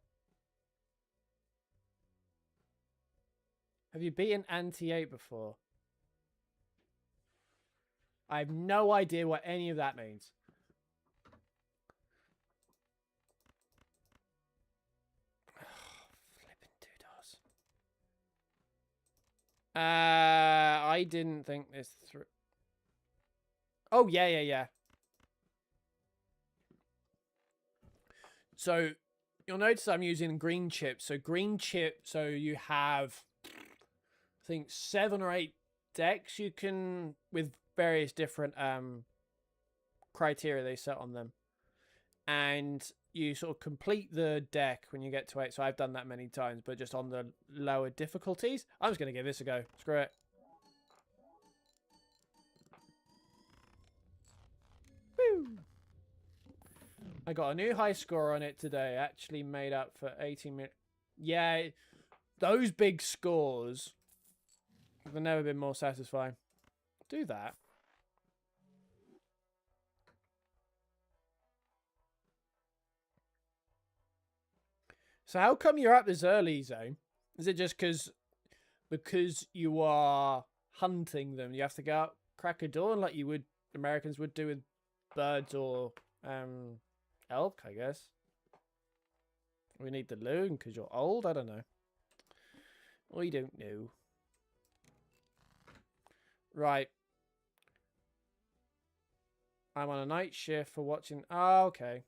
Have you beaten Anti-8 before? I have no idea what any of that means. Flippin' doodles. I didn't think this through. Oh, yeah. So, you'll notice I'm using green chips. So, green chip, so you have, I think, 7 or 8 decks you can, with various different criteria they set on them. And you sort of complete the deck when you get to 8. So I've done that many times, but just on the lower difficulties. I'm just going to give this a go. Screw it. Woo! I got a new high score on it today. Actually made up for 18 minutes. Yeah, those big scores have never been more satisfying. Do that. So how come you're up this early, Zane? Is it just because you are hunting them? You have to go out crack of dawn like you would Americans would do with birds or elk, I guess. We need the loon because you're old. I don't know. We don't know. Right. I'm on a night shift for watching. Oh, okay.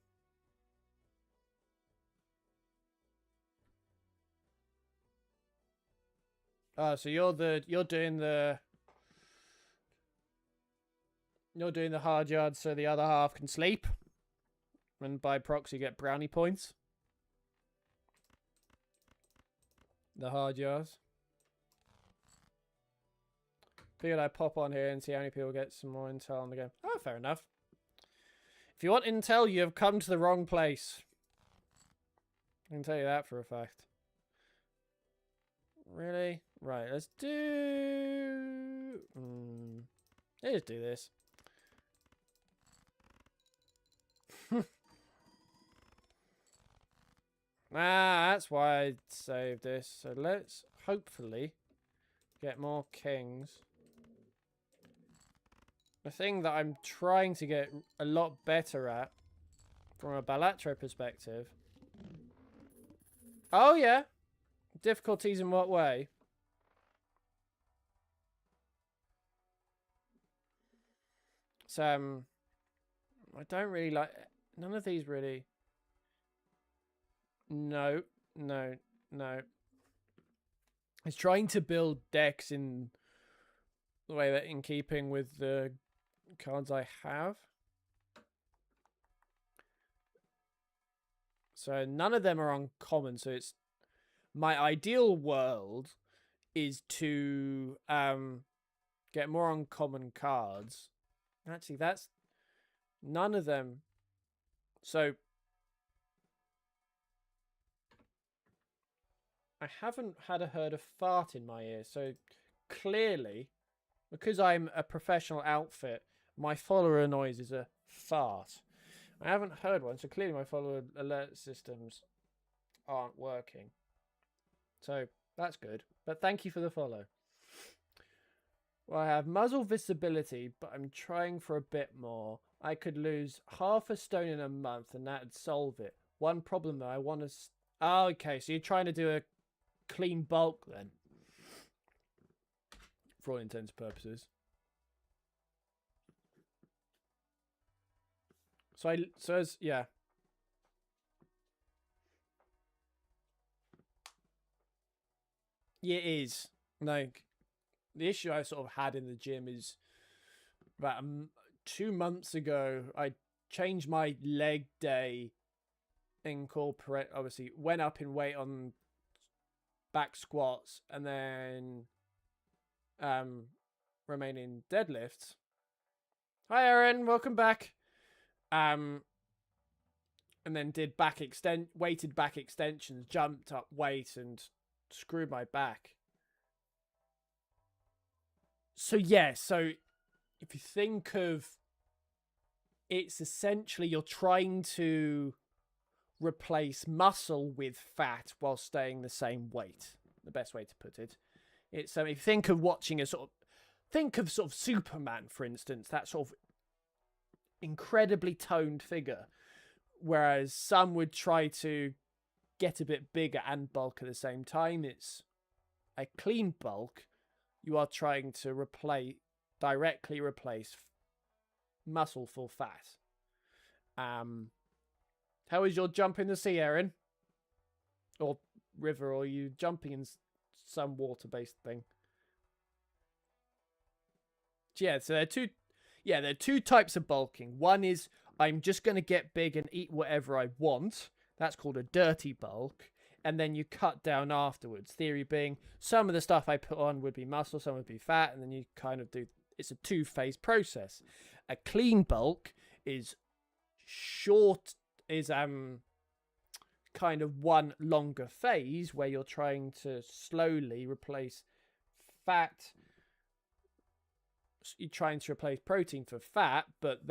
Oh, so you're doing the hard yards so the other half can sleep, and by proxy get brownie points. The hard yards. Figured I'd pop on here and see how many people get some more intel on the game. Oh, fair enough. If you want intel, you have come to the wrong place. I can tell you that for a fact. Really? Right, let's do... Let's do this. That's why I saved this. So let's hopefully get more kings. The thing that I'm trying to get a lot better at from a Balatro perspective. Oh, yeah. Difficulties in what way? So, I don't really like... None of these really... No. It's trying to build decks in the way that in keeping with the cards I have. So none of them are uncommon. So it's my ideal world is to get more uncommon cards. Actually, that's none of them. So I haven't had a herd of fart in my ear. So clearly, because I'm a professional outfit, my follower noise is a fart. I haven't heard one, so clearly my follower alert systems aren't working. So that's good. But thank you for the follow. Well, I have muzzle visibility, but I'm trying for a bit more. I could lose half a stone in a month, and that'd solve it. One problem though, I want to... Oh, okay, so you're trying to do a clean bulk then, for all intents and purposes. Yeah. Yeah, it is. Like, the issue I sort of had in the gym is about 2 months ago, I changed my leg day, obviously went up in weight on back squats, and then remaining deadlifts. Hi Aaron, welcome back. And then did weighted back extensions, jumped up weight and screwed my back. So yeah, so if you think of, it's essentially you're trying to replace muscle with fat while staying the same weight. The best way to put it. It's if you think of watching think of Superman, for instance, that sort of incredibly toned figure, whereas some would try to get a bit bigger and bulk at the same time. It's a clean bulk. You are trying to directly replace muscle for fat. How is your jump in the sea, Aaron? Or river, or are you jumping in some water-based thing? Yeah, so there are two types of bulking. One is I'm just going to get big and eat whatever I want. That's called a dirty bulk. And then you cut down afterwards. Theory being, some of the stuff I put on would be muscle, some would be fat, and then you kind of do... It's a two-phase process. A clean bulk is kind of one longer phase where you're trying to slowly replace fat. You're trying to replace protein for fat, but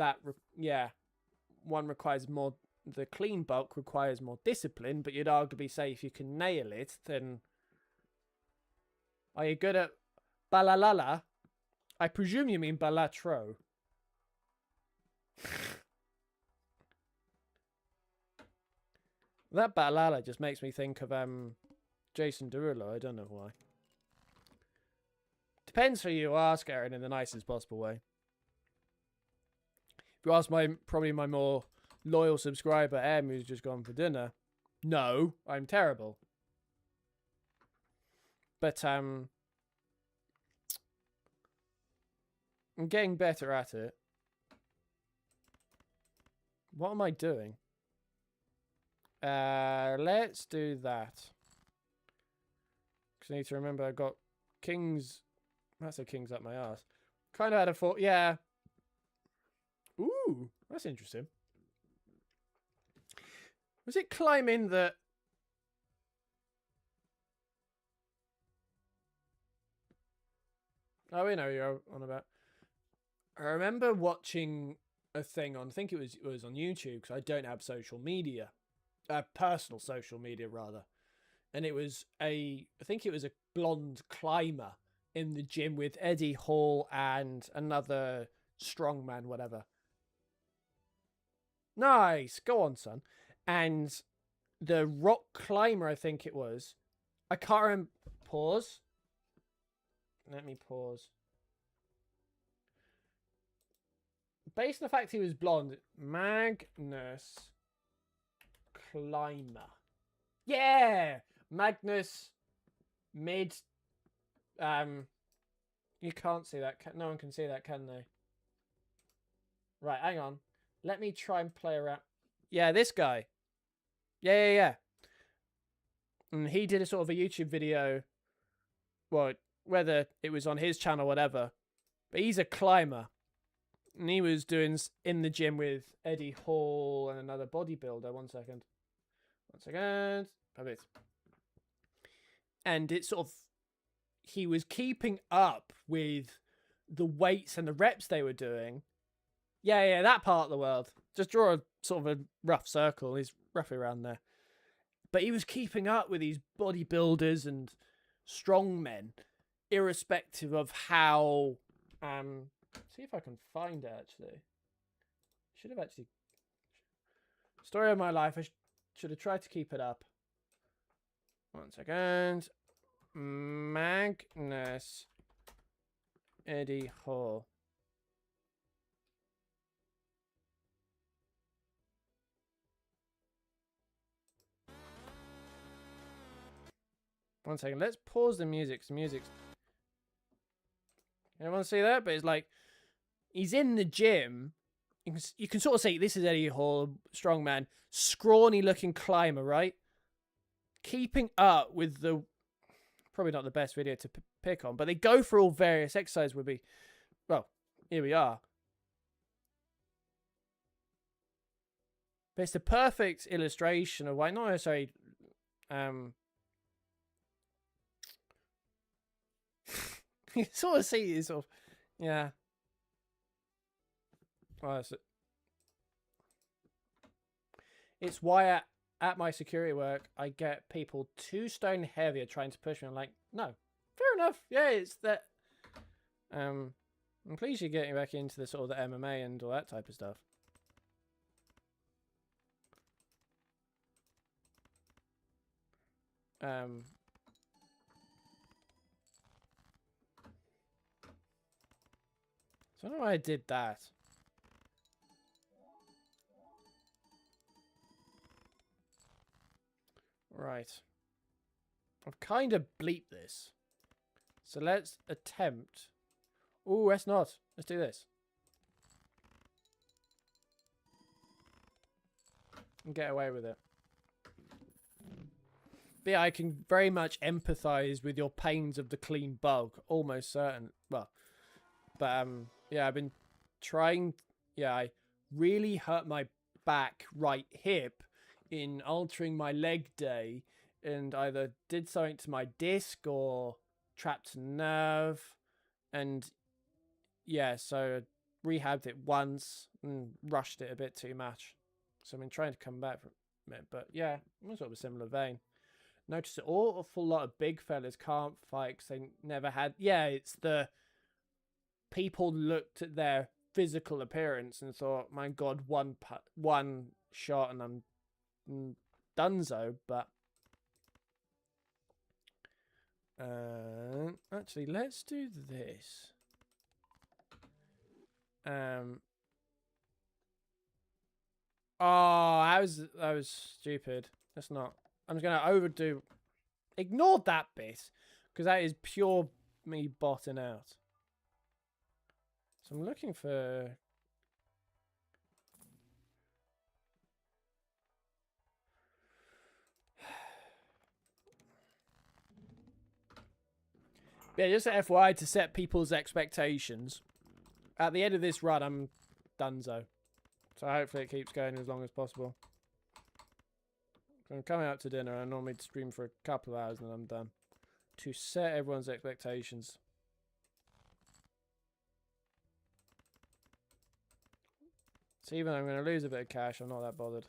one requires more the clean bulk requires more discipline, but you'd arguably say if you can nail it, then... Are you good at balalala? I presume you mean balatro. That balalala just makes me think of Jason Derulo. I don't know why. Depends who you ask, Aaron, in the nicest possible way. If you ask probably my more loyal subscriber, M, who's just gone for dinner, no, I'm terrible. But I'm getting better at it. What am I doing? Let's do that. Because I need to remember I got kings. That's a king's up my ass. Kind of had a thought. Yeah. Ooh, that's interesting. Was it climbing that? Oh, we know you're on about. I remember watching a thing on. I think it was on YouTube because I don't have social media, personal social media rather, and it was I think it was a blonde climber in the gym with Eddie Hall and another strongman, whatever. Nice, go on, son. And the rock climber, I think it was. I can't remember. Pause. Let me pause. Based on the fact he was blonde, Magnus Climber. Yeah! Magnus mid... You can't see that. No one can see that, can they? Right, hang on. Let me try and play around. Yeah, this guy. Yeah. And he did a sort of a YouTube video. Well, whether it was on his channel or whatever. But he's a climber. And he was doing in the gym with Eddie Hall and another bodybuilder. One second. Perfect. And it's sort of... He was keeping up with the weights and the reps they were doing. Yeah, that part of the world. Just draw a sort of a rough circle. He's roughly around there. But he was keeping up with these bodybuilders and strongmen, irrespective of how... see if I can find it, actually. Should have actually... Story of my life. I should have tried to keep it up. 1 second. Magnus Eddie Hall. One second. Let's pause the music. Anyone see that? But it's like he's in the gym. You can sort of say this is Eddie Hall, strongman, scrawny looking climber, right? Keeping up with the... Probably not the best video to pick on, but they go through all various exercises. Would be, well, here we are. But it's the perfect illustration of why, not necessarily, you sort of see it, sort of, yeah. Well, it's why at my security work, I get people 2 stone heavier trying to push me. I'm like, no, fair enough. Yeah, it's that. I'm pleased you're getting back into the sort of the MMA and all that type of stuff. I don't know why I did that. Right. I've kind of bleeped this. So let's attempt. Ooh, let's not. Let's do this. And get away with it. But yeah, I can very much empathize with your pains of the clean bulk. Almost certain. Well, but yeah, I've been trying. Yeah, I really hurt my back right hip in altering my leg day, and either did something to my disc or trapped a nerve, and yeah, so rehabbed it once and rushed it a bit too much. So I've been trying to come back from it. But yeah, sort of a similar vein. Notice an awful lot of big fellas can't fight because they never had. Yeah, it's the people looked at their physical appearance and thought, my God, one shot and I'm donezo. But actually, let's do this. Oh, that was stupid. That's not. I'm just gonna overdo. Ignore that bit because that is pure me botting out. So I'm looking for. Yeah, just an FYI to set people's expectations. At the end of this run, I'm donezo. So hopefully it keeps going as long as possible. So I'm coming out to dinner. I normally stream for a couple of hours and then I'm done. To set everyone's expectations. So even though I'm going to lose a bit of cash, I'm not that bothered.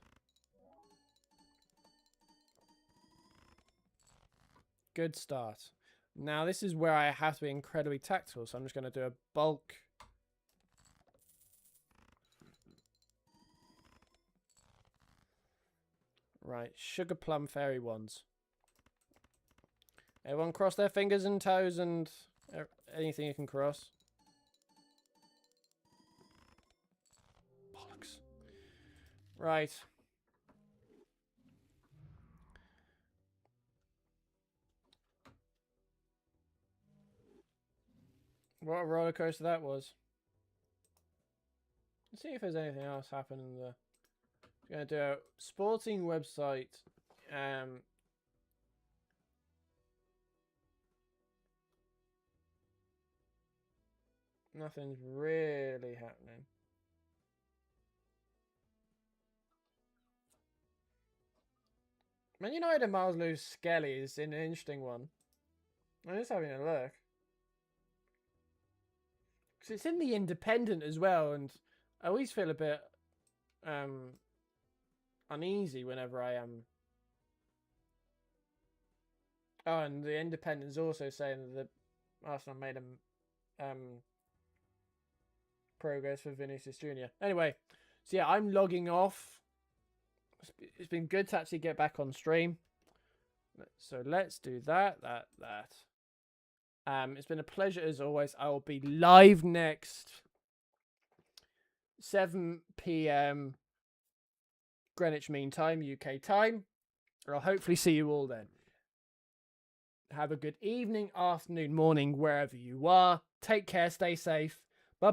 Good start. Now this is where I have to be incredibly tactful. So I'm just going to do a bulk. Right, sugar plum fairy ones. Everyone cross their fingers and toes and anything you can cross. Bollocks. Right. What a roller coaster that was. Let's see if there's anything else happening in the... I'm going to do a sporting website. Nothing's really happening. Man United and Miles Lewis Skelly is an interesting one. I'm just having a look. Because it's in the Independent as well, and I always feel a bit uneasy whenever I am. Oh, and the Independent is also saying that Arsenal made progress for Vinicius Jr. Anyway, so yeah, I'm logging off. It's been good to actually get back on stream. So let's do that. It's been a pleasure as always. I will be live next 7 p.m. Greenwich Mean Time, UK time. Or I'll hopefully see you all then. Have a good evening, afternoon, morning, wherever you are. Take care, stay safe.